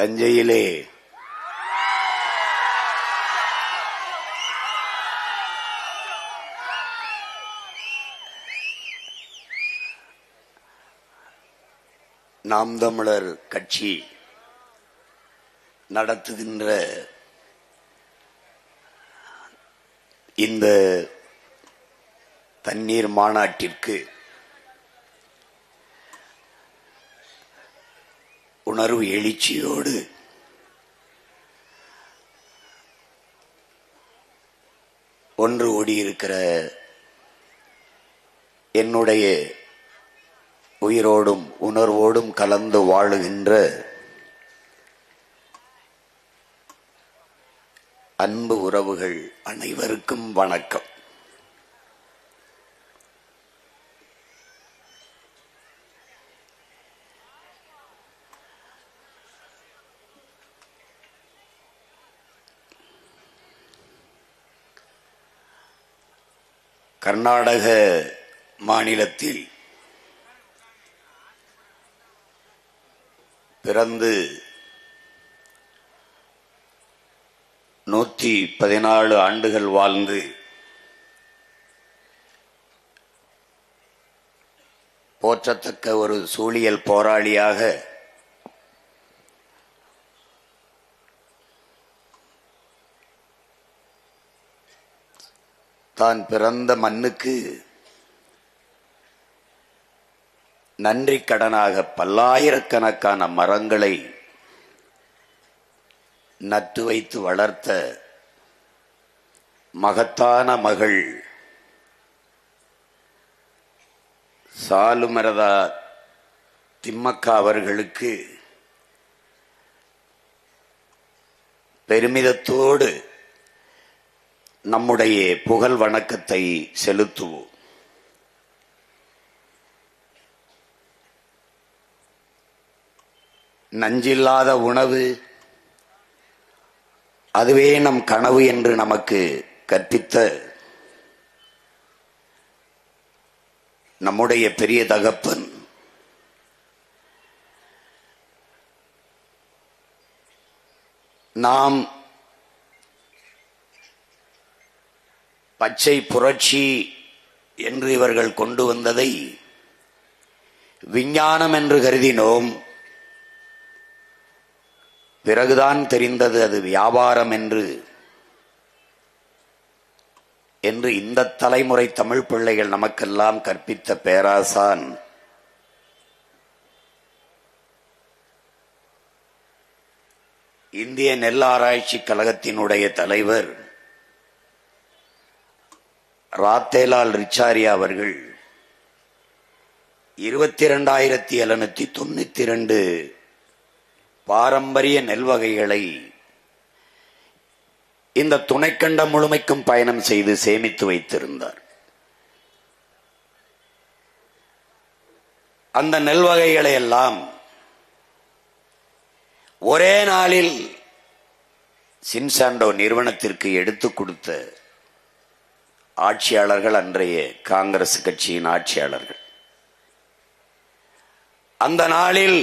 தஞ்சையிலே நாம் தமிழர் கட்சி நடத்துகின்ற இந்த தண்ணீர் மாநாட்டிற்கு உணர்வு எழுச்சியோடு ஒன்று கூடியிருக்கிற என்னுடைய உயிரோடும் உணர்வோடும் கலந்து வாழுகின்ற அன்பு உறவுகள் அனைவருக்கும் வணக்கம். கர்நாடக மாநிலத்தில் பிறந்து 114 ஆண்டுகள் வாழ்ந்து போற்றத்தக்க ஒரு சூழியல் போராளியாக தான் பிறந்த மண்ணுக்கு நன்றி கடனாக பல்லாயிரக்கணக்கான மரங்களை நட்டு வைத்து வளர்த்த மகத்தான மகள் சாலுமரதா திம்மக்கா அவர்களுக்கு பெருமிதத்தோடு நம்முடைய புகழ் வணக்கத்தை செலுத்துவோம். நஞ்சில்லாத உணவு அதுவே நம் கனவு என்று நமக்கு கற்பித்த நம்முடைய பெரிய தகப்பன் நாம் பச்சை புரட்சி என்று இவர்கள் கொண்டு வந்ததை விஞ்ஞானம் என்று கருதினோம். பிறகுதான் தெரிந்தது அது வியாபாரம் என்று இந்த தலைமுறை தமிழ் பிள்ளைகள் நமக்கெல்லாம் கற்பித்த பேராசான் இந்திய நெல் ஆராய்ச்சி கழகத்தினுடைய தலைவர் ராத்தேலால் ரிச்சாரியா அவர்கள் 22,792 பாரம்பரிய நெல் வகைகளை இந்த துணைக்கண்டம் முழுமைக்கும் பயணம் செய்து சேமித்து வைத்திருந்தார். அந்த நெல் வகைகளை எல்லாம் ஒரே நாளில் சின்சாண்டோ நிறுவனத்திற்கு எடுத்துக் கொடுத்த ஆட்சியாளர்கள் அன்றைய காங்கிரஸ் கட்சியின் ஆட்சியாளர்கள். அந்த நாளில்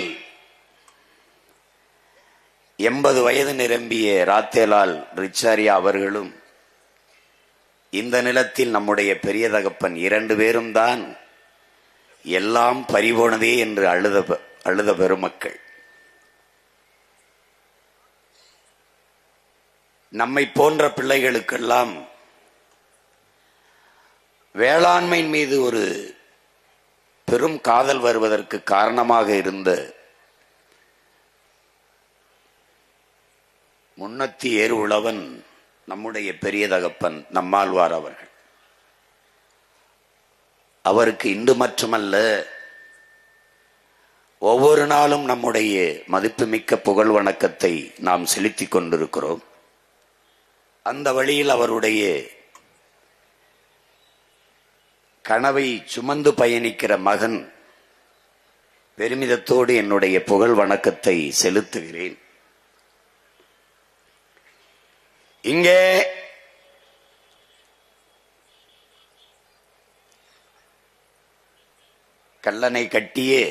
80 வயது நிரம்பிய ராத்தேலால் ரிச்சாரியா அவர்களும் இந்த நிலத்தில் நம்முடைய பெரிய தகப்பன் 2 பேரும் தான் எல்லாம் பறிபோனதே என்று அழுத பெருமக்கள். நம்மை போன்ற பிள்ளைகளுக்கெல்லாம் வேளாண்மை மீது ஒரு பெரும் காதல் வருவதற்கு காரணமாக இருந்த முன்னத்தி ஏறு உழவன் நம்முடைய பெரிய தகப்பன் நம்மாழ்வார் அவர்கள். அவருக்கு இன்று மட்டுமல்ல, ஒவ்வொரு நாளும் நம்முடைய மதிப்புமிக்க புகழ் வணக்கத்தை நாம் செலுத்திக் கொண்டிருக்கிறோம். அந்த வழியில் அவருடைய கனவை சுமந்து பயணிக்கிற மகன் பெருமிதத்தோடு என்னுடைய புகழ் வணக்கத்தை செலுத்துகிறேன். இங்கே கல்லணை கட்டியே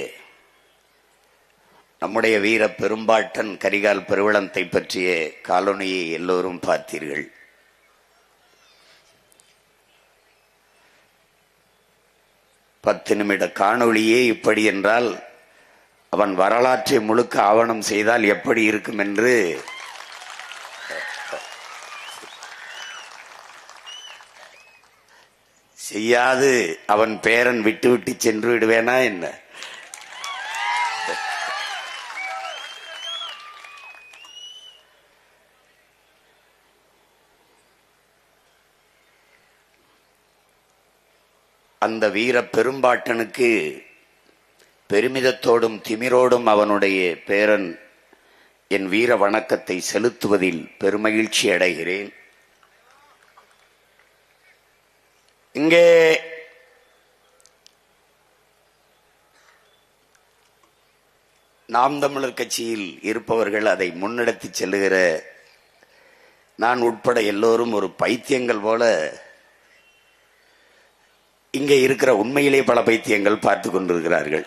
நம்முடைய வீர பெரும்பாட்டன் கரிகால் பெருவளத்தை பற்றிய காலொனியை எல்லோரும் பார்த்தீர்கள். பத்து நிமிட காணொளியே இப்படி என்றால் அவன் வரலாற்றை முழுக்க ஆவணம் செய்தால் எப்படி இருக்கும் என்று செய்யாது அவன் பேரன் விட்டு விட்டு சென்று விடுவேனா என்ன? அந்த வீர பெரும்பாட்டனுக்கு பெருமிதத்தோடும் திமிரோடும் அவனுடைய பேரன் என் வீர வணக்கத்தை செலுத்துவதில் பெருமகிழ்ச்சி அடைகிறேன். இங்கே நாம் தமிழர் கட்சியில் இருப்பவர்கள் அதை முன்னெடுத்து செல்லுகிற நான் உட்பட எல்லோரும் ஒரு பைத்தியங்கள் போல இங்கே இருக்கிற உண்மையிலே பல பைத்தியங்கள் பார்த்து கொண்டிருக்கிறார்கள்.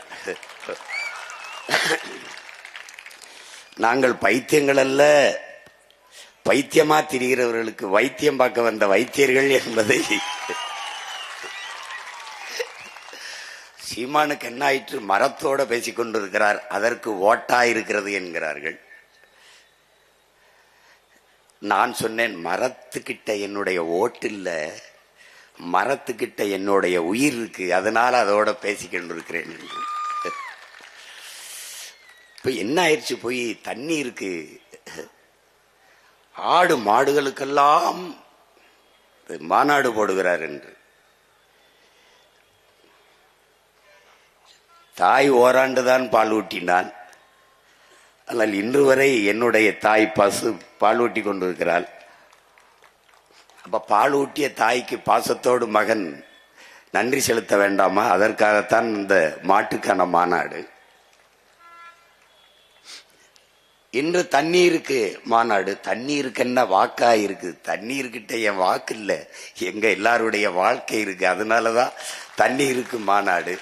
நாங்கள் பைத்தியங்கள் அல்ல, பைத்தியமா திரிகிறவர்களுக்கு வைத்தியம் பார்க்க வந்த வைத்தியர்கள் என்பதை சீமானுக்கு என்ன ஆயிற்று, மரத்தோட பேசிக் கொண்டிருக்கிறார், அதற்கு ஓட்டாயிருக்கிறது என்கிறார்கள். நான் சொன்னேன், மரத்துக்கிட்ட என்னுடைய ஓட்டு இல்ல, மரத்துக்கிட்ட என்னுடைய உயிர் இருக்கு, அதனால அதோட பேசிக்கொண்டிருக்கிறேன் என்று. இப்ப என்ன ஆயிடுச்சு, போய் தண்ணி இருக்கு, ஆடு மாடுகளுக்கெல்லாம் மாநாடு போடுகிறார் என்று. தாய் ஓராண்டுதான் பால் ஊட்டினான், ஆனால் இன்று வரை என்னுடைய தாய் பசு பால் ஊட்டி கொண்டிருக்கிறாள். அப்ப பால் ஊட்டிய தாய்க்கு பாசத்தோடு மகன் நன்றி செலுத்த வேண்டாமா? அதற்காகத்தான் இந்த மாட்டுக்கான மாநாடு. இன்று தண்ணீருக்கு மாநாடு. தண்ணீருக்கு என்ன வாக்கா இருக்கு? தண்ணீர்கிட்ட என் வாக்கு இல்ல, எங்க எல்லாருடைய வாழ்க்கை இருக்கு, அதனாலதான் தண்ணீருக்கு மாநாடு.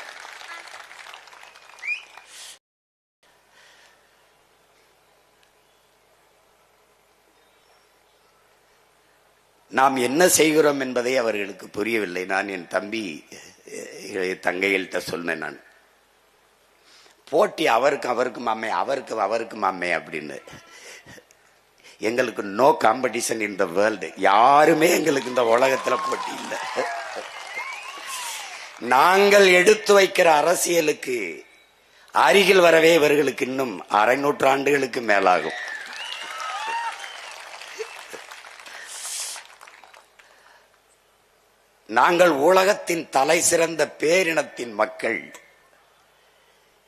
நாம் என்ன செய்கிறோம் என்பதை அவர்களுக்கு புரியவில்லை. நான் என் தம்பி தங்கைகள்கிட்ட சொன்னேன், நான் போட்டி அவருக்கும் அம்மே, அவருக்கும் அம்மே அப்படின்னு. எங்களுக்கு no competition in the world. யாருமே எங்களுக்கு இந்த உலகத்துல போட்டி இல்லை. நாங்கள் எடுத்து வைக்கிற அரசியலுக்கு அருகில் வரவே இவர்களுக்கு இன்னும் 600 ஆண்டுகளுக்கு மேலாகும். நாங்கள் உலகத்தின் தலை சிறந்த பேரினத்தின் மக்கள்.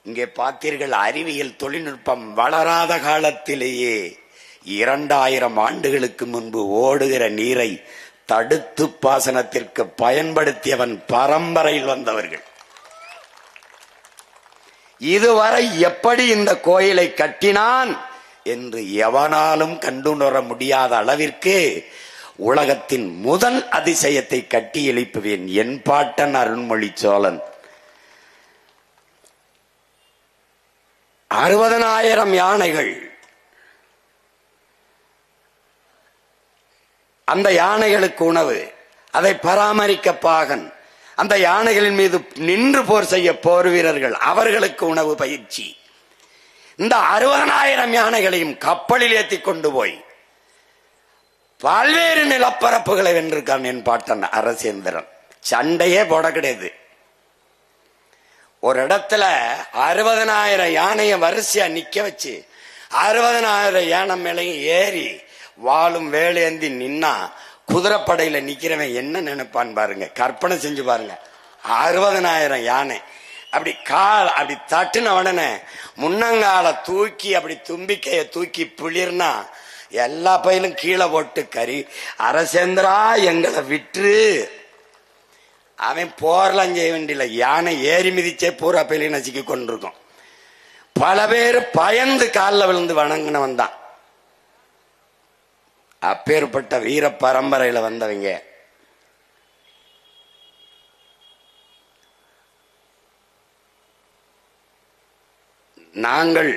இங்கே பார்த்தீர்கள், அறிவியல் தொழில்நுட்பம் வளராத காலத்திலேயே 2000 ஆண்டுகளுக்கு முன்பு ஓடுகிற நீரை தடுத்து பாசனத்திற்கு பயன்படுத்தியவன் பரம்பரையில் வந்தவர்கள். இதுவரை எப்படி இந்த கோயிலை கட்டினான் என்று எவனாலும் கண்டுணர முடியாத அளவிற்கு உலகத்தின் முதல் அதிசயத்தை கட்டி எழுப்புவேன். என் பாட்டன் அருண்மொழி சோழன் 60,000 யானைகள். அந்த யானைகளுக்கு உணவு, அதை பராமரிக்க பாகன், அந்த யானைகளின் மீது நின்று போர் செய்ய போர் வீரர்கள், அவர்களுக்கு உணவு பயிற்சி. இந்த 60,000 யானைகளையும் கப்பலில் ஏற்றி கொண்டு போய் பல்வேறு நிலப்பரப்புகளை வென்றிருக்கான் என் பாட்டன் அரசேந்திரன். சண்டையே போட கிடையாது. ஒரு இடத்துல 60,000 யானைய வரிசையா நிக்க வச்சு 60,000 யானை மேலையும் ஏறி வாளும் வேலையந்தி நின்னா குதிரைப்படையில நிக்கிறவன் என்ன நினைப்பான் பாருங்க, கற்பனை செஞ்சு பாருங்க. 60,000 யானை அப்படி அப்படி தட்டுன உடனே முன்னங்கால தூக்கி அப்படி தும்பிக்கைய தூக்கி பிளிர்னா எல்லா பயிலும் கீழே போட்டு கறி, அரசேந்திரா எங்களை விட்டு. அவன் போர்லாம் செய்ய வேண்டிய, யானை ஏறி மிதிச்சே பூரா பயிலையும் நசுக்கி கொண்டிருக்கும். பல பேர் பயந்து காலில் விழுந்து வணங்கினவன் தான். அப்பேற்பட்ட வீர பரம்பரையில வந்தவங்க. நாங்கள்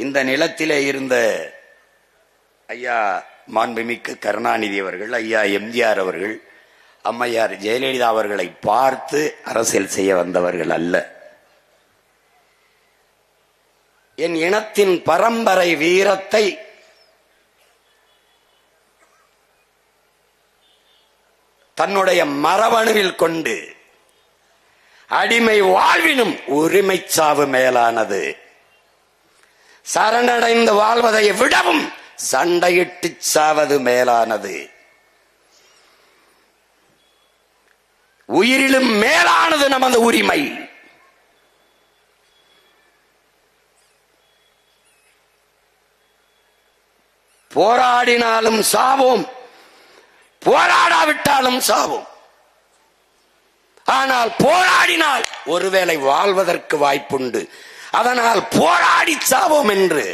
இந்த நிலத்திலே இருந்த ஐயா மாண்புமிக்க கருணாநிதி அவர்கள், ஐயா எம்ஜிஆர் அவர்கள், அம்மையார் ஜெயலலிதா அவர்களை பார்த்து அரசியல் செய்ய வந்தவர்கள் அல்ல. என் இனத்தின் பரம்பரை வீரத்தை தன்னுடைய மரபணுவில் கொண்டு அடிமை வாழ்வினும் உரிமை சாவு மேலானது, சரணடைந்து வாழ்வதை விடவும் சண்டையிட்டு சாவது மேலானது, உயிரிலும் மேலானது நமது உரிமை. போராடினாலும் சாவோம், போராடாவிட்டாலும் சாவோம். ஆனால் போராடினால் ஒருவேளை வாழ்வதற்கு வாய்ப்புண்டு. அதனால் போராடி சாவோம் என்று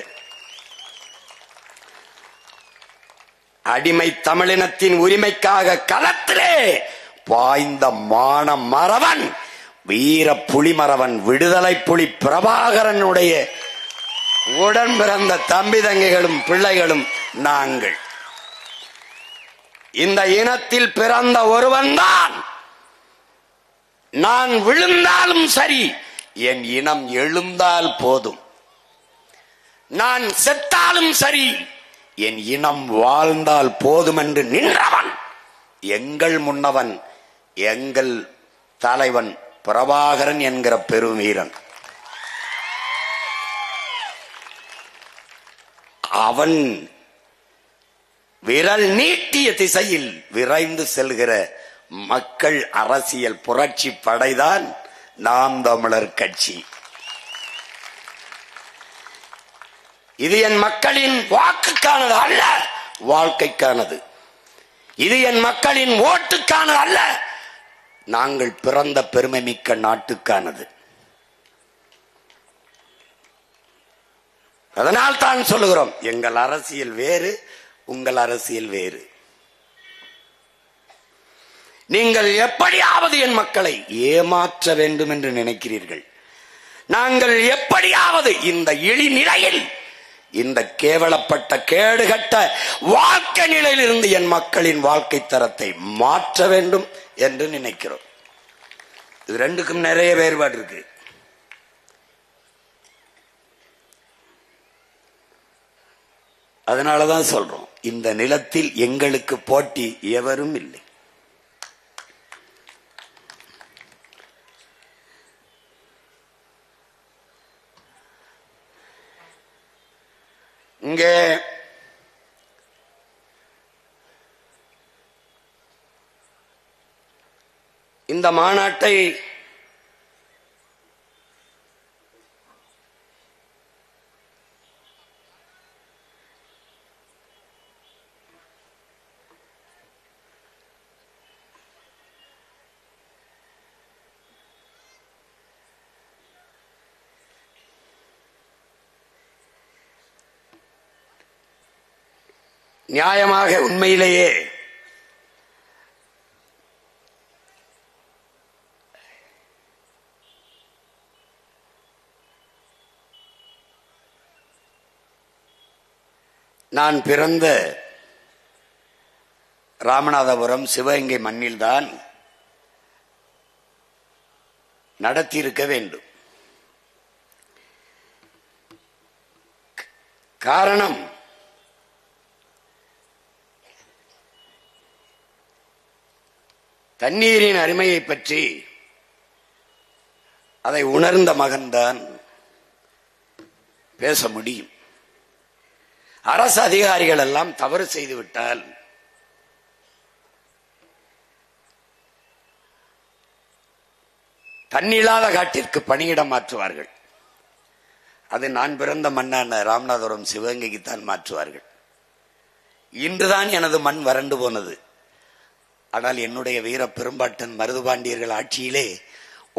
அடிமை தமிழினத்தின் உரிமைக்காக களத்திலே பாய்ந்த மான மறவன், வீர புலிமறவன், விடுதலை புலி பிரபாகரனுடைய உடன் பிறந்த தம்பி தங்கைகளும் பிள்ளைகளும் நாங்கள். இந்த இனத்தில் பிறந்த ஒருவன்தான். நான் விழுந்தாலும் சரி, என் இனம் எழுந்தால் போதும். நான் செத்தாலும் சரி, என் இனம் வாழ்ந்தால் போதும் என்று நின்றவன் எங்கள் முன்னவன், எங்கள் தலைவன் பிரபாகரன் என்கிற பெருவீரன். அவன் விரல் நீட்டிய திசையில் விரைந்து செல்கிற மக்கள் அரசியல் புரட்சி படைதான் நாம் தமிழர் கட்சி. இது என் மக்களின் வாக்குக்கானது அல்ல, வாழ்க்கைக்கானது. இது என் மக்களின் ஓட்டுக்கானது அல்ல, நாங்கள் பிறந்த பெருமை மிக்க நாட்டுக்கானது. அதனால் தான் சொல்லுகிறோம், எங்கள் அரசியல் வேறு, உங்கள் அரசியல் வேறு. நீங்கள் எப்படியாவது என் மக்களை ஏமாற்ற வேண்டும் என்று நினைக்கிறீர்கள். நாங்கள் எப்படியாவது இந்த இழிநிலையில், இந்த கேவலப்பட்ட கேடுகட்ட வாழ்க்கை நிலையில் இருந்து என் மக்களின் வாழ்க்கை தரத்தை மாற்ற வேண்டும் என்று நினைக்கிறோம். இது ரெண்டுக்கும் நிறைய வேறுபாடு இருக்கு. அதனாலதான் சொல்றோம், இந்த நிலத்தில் எங்களுக்கு போட்டி எவரும் இல்லை. இங்கே இந்த மாநாட்டை நியாயமாக உண்மையிலேயே நான் பிறந்த ராமநாதபுரம் சிவகங்கை மண்ணில்தான் நடத்தியிருக்க வேண்டும். காரணம், தண்ணீரின் அருமையை பற்றி அதை உணர்ந்த மகன்தான் பேச முடியும். அரசு அதிகாரிகள் எல்லாம் தவறு செய்துவிட்டால் தண்ணில்லாத காட்டிற்கு பணியிடம் மாற்றுவார்கள். அது நான் பிறந்த மண்ணான ராமநாதபுரம் சிவகங்கைக்குத்தான் மாற்றுவார்கள். இன்றுதான் எனது மண் வறண்டு போனது. ஆனால் என்னுடைய வீர பெரும்பாட்டன் மருதுபாண்டியர்கள் ஆட்சியிலே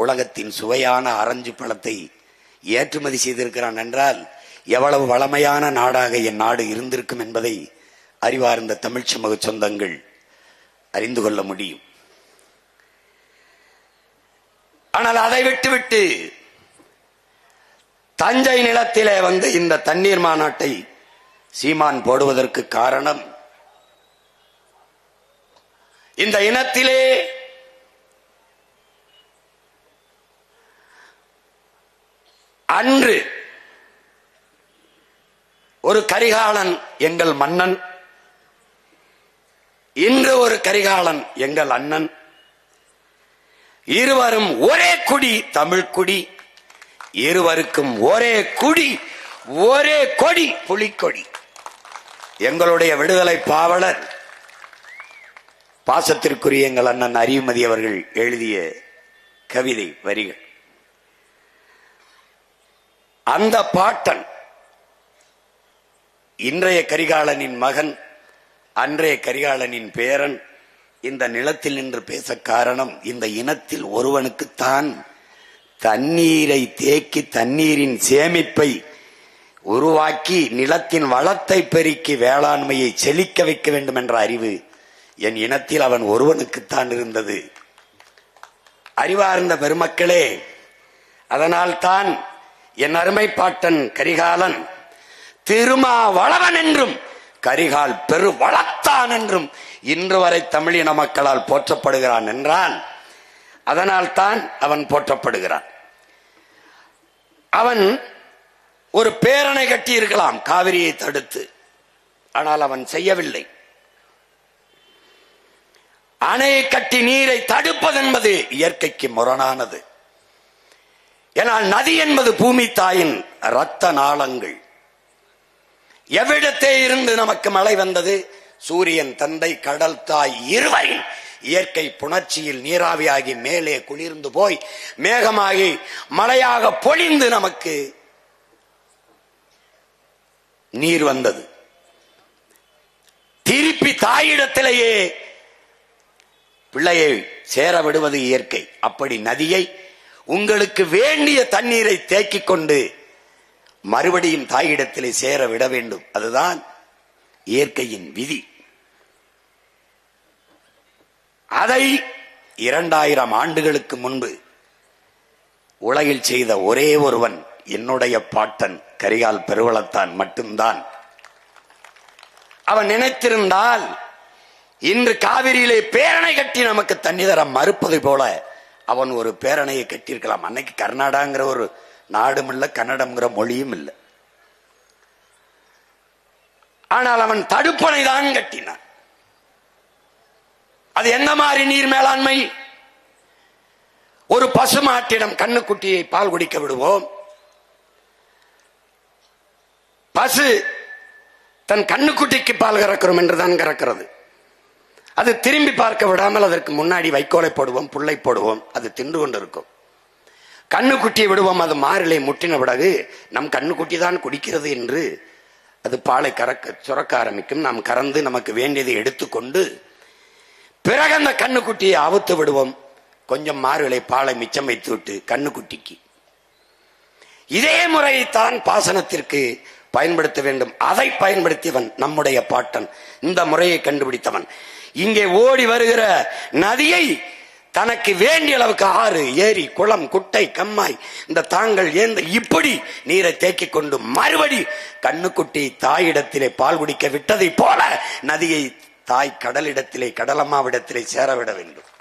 உலகத்தின் சுவையான ஆரஞ்சு பழத்தை ஏற்றுமதி செய்திருக்கிறான் என்றால் எவ்வளவு வளமையான நாடாக என் நாடு இருந்திருக்கும் என்பதை அறிவார்ந்த தமிழ் சமூக சொந்தங்கள் அறிந்து கொள்ள முடியும். ஆனால் அதை விட்டுவிட்டு தஞ்சை நிலத்திலே இந்த தண்ணீர் மாநாட்டை சீமான் போடுவதற்கு காரணம், இந்த இனத்திலே அன்று ஒரு கரிகாலன் எங்கள் மன்னன், இன்று ஒரு கரிகாலன் எங்கள் அண்ணன், இருவரும் ஒரே குடி தமிழ் குடி, இருவருக்கும் ஒரே குடி ஒரே கொடி புலிக்கொடி. எங்களுடைய விடுதலை பாவலர் பாசத்திற்குரிய எங்கள் அண்ணன் அறிவுமதி அவர்கள் எழுதிய கவிதை வரிகள். அந்த பாட்டன் இன்றைய கரிகாலனின் மகன், அன்றைய கரிகாலனின் பேரன் இந்த நிலத்தில் நின்று பேச காரணம், இந்த இனத்தில் ஒருவனுக்குத்தான் தண்ணீரை தேக்கி தண்ணீரின் சேமிப்பை உருவாக்கி நிலத்தின் வளத்தை பெருக்கி வேளாண்மையை செழிக்க வைக்க வேண்டும் என்ற அறிவு என் இனத்தில் அவன் ஒருவனுக்குத்தான் இருந்தது. அறிவார்ந்த பெருமக்களே, அதனால்தான் என் அருமை பாட்டன் கரிகாலன் திருமாவளவன் என்றும் கரிகால் பெரு வளத்தான் என்றும் இன்று வரை தமிழின மக்களால் போற்றப்படுகிறான் என்றால் அதனால் தான் அவன் போற்றப்படுகிறான். அவன் ஒரு பேரணை கட்டி இருக்கலாம் காவிரியை தடுத்து, ஆனால் அவன் செய்யவில்லை. அணையை கட்டி நீரை தடுப்பது என்பது இயற்கைக்கு முரணானது. ஏனால் நதி என்பது பூமி தாயின் இரத்த நாளங்கள். எவ்விடத்தே இருந்து நமக்கு மழை வந்தது? சூரியன் தந்தை கடல் தாய் இருவரின் இயற்கை புணர்ச்சியில் நீராவியாகி மேலே குளிர்ந்து போய் மேகமாகி மழையாக பொழிந்து நமக்கு நீர் வந்தது. திருப்பி தாயிடத்திலேயே பிள்ளையை சேர விடுவது இயற்கை. அப்படி நதியை உங்களுக்கு வேண்டிய தண்ணீரை தேக்கிக் கொண்டு மறுபடியும் தாயிடத்திலே சேர விட வேண்டும். அதுதான் இயற்கையின் விதி. அதை 2000 ஆண்டுகளுக்கு முன்பு உலகில் செய்த ஒரே ஒருவன் என்னுடைய பாட்டன் கரிகால் பெருவளத்தான் மட்டும்தான். அவன் நினைத்திருந்தால் இன்று காவிரியிலே பேரணை கட்டி நமக்கு தண்ணி தர மறுப்பது போல அவன் ஒரு பேரணையை கட்டியிருக்கலாம். அன்னைக்கு கர்நாடகாங்கிற ஒரு நாடும் இல்லை, கன்னடம்ங்கிற மொழியும் இல்லை. ஆனால் அவன் தடுப்பணை தான் கட்டினான். அது என்ன மாதிரி நீர் மேலாண்மை? ஒரு பசுமாட்டிடம் கண்ணுக்குட்டியை பால் குடிக்க விடுவோம். பசு தன் கண்ணுக்குட்டிக்கு பால் கறக்கிறோம் என்றுதான் கறக்கிறது. அது திரும்பி பார்க்க விடாமல் அதற்கு முன்னாடி வைக்கோலை போடுவோம், புல்லை போடுவோம், அது தின்று கொண்டிருக்கும். கண்ணுக்குட்டியை விடுவோம், அது மாறிலே முட்டின பிறகு நம் கண்ணுக்குட்டி தான் குடிக்கிறது என்று அது பாலை சுரக்க ஆரம்பிக்கும். நாம் கறந்து நமக்கு வேண்டியதை எடுத்துக்கொண்டு பிறகு அந்த கண்ணுக்குட்டியை அவுத்து விடுவோம். கொஞ்சம் மாறுகளை பாலை மிச்சம் வைத்து விட்டு கண்ணுக்குட்டிக்கு. இதே முறையைத்தான் பாசனத்திற்கு பயன்படுத்த வேண்டும். அதை பயன்படுத்தியவன் நம்முடைய பாட்டன். இந்த முறையை கண்டுபிடித்தவன். இங்கே ஓடி வருகிற நதியை தனக்கு வேண்டிய அளவுக்கு ஆறு, ஏரி, குளம், குட்டை, கம்மாய், இந்த தாங்கள் ஏந்த இப்படி நீரை தேக்கிக் கொண்டு மறுபடி கண்ணுக்குட்டி தாயிடத்திலே பால் குடிக்க விட்டதை போல நதியை தாய் கடலிடத்திலே, கடலம்மாவிடத்திலே சேரவிட வேண்டும்.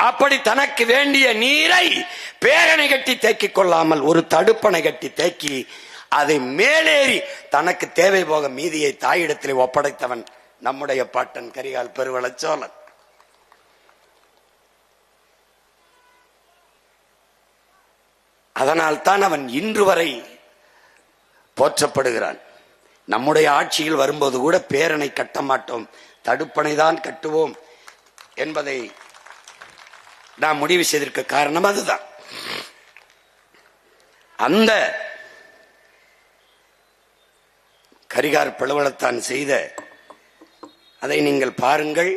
அப்படி தனக்கு வேண்டிய நீரை பேரணை கட்டி தேக்கிக் கொள்ளாமல் ஒரு தடுப்பணை கட்டி தேக்கி அதை மேலேறி தனக்கு தேவை போக மீதியை தாயிடத்திலே ஒப்படைத்தவன் நம்முடைய பாட்டன் கரிகால் பெருவளச்சோழன். அதனால் தான் அவன் இன்று வரை போற்றப்படுகிறான். நம்முடைய ஆட்சியில் வரும்போது கூட பேரணை கட்ட மாட்டோம், தடுப்பணை தான் கட்டுவோம் என்பதை நாம் முடிவு செய்திருக்க காரணம் அதுதான். அந்த கரிகால் பெருவளத்தான் செய்த அதை நீங்கள் பாருங்கள்.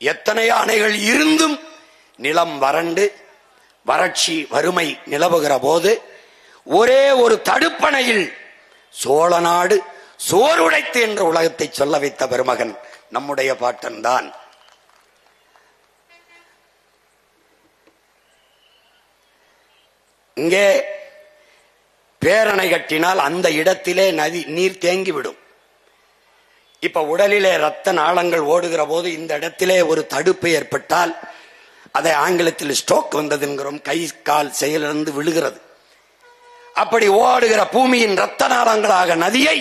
எத்தனை அணைகள் இருந்தும் நிலம் வறண்டு வறட்சி வறுமை நிலவுகிற போது ஒரே ஒரு தடுப்பணையில் சோழ நாடு சோறுடைத்து என்ற உலகத்தை சொல்ல வைத்த பெருமகன் நம்முடைய பாட்டன் தான். இங்கே பேரணை கட்டினால் அந்த இடத்திலே நீர் தேங்கிவிடும். இப்ப உடலிலே ரத்த நாளங்கள் ஓடுகிற போது இந்த இடத்திலே ஒரு தடுப்பு ஏற்பட்டால் அதை ஆங்கிலத்தில் ஸ்ட்ரோக் வந்தது என்கிறோம். கை கால் செயலிழந்து விழுகிறது. அப்படி ஓடுகிற பூமியின் ரத்த நாளங்களாக நதியை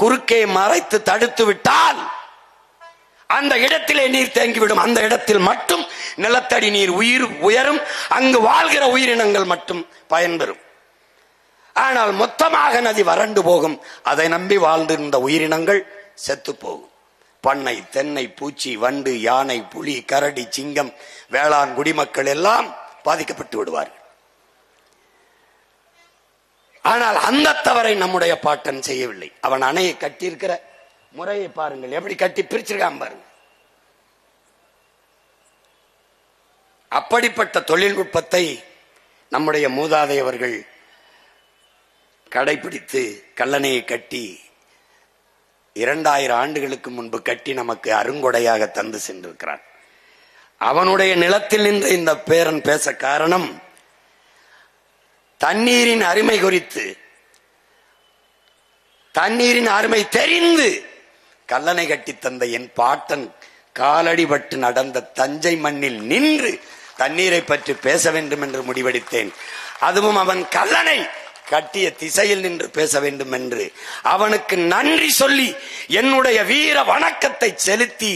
குறுக்கே மறைத்து தடுத்து விட்டால் அந்த இடத்திலே நீர் தேங்கிவிடும். அந்த இடத்தில் மட்டும் நிலத்தடி நீர் உயரும். அங்கு வாழ்கிற உயிரினங்கள் மட்டும் பயன்பெறும். ஆனால் மொத்தமாக நதி வறண்டு போகும். அதை நம்பி வாழ்ந்திருந்த உயிரினங்கள் செத்து போகும். பண்ணை, தென்னை, பூச்சி, வண்டு, யானை, புலி, கரடி, சிங்கம், வேளாண் குடிமக்கள் எல்லாம் பாதிக்கப்பட்டு விடுவார்கள். ஆனால் அந்த தவறை நம்முடைய பாட்டன் செய்யவில்லை. அவன் அணையை கட்டியிருக்கிற முறையை பாருங்கள், எப்படி கட்டி பிரிச்சிருக்கான் பாருங்க. அப்படிப்பட்ட தொழில்நுட்பத்தை நம்முடைய மூதாதையவர்கள் கடைபிடித்து கல்லணையை கட்டி 2000 ஆண்டுகளுக்கு முன்பு கட்டி நமக்கு அருங்கொடையாக தந்து சென்றிருக்கிறான். அவனுடைய நிலத்தில் நின்று இந்த பேரன் பேச காரணம், தண்ணீரின் அருமை குறித்து, தண்ணீரின் அருமை தெரிந்து கல்லணை கட்டி தந்த என் பாட்டன் காலடிபட்டு நடந்த தஞ்சை மண்ணில் நின்று தண்ணீரை பற்றி பேச வேண்டும் என்று முடிவெடுத்தேன். அதுவும் அவன் கல்லணை கட்டிய திசையில் நின்று பேச வேண்டும் என்று அவனுக்கு நன்றி சொல்லி என்னுடைய வீர வணக்கத்தை செலுத்தி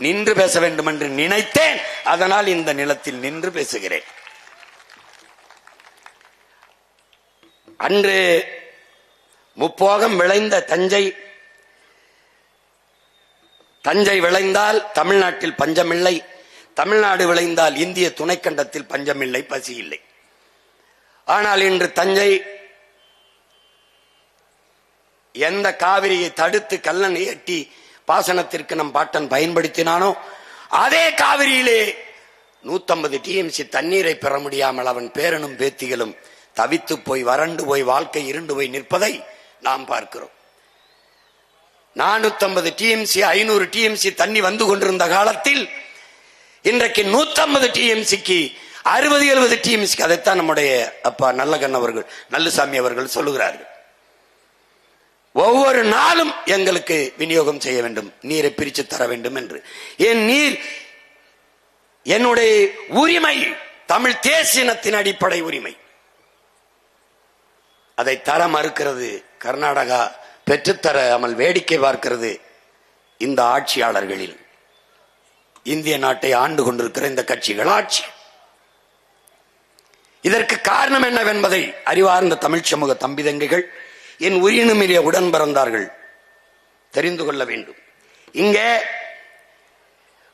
நின்று பேச வேண்டும் என்று நினைத்தேன். அதனால் இந்த நிலத்தில் நின்று பேசுகிறேன். அன்று முப்போகம் விளைந்த தஞ்சை விளைந்தால் தமிழ்நாட்டில் பஞ்சமில்லை, தமிழ்நாடு விளைந்தால் இந்திய துணைக்கண்டத்தில் பஞ்சமில்லை, பசி இல்லை. ஆனால் இன்று தஞ்சை எந்த காவிரியை தடுத்து கல்லணை எட்டி பாசனத்திற்கு நம் பாட்டன் பயன்படுத்தினானோ அதே காவிரியிலே 150 TMC தண்ணீரை பெற முடியாமல் அவன் பேரனும் பேத்திகளும் தவித்து போய் வறண்டு போய் வாழ்க்கை இருண்டு போய் நிற்பதை நாம் பார்க்கிறோம். 450 TMC 500 TMC தண்ணி வந்து கொண்டிருந்த காலத்தில் இன்றைக்கு 150 TMCக்கு 60-70 TMC. அதைத்தான் நம்முடைய அப்பா நல்லகண்ண அவர்கள், நல்லுசாமி அவர்கள் சொல்லுகிறார்கள். ஒவ்வொரு நாளும் எங்களுக்கு விநியோகம் செய்ய வேண்டும், நீரை பிரித்து தர வேண்டும் என்று. என் நீர் என்னுடைய உரிமை, தமிழ் தேசியத்தின் அடிப்படை உரிமை. அதை தர மறுக்கிறது கர்நாடகா, பெற்றுத்தராமல் வேடிக்கை பார்க்கிறது இந்த ஆட்சியாளர்களில். இந்திய நாட்டை ஆண்டு கொண்டிருக்கிற இந்த கட்சிகள் ஆட்சி. இதற்கு காரணம் என்னவென்பதை அறிவார்ந்த தமிழ் சமூக தம்பிதங்கைகள், என் உயிரினுமிரிய உடன் பிறந்தார்கள் தெரிந்து கொள்ள வேண்டும். இங்கே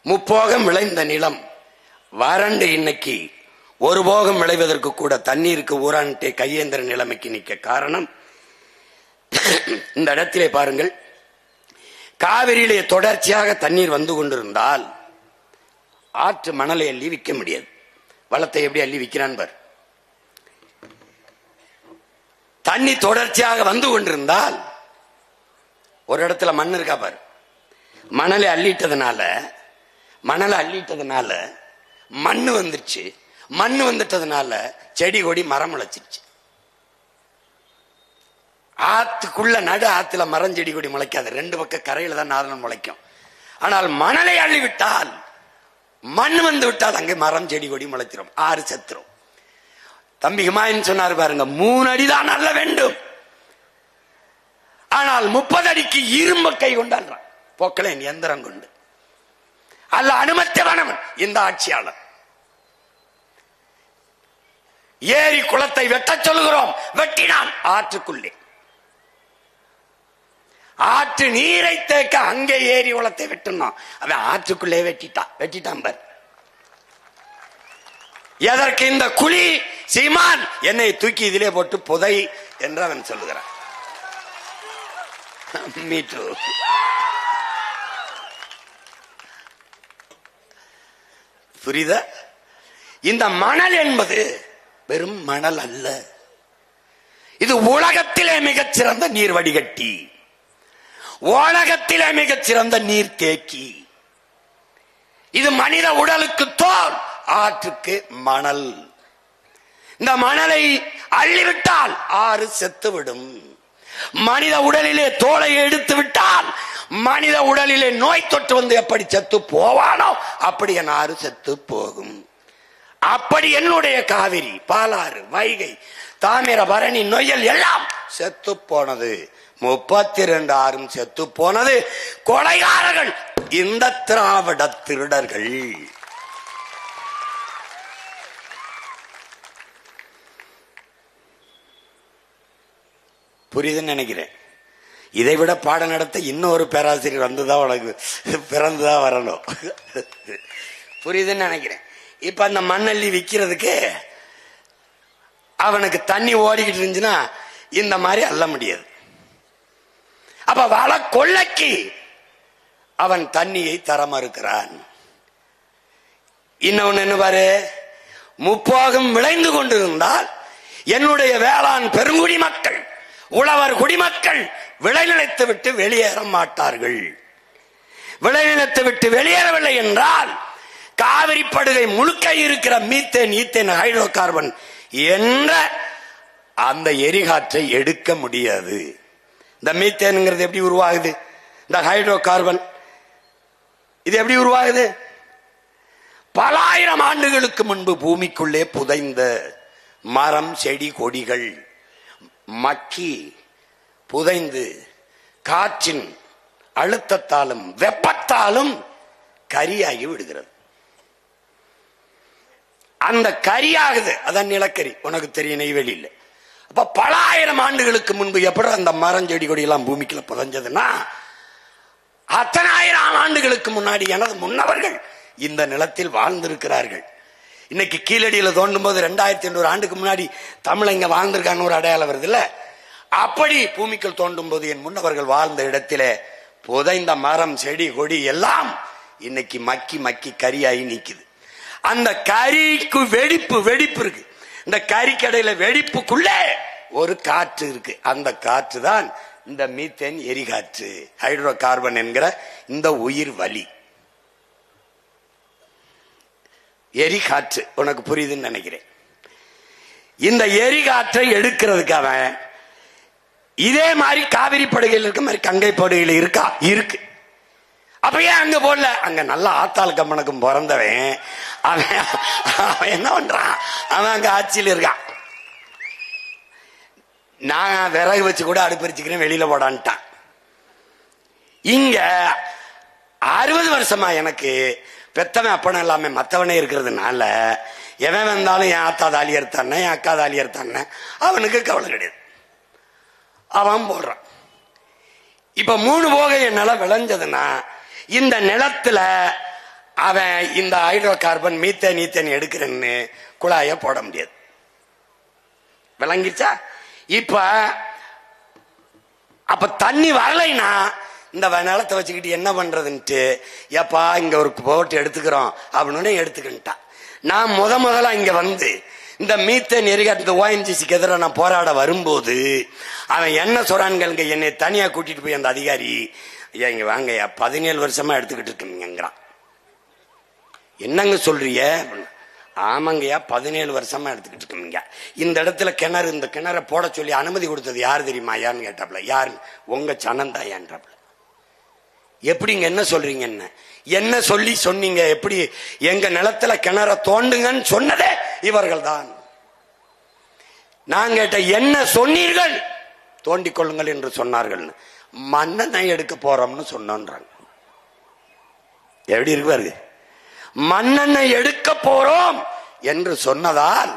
முப்போகம் விளைந்த நிலம் வறண்டு இன்னைக்கு ஒரு போகம் விளைவதற்கு கூட தண்ணீருக்கு ஊரான்ட்டே கையேந்திர நிலைமைக்கு நிற்க காரணம், இந்த இடத்திலே பாருங்கள், காவிரியிலே தொடர்ச்சியாக தண்ணீர் வந்து கொண்டிருந்தால் ஆற்று மணலை அள்ளி விற்க முடியாது. வளத்தை எப்படி அள்ளி விற்கிறான் பார். தண்ணி தொடர்ச்சியாக வந்து கொண்டிருந்தால் ஒரு இடத்துல மண் இருக்கா பாரு, மணலை அள்ளிட்டதுனால மண்ணு வந்துருச்சு. மண்ணு வந்துட்டதுனால செடி கொடி மரம் முளைச்சிருச்சு. ஆத்துக்குள்ள நடு ஆத்துல மரம் செடி கொடி முளைக்காது, 2 பக்கம் கரையில தான் நாதனம் முளைக்கும். ஆனால் மணலை அள்ளிவிட்டால், மண் வந்து விட்டால் அங்கே மரம் செடி கொடி முளைச்சிரும், ஆறு செத்துரும். தம்பி ஹுமாயூன் சொன்னார் பாருங்க, 3 அடிதான் நல்ல வேண்டும், ஆனால் 30 அடிக்கு இரும்பு கை கொண்டான் போக்கலேன் எந்திரம் கொண்டு அல்ல அனுமதித்தவனவன் இந்த ஆட்சியாளர். ஏரி குளத்தை வெட்ட சொல்லுகிறோம், வெட்டினான் ஆற்றுக்குள்ளே. ஆற்று நீரை தேக்க அங்கே ஏரி குளத்தை வெட்டணும், அவன் ஆற்றுக்குள்ளே வெட்டிட்டான் பார். எதற்கு இந்த குழி சீமான், என்னை தூக்கி இதிலே போட்டு புதை என்று அவன் சொல்லுகிறான். புரியுதா? இந்த மணல் என்பது வெறும் மணல் அல்ல, இது உலகத்திலே மிகச்சிறந்த நீர் வடிகட்டி, உலகத்திலே மிகச்சிறந்த நீர் தேக்கி. இது மனித உடலுக்கு தோல், ஆற்றுக்கு மணல். இந்த மணலை அள்ளிவிட்டால் ஆறு செத்துவிடும். மனித உடலிலே தோலை எடுத்து விட்டால் மனித உடலிலே நோய் தொற்று வந்து எப்படி செத்து போவானோ அப்படி என் ஆறு செத்து போகும். அப்படி என்னுடைய காவிரி, பாலாறு, வைகை, தாமிரபரணி, நொய்யல் எல்லாம் செத்து போனது. 32 ஆறும் செத்து போனது. கொலைகாரர்கள் இந்த திராவிட திருடர்கள். புரியுதுன்னு நினைக்கிறேன். இதை விட பாடம் நடத்த இன்னொரு பேராசிரியர் வந்துதான் உனக்கு பிறந்துதான் வரணும். புரியுதுன்னு நினைக்கிறேன். இப்ப அந்த மண்ணள்ளி விற்கிறதுக்கு அவனுக்கு தண்ணி ஓடிக்கிட்டு இருந்துச்சுன்னா இந்த மாதிரி அள்ள முடியாது. அப்ப வள கொள்ளைக்கு அவன் தண்ணியை தர மறுக்கிறான். இன்னொன்னு என்ன பாரு, முப்போகம் விளைந்து கொண்டிருந்தால் என்னுடைய வேளாண் பெருங்குடி மக்கள், உழவர் குடிமக்கள் விளைநிலத்தை விட்டு வெளியேற மாட்டார்கள். விளைநிலத்தை விட்டு வெளியேறவில்லை என்றால் காவிரி படுகை முழுக்க இருக்கிற மீத்தேன், ஈத்தேன், ஹைட்ரோ கார்பன் என்ற அந்த எரிகாற்றை எடுக்க முடியாது. இந்த மீத்தேனுங்கிறது எப்படி உருவாகுது? இந்த ஹைட்ரோ கார்பன் இது எப்படி உருவாகுது? பல ஆயிரம் ஆண்டுகளுக்கு முன்பு பூமிக்குள்ளே புதைந்த மரம், செடி, கொடிகள் மக்கி புதைந்து காற்றின் அழுத்தத்தாலும் வெப்பத்தாலும் கரியாகி விடுகிறது. அந்த கரியாகுது, அதான் நிலக்கரி. உனக்கு தெரியும், நெய்வேலியில். அப்ப பல ஆயிரம் ஆண்டுகளுக்கு முன்பு எப்படி அந்த மரம், செடி, கொடி எல்லாம் பூமிக்குள்ள புதைஞ்சதுன்னா அத்தனை ஆயிரம் ஆண்டுகளுக்கு முன்னாடி எனது முன்னவர்கள் இந்த நிலத்தில் வாழ்ந்திருக்கிறார்கள். இன்னைக்கு கீழடியில தோண்டும் போது 2800 ஆண்டுக்கு முன்னாடி தமிழங்க வாழ்ந்திருக்கான்னு ஒரு அடையாளம் வருது இல்ல? அப்படி பூமிக்குள் தோண்டும் போது என் முன்னவர்கள் வாழ்ந்த இடத்திலே புதைந்த மரம், செடி, கொடி எல்லாம் இன்னைக்கு மக்கி மக்கி கரியாகி நிக்குது. அந்த கரிக்கு வெடிப்பு இருக்கு. இந்த கறிக்கடையில வெடிப்புக்குள்ளே ஒரு காற்று இருக்கு. அந்த காற்று தான் இந்த மீத்தேன் எரிகாற்று, ஹைட்ரோ கார்பன் என்கிற இந்த உயிர் வலி எரிகாற்று. உனக்கு புரியுதுன்னு நினைக்கிறேன். இந்த எரிகாற்றை எடுக்கிறதுக்கு அவன் இதே மாதிரி காவிரி படுகையில் இருக்க மாதிரி கங்கை படுகையில் இருக்கா? இருக்கு. அப்ப ஏன் அங்க போடல? அங்க நல்ல ஆத்தாள் கம்மனுக்கும் பிறந்தவன் அவன் என்ன பண்றான்? அவன் அங்க ஆட்சியில் இருக்கான். நான் விறகு வச்சு கூட அடுப்பரிச்சுக்கிறேன், வெளியில போடான்ட்டான். இங்க 60 வருஷமா எனக்கு பெத்தவன் அப்பன எல்லாமே மத்தவனே இருக்கிறதுனால எவன் வந்தாலும் என் ஆத்தா தாலி எடுத்தானே, என் அக்கா தாலி எடுத்தானே, அவனுக்கு கவலை கிடையாது. அவன் போடுறான். இப்ப 3 போக என் நிலம் விளைஞ்சதுன்னா இந்த நிலத்துல அவன் இந்த ஹைட்ரோ கார்பன், மீத்தேன், ஈத்தேன் எடுக்கிறேன்னு குழாய போட முடியாது. விளங்கிச்சா? இப்ப அப்ப தண்ணி வரலைன்னா இந்த நிலத்தை வச்சுக்கிட்டு என்ன பண்றதுன்ட்டு, ஏப்பா இங்க ஒரு போட்டு எடுத்துக்கிறோம் அப்படின்னு எடுத்துக்கிட்டான். நான் முதல்ல இங்க வந்து இந்த மீத்தேன் எரிகாற்று ONGCக்கு எதிராக நான் போராட வரும்போது அவன் என்ன சொல்றான்களுங்க, என்னை தனியா கூட்டிட்டு போய் அந்த அதிகாரி, ஐயா இங்க வாங்கய்யா 17 வருஷமா எடுத்துக்கிட்டு இருக்கீங்கிறான். என்னங்க சொல்றிய? ஆமாங்கய்யா 17 வருஷமா எடுத்துக்கிட்டு இருக்கீங்க. இந்த இடத்துல கிணறு, இந்த கிணறை போட சொல்லி அனுமதி கொடுத்தது யார் தெரியுமா? யாருன்னு கேட்டாப்ல. யாரு? உங்க சனந்தாயான்றாப்ல. எப்படிங்க, என்ன சொல்றீங்க? என்ன சொல்லி சொன்னீங்க? எப்படி எங்க நிலத்துல கிணற தோண்டுங்கன்னு சொன்னதே இவர்கள் தான். நான் கேட்ட, என்ன சொன்னீர்கள்? தோண்டிக் கொள்ளுங்கள் என்று சொன்னார்கள். மண்ணெண்ணெய் எடுக்க போறோம்னு சொன்னாங்க. எப்படி இருக்கு பாருங்க. மண்ணெண்ணெய் எடுக்க போறோம் என்று சொன்னதால்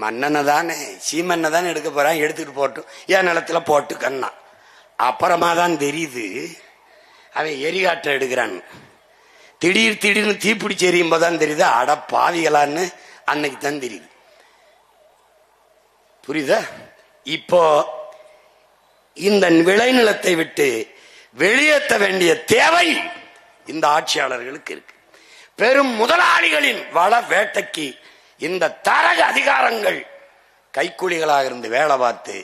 மண்ணெண்ணெய் தானே, சீமெண்ணெய் தானே எடுக்க போறான், எடுத்துட்டு போட்டும், என் நிலத்துல போட்டுக்கன்னா. அப்புறமா தான் தெரியுது அவன் எரிகாற்றை எடுக்கிறான். திடீர்னு தீப்பிடிச்சு எரியும் போதான் தெரியுது, அட பாவிகளான்னு அன்னைக்கு தான் தெரியுது. புரியுதா? இப்போ இந்த விளைநிலத்தை விட்டு வெளியேற்ற வேண்டிய தேவை இந்த ஆட்சியாளர்களுக்கு இருக்கு. பெரும் முதலாளிகளின் வள வேட்டைக்கு இந்த தரக அதிகாரங்கள் கைக்கூலிகளாக இருந்து வேலை பார்த்து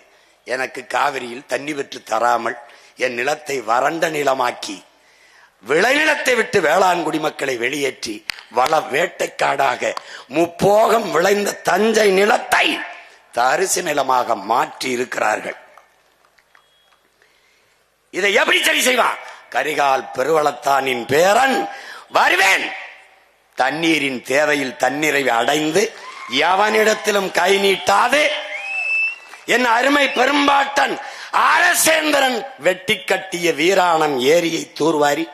எனக்கு காவிரியில் தண்ணி பெற்று தராமல் என் நிலத்தை வறண்ட நிலமாக்கி விளைநிலத்தை விட்டு வேளாண் குடிமக்களை வெளியேற்றி வள வேட்டைக்காடாக முப்போகம் விளைந்த தஞ்சை நிலத்தை தரிசு நிலமாக மாற்றி இருக்கிறார்கள். இதை எப்படி சரி செய்வான்? கரிகால் பெருவளத்தானின் பேரன் வருவேன், தண்ணீரின் தேவையில் தண்ணீரை அடைந்து எவனிடத்திலும் கை நீட்டாது என் அருமை பெரும்பாட்டன் அரசேந்திரன் வெட்டி கட்டிய வீராணம் ஏரியை தூர்வாரி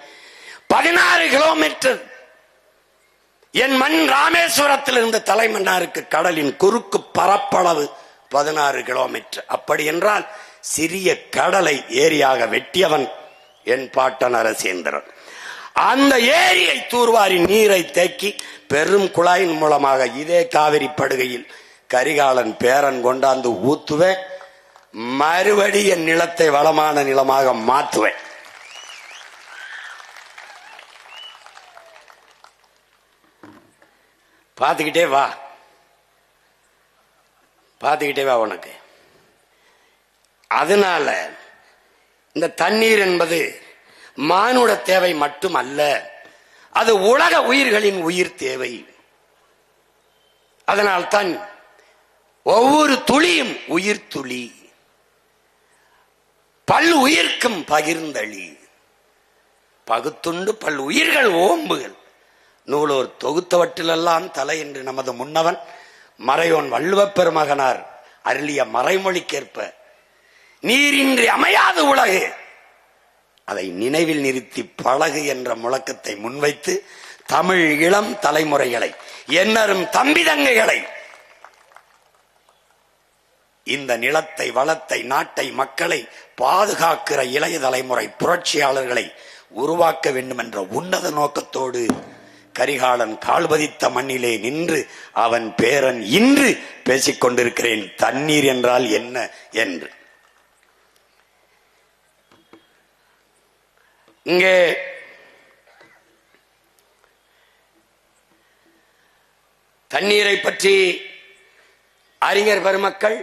16 கிலோமீட்டர் என் மண் ராமேஸ்வரத்தில் இருந்த தலைமன்னாருக்கு கடலின் குறுக்கு பரப்பளவு 16 கிலோமீட்டர். அப்படி என்றால் சிறிய கடலை ஏரியாக வெட்டியவன் என் பாட்டன் அரசேந்திரன். அந்த ஏரியை தூர்வாரி நீரை தேக்கி பெரும் குழாயின் மூலமாக இதே காவிரி படுகையில் கரிகாலன் பேரன் கொண்டாந்து ஊத்துவேன். மறுபடி என் நிலத்தை வளமான நிலமாக மாற்றுவேன். பார்த்துக்கிட்டே வா, பார்த்துக்கிட்டே வா உனக்கு. அதனால இந்த தண்ணீர் என்பது மானுட தேவை மட்டும் அல்ல, அது உலக உயிர்களின் உயிர் தேவை. அதனால்தான் ஒவ்வொரு துளியும் உயிர் துளி, பல் உயிர்க்கும் பகிர்ந்தளி, பகுத்துண்டு பல் உயிர்கள் ஓம்புகள் நூலோர் தொகுத்தவற்றிலெல்லாம் தலை என்று நமது முன்னவன் மறையோன் வள்ளுவப் பெருமகனார் அருளிய மறைமொழிக்கேற்ப நீரின்றி அமையாது உலகு, அதை நினைவில் நிறுத்தி பழகு என்ற முழக்கத்தை முன்வைத்து தமிழ் இளம் தலைமுறைகளை, என்னரும் தம்பிதங்கைகளை, இந்த நிலத்தை வளத்தை நாட்டை மக்களை பாதுகாக்கிற இளைய தலைமுறை புரட்சியாளர்களை உருவாக்க வேண்டும் என்ற உன்னத நோக்கத்தோடு கரிகாலன் கால்பதித்த மண்ணிலே நின்று அவன் பேரன் இன்று பேசிக் கொண்டிருக்கிறேன் தண்ணீர் என்றால் என்ன என்று. இங்கே தண்ணீரை பற்றி அறிஞர் பெருமக்கள்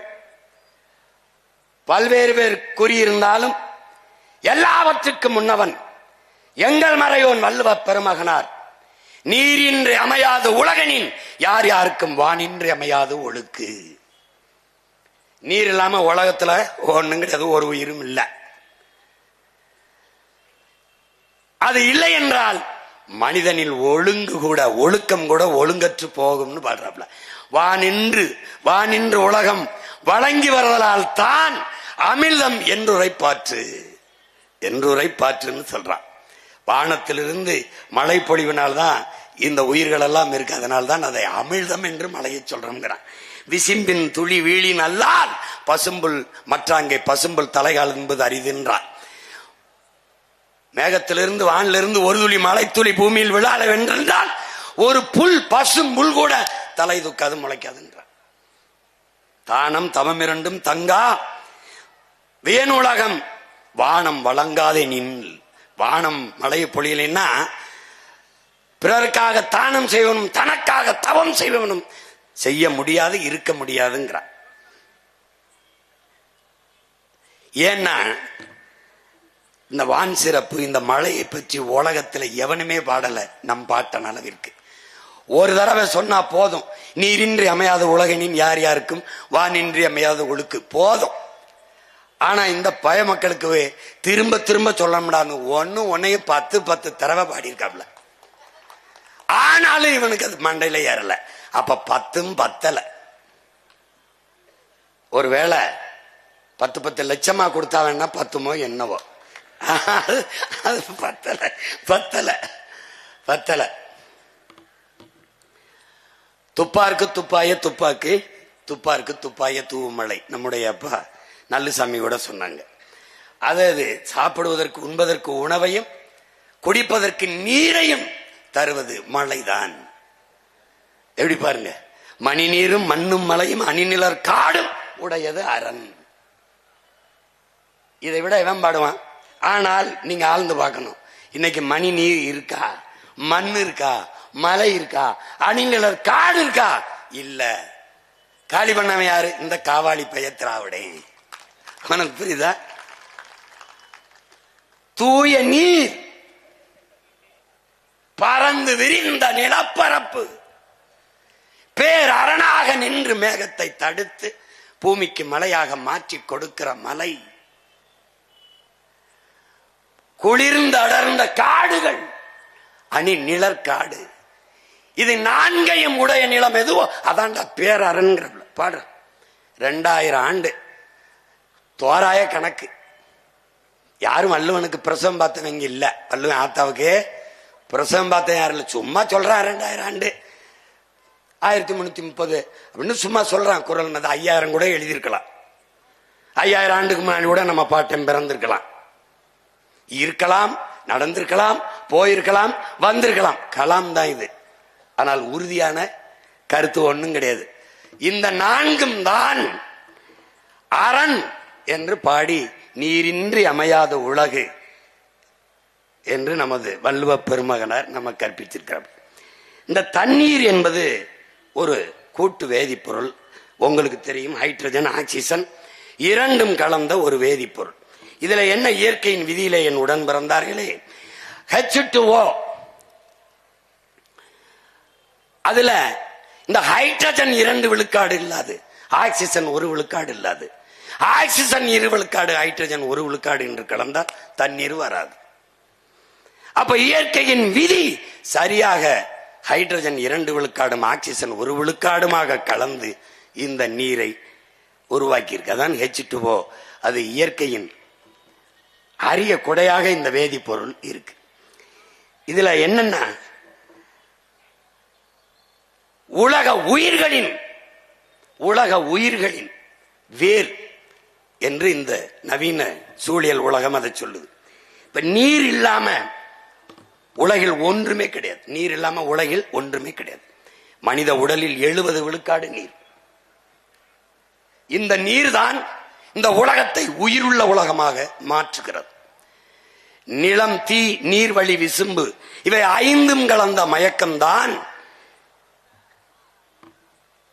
பல்வேறு பேர் கூறியிருந்தாலும் எல்லாவற்றுக்கும் முன்னவன் எங்கள் மறையோன் வள்ளுவப் பெருமகனார் நீரின்றி அமையாது உலகனின் யார் யாருக்கும் வானின்றி அமையாது ஒழுக்கு. நீர் இல்லாம உலகத்துல ஒண்ணும் கிடையாது, ஒரு உயிரும் இல்லை. அது இல்லை என்றால் மனிதனில் ஒழுங்கு கூட ஒழுக்கம் கூட ஒழுங்கற்று போகும்னு பாடுறாப்ல. வானின்று உலகம் வழங்கி வருவதால் தான் அமிர்தம் என்றுரைப்பாற்றுன்னு சொல்றான். வானத்திலிருந்து மழை பொழிவினால்தான் இந்த உயிர்கள் எல்லாம் இருக்கு, அதனால்தான் அதை அமிழ்தம் என்று மழையை சொல்றோம்ங்கிறான். விசிம்பின் துளி வீழின் அல்லால் பசும்புல் மற்றாங்கே பசும்புல் தலைகால் என்பது அரிதென்றான். மேகத்திலிருந்து வானிலிருந்து ஒரு துளி மழை துளி பூமியில் விழால வென்றால் ஒரு புல் பசும் புல் கூட தலை தூக்காது முளைக்காதுன்றான். தானம் தவம் இரண்டும் தங்கா வேணுலகம் வானம் வழங்காதே நின். வானம் மழையை பொழியலைன்னா பிறருக்காக தானம் செய்வனும் தனக்காக தவம் செய்வனும் செய்ய முடியாது, இருக்க முடியாதுங்கிறான். ஏன்னா இந்த வான் சிறப்பு இந்த மழையை பற்றி உலகத்துல எவனுமே பாடல நம் பாட்டன் அளவிற்கு. ஒரு தடவை சொன்னா போதும், நீரின்றி அமையாத உலகனின் யார் யாருக்கும் வானின்றி அமையாத ஒழுக்கு போதும். ஆனா இந்த பய மக்களுக்கு திரும்ப திரும்ப சொல்ல முடியாது. ஒன்னையும் 10 தடவை பாடியிருக்காப்ல, ஆனாலும் இவனுக்கு அது மண்டையில ஏறல. அப்ப 10ம் பத்தல. ஒருவேளை 10 லட்சமா கொடுத்தா வேணா 10மோ என்னவோ, அது பத்தல. துப்பாருக்கு துப்பாய துப்பாக்கு, துப்பாருக்கு துப்பாய தூவுமலை நம்முடைய அப்பா நல்லுசாமி கூட சொன்னாங்க. அதாவது சாப்பிடுவதற்கு உண்பதற்கு உணவையும் குடிப்பதற்கு நீரையும் தருவது மழைதான். எப்படி பாருங்க, மணி நீரும் மண்ணும் மலையும் அணிநிலர் காடும் உடையது அரண். இதை விட எவன் பாடுவான்? ஆனால் நீங்க ஆழ்ந்து பார்க்கணும். இன்னைக்கு மணி நீர் இருக்கா, மண் இருக்கா, மலை இருக்கா, அணிநிலர் காடு இருக்கா? இல்ல. காலி பண்ணவன் யாரு? இந்த காவாலி பைய திராவிடே. உனக்கு புரியுதா? தூய நீர், பறந்து விரிந்த நிலப்பரப்பு, பேர் அரணாக நின்று மேகத்தை தடுத்து பூமிக்கு மலையாக மாற்றி கொடுக்கிற மலை, குளிர்ந்த அடர்ந்த காடுகள், நிழற்காடு, இது நான்கையும் உடைய நிலம் எதுவோ அதான்டா பேரரண்கிற பாடுற. 2000 ஆண்டு தோராய கணக்கு. யாரும் வள்ளுவனுக்கு பிரசவம் பார்த்தவங்க இல்ல. வள்ளுவன் ஆத்தாவுக்கு பிரசவம் பார்த்த யாரும் இல்ல. சும்மா சொல்றான் 2000 ஆண்டு 1330 அப்படின்னு சும்மா சொல்றான். குரல் 5000 கூட எழுதியிருக்கலாம். 5000 ஆண்டுக்கு முன்னாடி கூட நம்ம பாட்டன் பிறந்திருக்கலாம், இருக்கலாம், நடந்திருக்கலாம், போயிருக்கலாம், வந்திருக்கலாம். கலாம் தான் இது. ஆனால் உறுதியான கருத்து ஒண்ணும் கிடையாது. இந்த 4ம் தான் அரண் என்று பாடி நீரின்றி அமையாத உலகு என்று நமது வள்ளுவ பெருமகனார் நம்ம கற்பித்திருக்கிறார். இந்த தண்ணீர் என்பது ஒரு கூட்டு வேதிப்பொருள். உங்களுக்கு தெரியும், ஹைட்ரஜன் ஆக்சிஜன் இரண்டும் கலந்த ஒரு வேதிப்பொருள். இதுல என்ன இயற்கையின் விதியில என் உடன் பிறந்தார்களே, H2O, அதுல இந்த ஹைட்ரஜன் 2 விழுக்காடு இல்லாது, ஆக்சிஜன் 1 விழுக்காடு இல்லாது, ஆக்சிஜன் 2 விழுக்காடு, ஹைட்ரஜன் 1 விழுக்காடு என்று கலந்தால் தண்ணீர் வராது. அப்ப இயற்கையின் விதி சரியாக ஹைட்ரஜன் 2 விழுக்காடும் ஆக்சிஜன் 1 விழுக்காடுமாக கலந்து இந்த நீரை உருவாக்கி இருக்கு. அதான் H2O. அது இயற்கையின் அரிய கொடையாக இந்த வேதிப்பொருள் இருக்கு. இதுல என்னன்னா, உலக உயிர்களின் வேர் என்று இந்த நவீன சூழியல் உலகம் அதை சொல்லுது. இப்ப நீர் இல்லாம உலகில் ஒன்றுமே கிடையாது. நீர் இல்லாம உலகில் ஒன்றுமே கிடையாது. மனித உடலில் 70 விழுக்காடு நீர். இந்த நீர் தான் இந்த உலகத்தை உயிருள்ள உலகமாக மாற்றுகிறது. நிலம், தீ, நீர்வழி, விசும்பு இவை 5ம் கலந்த மயக்கம்தான்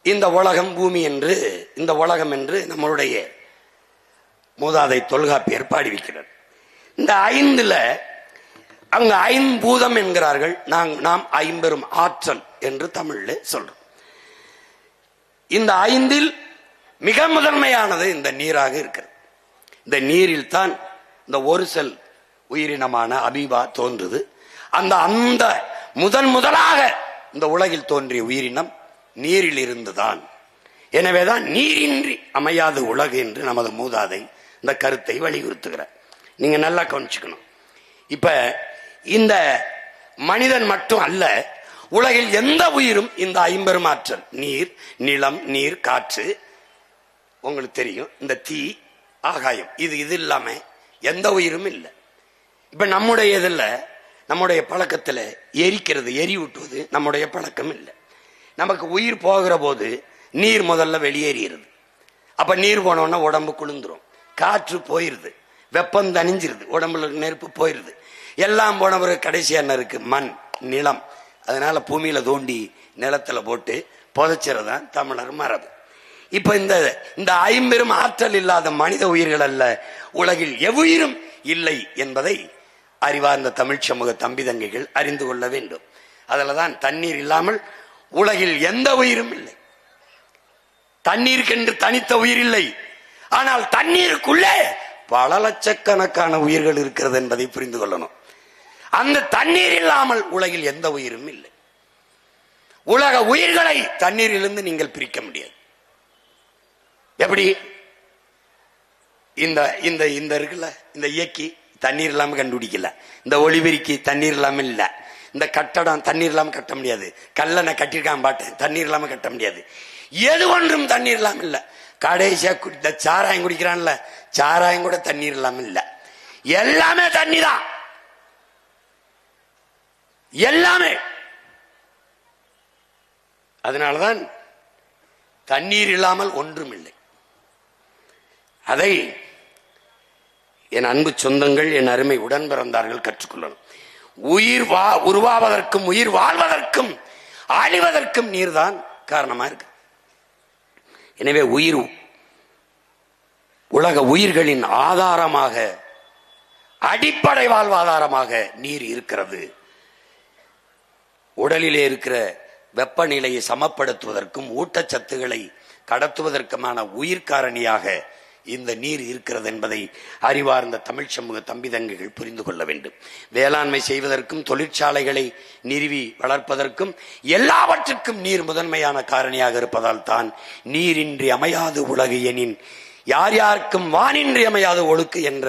இந்த உலகம், பூமி என்று, இந்த உலகம் என்று நம்மளுடைய மூதாதை தொல்காப்பியர் பாடி வைக்கிறார். இந்த 5ல அவங்க 5 பூதம் என்கிறார்கள். நாம் 50 ஆற்றல் என்று தமிழ்ல சொல்றோம். இந்த 5ல் மிக முதன்மையானது இந்த நீராக இருக்கிறது. இந்த நீரில் தான் இந்த ஒரு செல் உயிரினமான அமீபா தோன்றுது. அந்த முதலாக இந்த உலகில் தோன்றிய உயிரினம் நீரில் இருந்துதான். எனவேதான் நீரின்றி அமையாத உலகு என்று நமது மூதாதை இந்த கருத்தை வலியுறுத்துகிறார். நீங்க நல்லா கவனிச்சுக்கணும். இப்ப இந்த மனிதன் மட்டும் அல்ல, உலகில் எந்த உயிரும் இந்த 50 ஆற்றல், நீர், நிலம், நீர், காற்று, உங்களுக்கு தெரியும், இந்த தீ, ஆகாயம், இது இல்லாம எந்த உயிரும் இல்லை. இப்ப நம்முடைய பழக்கத்துல எரிக்கிறது, எரியூட்டுவது நம்முடைய பழக்கம் இல்லை. நமக்கு உயிர் போகிற போது நீர் முதல்ல வெளியேறிடுது. அப்ப நீர் போனோன்னா உடம்பு குளிர்ந்துரும், காற்று போயிருது, வெப்பம் தணிஞ்சிருது, உடம்புல நெருப்பு போயிருது. எல்லாம் போன பிறகு கடைசியா என்ன இருக்கு? மண், நிலம். அதனால பூமியில தோண்டி நிலத்துல போட்டு புதைச்சிறதான் தமிழர் மரபு. இப்ப இந்த 50 ஆற்றல் இல்லாத மனித உயிர்கள் அல்ல, உலகில் எவ்வுயிரும் இல்லை என்பதை அறிவார்ந்த தமிழ் சமூக தம்பி தங்கைகள் அறிந்து கொள்ள வேண்டும். அதுலதான் தண்ணீர் இல்லாமல் உலகில் எந்த உயிரும் இல்லை. தண்ணீருக்கென்று தனித்த உயிர் இல்லை. ஆனால் தண்ணீருக்குள்ளே பல லட்சக்கணக்கான உயிர்கள் இருக்கிறது என்பதை புரிந்து கொள்ளணும். அந்த தண்ணீர் இல்லாமல் உலகில் எந்த உயிரும் இல்லை. உலக உயிர்களை தண்ணீரிலிருந்து நீங்கள் பிரிக்க முடியாது. எப்படி? இந்த இருக்குல்ல, இந்த இயக்கி தண்ணீர் இல்லாம கண்டுபிடிக்கல, இந்த ஒளிபெருக்கி தண்ணீர் இல்லாம இல்ல, இந்த கட்டடம் தண்ணீர் இல்லாம கட்ட முடியாது, கல்லணை கட்டிருக்கான் பாட்டேன் தண்ணீர் இல்லாம கட்ட முடியாது. எது ஒன்றும் தண்ணீர் இல்லாம இல்ல. கடைசியா இந்த சாராயம் குடிக்கிறான்ல, சாராயம் கூட தண்ணீர் இல்லாம இல்ல. எல்லாமே தண்ணி தான், எல்லாமே. அதனாலதான் தண்ணீர் இல்லாமல் ஒன்றும் இல்லை. அதை என் அன்பு சொந்தங்கள், என் அருமை உடன் பிறந்தார்கள் கற்றுக்கொள்ளணும். உயிர் உருவாவதற்கும் உயிர் வாழ்வதற்கும் அழிவதற்கும் நீர்தான் காரணமா இருக்கு. எனவே உலக உயிர்களின் ஆதாரமாக, அடிப்படை வாழ்வாதாரமாக நீர் இருக்கிறது. உடலிலே இருக்கிற வெப்பநிலையை சமப்படுத்துவதற்கும் ஊட்டச்சத்துக்களை கடத்துவதற்குமான உயிர்காரணியாக இந்த நீர் இருக்கிறது என்பதை அறிவார்ந்த தமிழ் சமூக தம்பிதங்கைகள் புரிந்து கொள்ள வேண்டும். வேளாண்மை செய்வதற்கும் தொழிற்சாலைகளை நிறுவி வளர்ப்பதற்கும் எல்லாவற்றுக்கும் நீர் முதன்மையான காரணியாக இருப்பதால் தான் நீரின்றி அமையாது உலகு எனின் யார் யாருக்கும் வானின்றி அமையாது ஒழுக்கு என்ற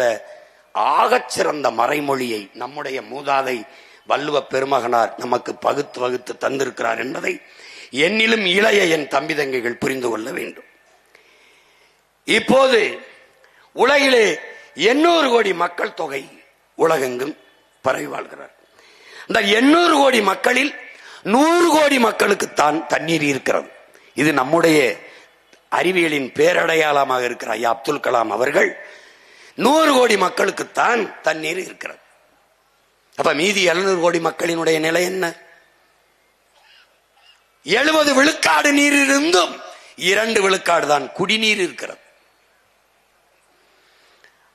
ஆகச்சிறந்த மறைமொழியை நம்முடைய மூதாதை வள்ளுவ பெருமகனார் நமக்கு பகுத்து வகுத்து தந்திருக்கிறார் என்பதை என்னிலும் இளைய என் தம்பிதங்கைகள் புரிந்து கொள்ள வேண்டும். இப்போது உலகிலே 800 கோடி மக்கள் தொகை உலகெங்கும் பரவி வாழ்கிறார். இந்த 800 கோடி மக்களில் 100 கோடி மக்களுக்குத்தான் தண்ணீர் இருக்கிறது. இது நம்முடைய அறிவியலின் பேரடையாளமாக இருக்கிற ஐயா அப்துல் கலாம் அவர்கள் 100 கோடி மக்களுக்குத்தான் தண்ணீர் இருக்கிறது. அப்ப மீதி 700 கோடி மக்களினுடைய நிலை என்ன? 70 விழுக்காடு நீர் இருந்தும் 2 விழுக்காடு தான் குடிநீர் இருக்கிறது.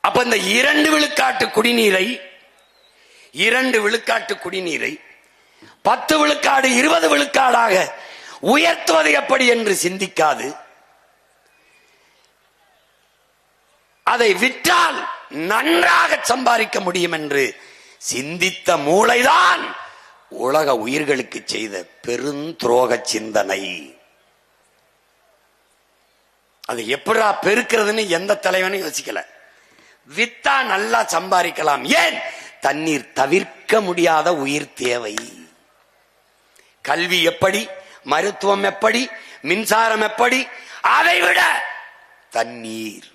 அப்ப இந்த 2 விழுக்காட்டு குடிநீரை 10 விழுக்காடு 20 விழுக்காடாக உயர்த்துவது எப்படி என்று சிந்திக்காது அதை விற்றால் நன்றாக சம்பாதிக்க முடியும் என்று சிந்தித்த மூளைதான் உலக உயிர்களுக்கு செய்த பெருந்துரோக சிந்தனை. அது எப்படா பெருக்கிறதுன்னு எந்த தலைவனும் யோசிக்கல. வித்தா நல்லா சம்பாதிக்கலாம். ஏன்? தண்ணீர் தவிர்க்க முடியாத உயிர் தேவை. கல்வி எப்படி, மருத்துவம் எப்படி, மின்சாரம் எப்படி, அதை விட தண்ணீர்.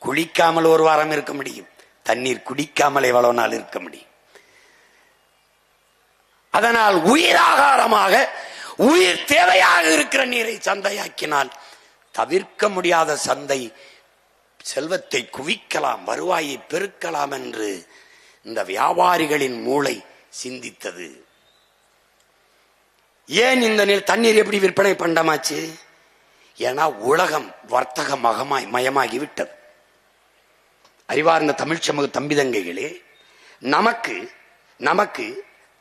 குளிக்காமல் ஒரு வாரம் இருக்க முடியும், தண்ணீர் குடிக்காமல் எவ்வளவு நாள் இருக்க முடியும். அதனால் உயிராகாரமாக உயிர் தேவையாக இருக்கிற நீரை சந்தையாக்கினால் தவிர்க்க முடியாத சந்தை செல்வத்தை குவிக்கலாம், வருவாயை பெருக்கலாம் என்று இந்த வியாபாரிகளின் மூளை சிந்தித்தது. ஏன் இந்த தண்ணீர் எப்படி விற்பனை பண்டமாச்சு? ஏன்னா உலகம் வர்த்தக மயமாகிவிட்டது. அறிவார்ந்த தமிழ் சமூக தம்பிதங்கைகளே, நமக்கு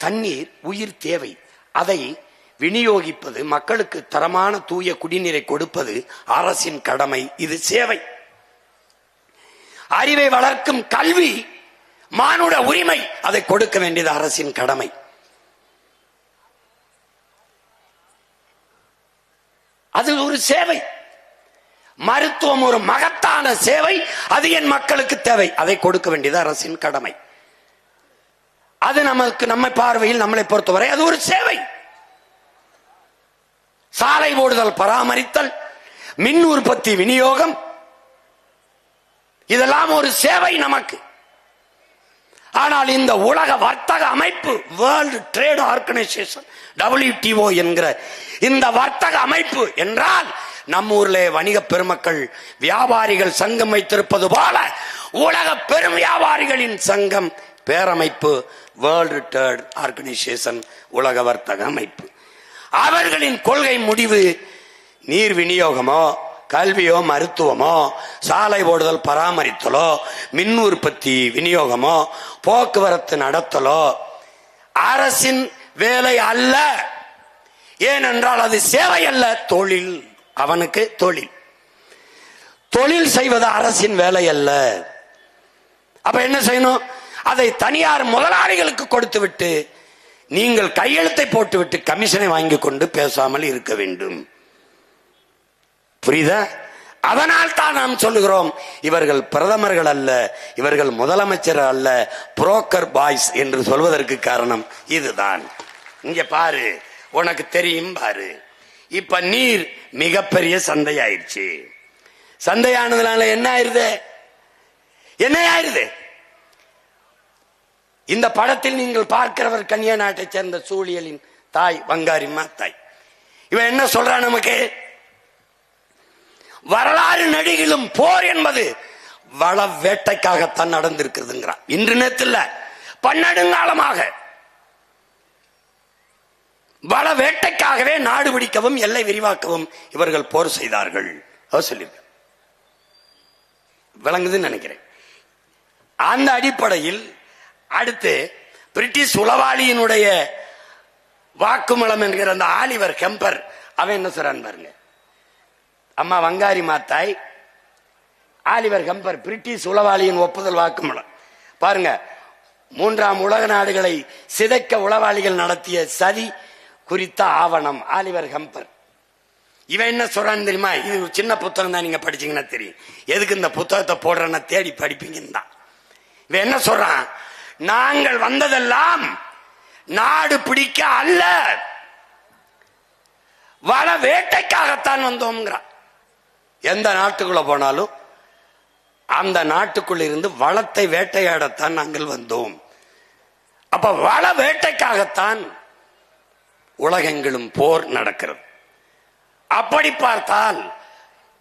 தண்ணீர் உயிர் தேவை. அதை விநியோகிப்பது, மக்களுக்கு தரமான தூய குடிநீரை கொடுப்பது அரசின் கடமை. இது சேவை. அறிவை வளர்க்கும் கல்வி மானுட உரிமை. அதை கொடுக்க வேண்டியது அரசின் கடமை. அது ஒரு சேவை. மருத்துவம் ஒரு மகத்தான சேவை. அது என் மக்களுக்கு தேவை. அதை கொடுக்க வேண்டியது அரசின் கடமை. அது நம்ம பார்வையில், நம்மளை பொறுத்தவரை அது ஒரு சேவை. சாலை போடுதல், பராமரித்தல், மின் உற்பத்தி, விநியோகம், இதெல்லாம் ஒரு சேவை நமக்கு. ஆனால் இந்த உலக வர்த்தக அமைப்பு, வேர்ல்டு ட்ரேட் ஆர்கனைசேஷன், WTO என்கிற இந்த வர்த்தக அமைப்பு என்றால் நம்ம ஊர்ல வணிக பெருமக்கள் வியாபாரிகள் சங்கம் வைத்திருப்பது போல உலக பெரும் வியாபாரிகளின் சங்கம், பேரமைப்பு, வேர்ல்டு ட்ரேட் ஆர்கனைசேஷன், உலக வர்த்தக அமைப்பு. அவர்களின் கொள்கை முடிவு நீர் விநியோகமோ, கல்வியோ, மருத்துவமோ, சாலை போடுதல், பராமரித்தலோ, மின் உற்பத்தி, விநியோகமோ, போக்குவரத்து நடத்தலோ அரசின் வேலை அல்ல. ஏனென்றால் அது சேவை அல்ல, தொழில். அவனுக்கு தொழில் செய்வது அரசின் வேலை அல்ல. அப்ப என்ன செய்யணும்? அதை தனியார் முதலாளிகளுக்கு கொடுத்து விட்டு நீங்கள் கையெழுத்தை போட்டுவிட்டு கமிஷனை வாங்கி கொண்டு பேசாமல் இருக்க வேண்டும். புரியுதா? அதனால் தான் நாம் சொல்லுகிறோம், இவர்கள் பிரதமர்கள் அல்ல, இவர்கள் முதலமைச்சர் அல்ல, புரோக்கர் பாய்ஸ் என்று சொல்வதற்கு காரணம் இதுதான். இங்க பாரு, உனக்கு தெரியும் பாரு. இப்ப நீர் மிகப்பெரிய சந்தையாயிருச்சு. சந்தையானதுனால என்ன ஆயிருது? இந்த படத்தில் நீங்கள் பார்க்கிறவர் கன்னியா நாட்டை சேர்ந்த சூழியலின் தாய், வங்காரிம்மா தாய். இவன் என்ன சொல்றான் நமக்கு? வரலாறு நடிகிலும் போர் என்பது வள வேட்டைக்காகத்தான் நடந்திருக்கிறதுங்கிறான். இன்று நேரத்தில் பன்னெடுங்காலமாக வள வேட்டைக்காகவே நாடு பிடிக்கவும் எல்லை விரிவாக்கவும் இவர்கள் போர் செய்தார்கள். சொல்லியிருக்க விளங்குதுன்னு நினைக்கிறேன். அந்த அடிப்படையில் அடுத்து பிரிட்டிஷ் உளவாளியினுடைய வாக்குமூலம் என்கிற அந்த ஆலிவர் கெம்பர் அவன் என்ன சொல்றான் பாருங்க. அம்மா வங்காரி மாத்தாய், ஆலிவர் கம்பர் பிரிட்டிஷ் உளவாளியின் ஒப்புதல் வாக்குமூலம். பாருங்க, 3ஆம் உலக நாடுகளை சிதைக்க உளவாளிகள் நடத்திய சதி குறித்த ஆவணம் ஆலிவர் கம்பர். இவன் என்ன சொல்றான்னு தெரியுமா? இது ஒரு சின்ன புத்தகம் தான், நீங்க படிச்சீங்கன்னா தெரியும். எதுக்கு இந்த புத்தகத்தை போடுறேன்னா தேடி படிப்பீங்கன்னு தான். இவன் என்ன சொல்றான்? நாங்கள் வந்ததெல்லாம் நாடு பிடிக்க அல்ல, வள வேட்டைக்காகத்தான் வந்தோம்ங்கிறான். எந்த நாட்டுக்குள்ள போனாலும் அந்த நாட்டுக்குள்ள இருந்து வளத்தை வேட்டையாடத்தான் நாங்கள் வந்தோம். அப்ப வள வேட்டைக்காகத்தான் உலகெங்கிலும் போர் நடக்கிறது. அப்படி பார்த்தால்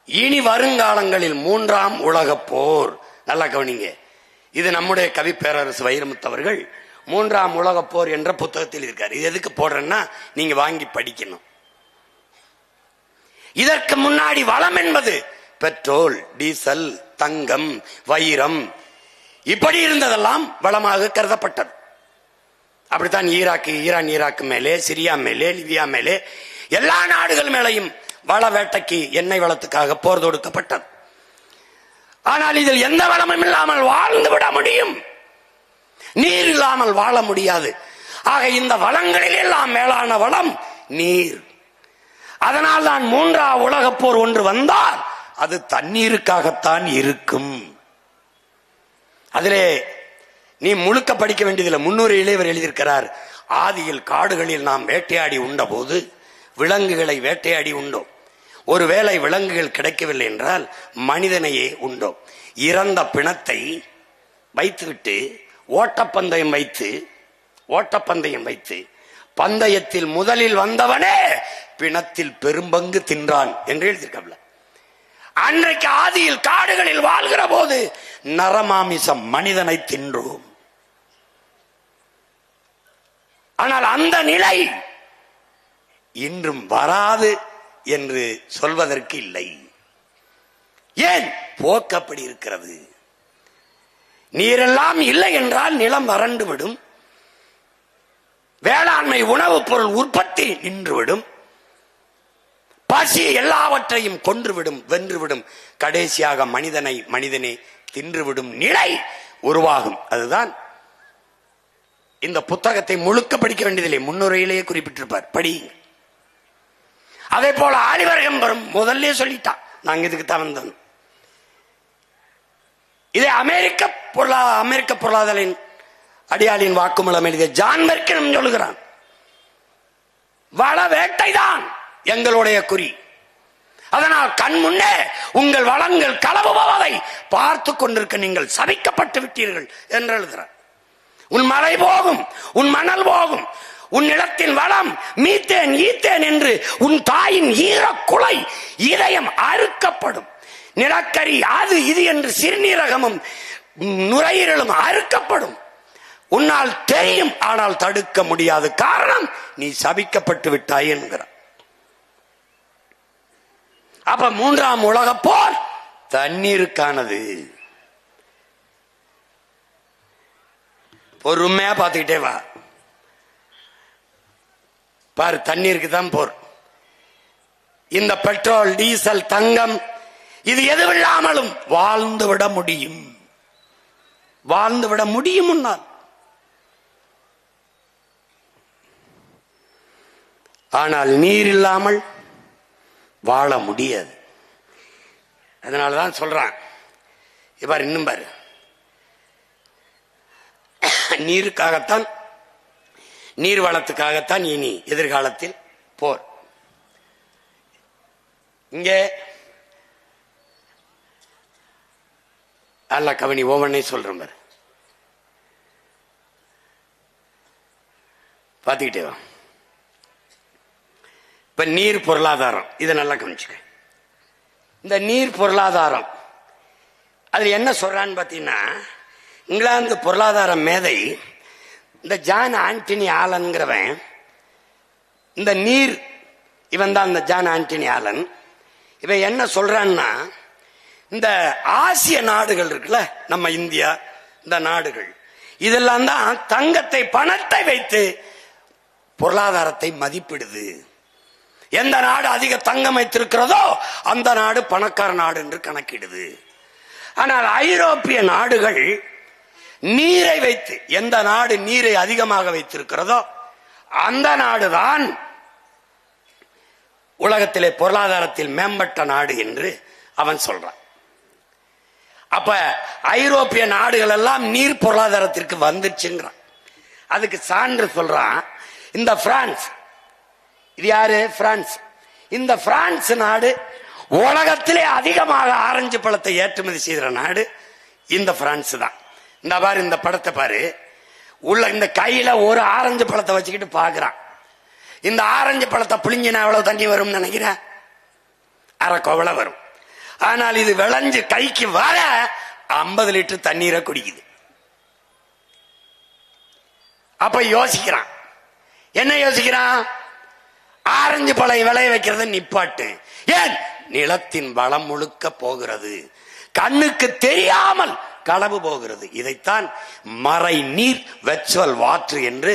இனி வருங்காலங்களில் 3ஆம் உலக போர், நல்லா கவனிங்க, இது நம்முடைய கவி பேரரசு வைரமுத்து அவர்கள் 3ஆம் உலக போர் என்ற புத்தகத்தில் இருக்காரு. இது எதுக்கு போடுறேன்னா நீங்க வாங்கி படிக்கணும். இதற்கு முன்னாடி வளம் என்பது பெட்ரோல், டீசல், தங்கம், வைரம், இப்படி இருந்ததெல்லாம் வளமாக கருதப்பட்டது. அப்படித்தான் ஈரான் ஈராக்கு மேலே, சிரியா மேலே, லிபியா மேலே, எல்லா நாடுகள் மேலையும் வள வேட்டைக்கு, எண்ணெய் வளத்துக்காக போர் தொடுக்கப்பட்டது. ஆனால் இதில் எந்த வளமும் இல்லாமல் வாழ்ந்து விட முடியும், நீர் இல்லாமல் வாழ முடியாது. ஆக இந்த வளங்களில் எல்லாம் மேலான வளம் நீர். அதனால் தான் 3ஆம் உலக போர் ஒன்று வந்தால் அது தண்ணீருக்காகத்தான் இருக்கும். அதிலே நீ முழுக்க படிக்க வேண்டியதில்லை, முன்னுரையிலே இவர் எழுதியிருக்கிறார். ஆதியில் காடுகளில் நாம் வேட்டையாடி உண்ட போது விலங்குகளை வேட்டையாடி உண்டோம். ஒருவேளை விலங்குகள் கிடைக்கவில்லை என்றால் மனிதனையே உண்டோம். இறந்த பிணத்தை வைத்துவிட்டு ஓட்டப்பந்தயம் வைத்து பந்தயத்தில் முதலில் வந்தவனே பிணத்தில் பெரும்பங்கு தின்றான் என்று எழுதியிருக்கல. அன்றைக்கு ஆதியில் காடுகளில் வாழ்கிற போது நரமாமிசம் மனிதனை தின்றோம். ஆனால் அந்த நிலை இன்றும் வராது என்று சொல்வதற்கு இல்லை. ஏன்? போக்கப்படி இருக்கிறது. நீரெல்லாம் இல்லை என்றால் நிலம் வறண்டுவிடும், வேளாண்மை உணவுப் பொருள் உற்பத்தி நின்றுவிடும், பசி எல்லாவற்றையும் கொன்றுவிடும், வென்றுவிடும், கடைசியாக மனிதனை தின்றுவிடும் நிலை உருவாகும். அதுதான் இந்த புத்தகத்தை முழுக்க படிக்க வேண்டியதில்லை, முன்னுரையிலேயே குறிப்பிட்டிருப்பார், படி. அதே போல ஆலிவர் கம்பரும் முதல்ல சொல்லிட்டான், நாங்க இதுக்கு தான் வந்தோம். இதை அமெரிக்க பொருளாதார அடியாளின் வாக்குமூலம் எழுதிய ஜான் மெர்க்கிலும் சொல்லுகிறான். வள வேட்டைதான் எங்களுடைய குறி. அதனால் கண் முன்னே உங்கள் வளங்கள் களவு போவதை பார்த்து கொண்டிருக்க நீங்கள் சபிக்கப்பட்டு விட்டீர்கள் என்று எழுதுகிறார். உன் மழை போகும், உன் மணல் போகும், உன் நிலத்தின் வளம் மீத்தேன் ஈத்தேன் என்று உன் தாயின் ஈரக்குலை இதயம் அறுக்கப்படும். நிலக்கரி அது இது என்று சிறுநீரகமும் நுரையீரலும் அறுக்கப்படும். உன்னால் தெரியும், ஆனால் தடுக்க முடியாது. காரணம், நீ சபிக்கப்பட்டு விட்டாய் என்கிறார். அப்ப 3ஆம் உலக போர் தண்ணீருக்கானது. பொறுமையா பார்த்துக்கிட்டே வா பாரு, தண்ணீருக்கு தான் போர். இந்த பெட்ரோல், டீசல், தங்கம் இது எதுவில்லாமலும் வாழ்ந்துவிட முடியும், வாழ்ந்துவிட முடியும். ஆனால் நீர் இல்லாமல் வாழ முடியாது. அதனாலதான் சொல்றான், இவர் இன்னும் பாரு, நீருக்காகத்தான், நீர் வளத்துக்காகத்தான் இனி எதிர்காலத்தில் போர். இங்கே அல்ல கவனி, ஒவ்வொன்னே சொல்றேன் பாரு, பாத்துக்கிட்டே வா. இப்ப நீர் பொருளாதாரம், இதை நல்லா கவனிச்சுக்க. இந்த நீர் பொருளாதாரம் அதுல என்ன சொல்றான்னு பாத்தீங்கன்னா, இங்கிலாந்து பொருளாதார மேதை இந்த ஜான் ஆண்டனி ஆலன்கிறவன், இந்த நீர், இவன் தான் இந்த ஜான் ஆண்டனி ஆலன். இவன் என்ன சொல்றான்னா, இந்த ஆசிய நாடுகள் இருக்குல்ல, நம்ம இந்தியா, இந்த நாடுகள் இதெல்லாம் தான் தங்கத்தை, பணத்தை வைத்து பொருளாதாரத்தை மதிப்பிடுது. எந்த நாடு அதிக தங்கம் வைத்திருக்கிறதோ அந்த நாடு பணக்கார நாடு என்று கணக்கிடுது. ஆனால் ஐரோப்பிய நாடுகள் நீரை வைத்து, எந்த நாடு நீரை அதிகமாக வைத்திருக்கிறதோ அந்த நாடுதான் உலகத்திலே பொருளாதாரத்தில் மேம்பட்ட நாடு என்று அவன் சொல்றான். அப்ப ஐரோப்பிய நாடுகள் எல்லாம் நீர் பொருளாதாரத்திற்கு வந்துச்சுங்கிறான். அதுக்கு சான்று சொல்றான் இந்த பிரான்ஸ். இது யாரு? பிரான்ஸ். இந்த பிரான்ஸ் நாடு உலகத்திலே அதிகமாக ஆரஞ்சு பழத்தை ஏற்றுமதி செய்கிற நாடு இந்த பிரான்ஸ் தான். இந்த பாரு, இந்த படத்தை பாரு. உள்ள இந்த கையில ஒரு ஆரஞ்சு பழத்தை வச்சுக்கிட்டு பாக்குறான். இந்த ஆரஞ்சு பழத்தை புளிஞ்சினா எவ்வளவு தண்ணி வரும் நினைக்கிறேன்? அரை கோவலை வரும். ஆனால் இது விளைஞ்சு கைக்கு வர 50 லிட்டர் தண்ணீரை குடிக்குது. அப்ப யோசிக்கிறான். என்ன யோசிக்கிறான்? ஆரஞ்சு பழம் விளைய வைக்கிறத நிப்பாட்டு. ஏன்? நிலத்தின் வளம் முழுக்க போகிறது, கண்ணுக்கு தெரியாமல் களவு போகிறது. இதைத்தான் மறை நீர், வெர்ச்சுவல் வாட்டர் என்று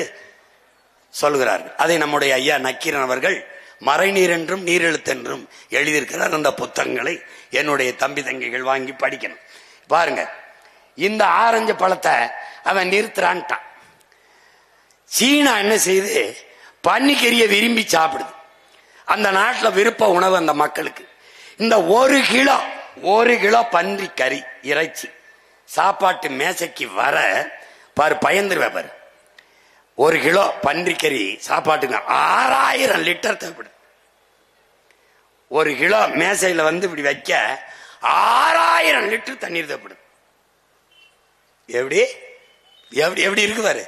சொல்கிறார்கள். அதை நம்முடைய ஐயா நக்கீரன் அவர்கள் மறைநீர் என்றும் நீரெழுத்தென்றும் எழுதியிருக்கிறார். அந்த புத்தகங்களை என்னுடைய தம்பி தங்கைகள் வாங்கி படிக்கணும். பாருங்க, இந்த ஆரஞ்சு பழத்தை அவன் நிறுத்துறான்ட்டான். சீனா என்ன செய்து? பன்னிக்கறியை விரும்பி சாப்பிடுது. அந்த நாட்டில் விருப்ப உணவு அந்த மக்களுக்கு. இந்த ஒரு கிலோ பன்றி கறி இறைச்சி சாப்பாட்டு மேசைக்கு வர பாரு, பயந்துருவ பாரு. 1 கிலோ பன்றிக்கறி சாப்பாட்டுக்கு 6000 லிட்டர் தேவைப்படுது. 1 கிலோ மேசையில இப்படி வைக்க 6000 லிட்டர் தண்ணீர் தேவைப்படுது. எப்படி எப்படி எப்படி இருக்கு பாரு.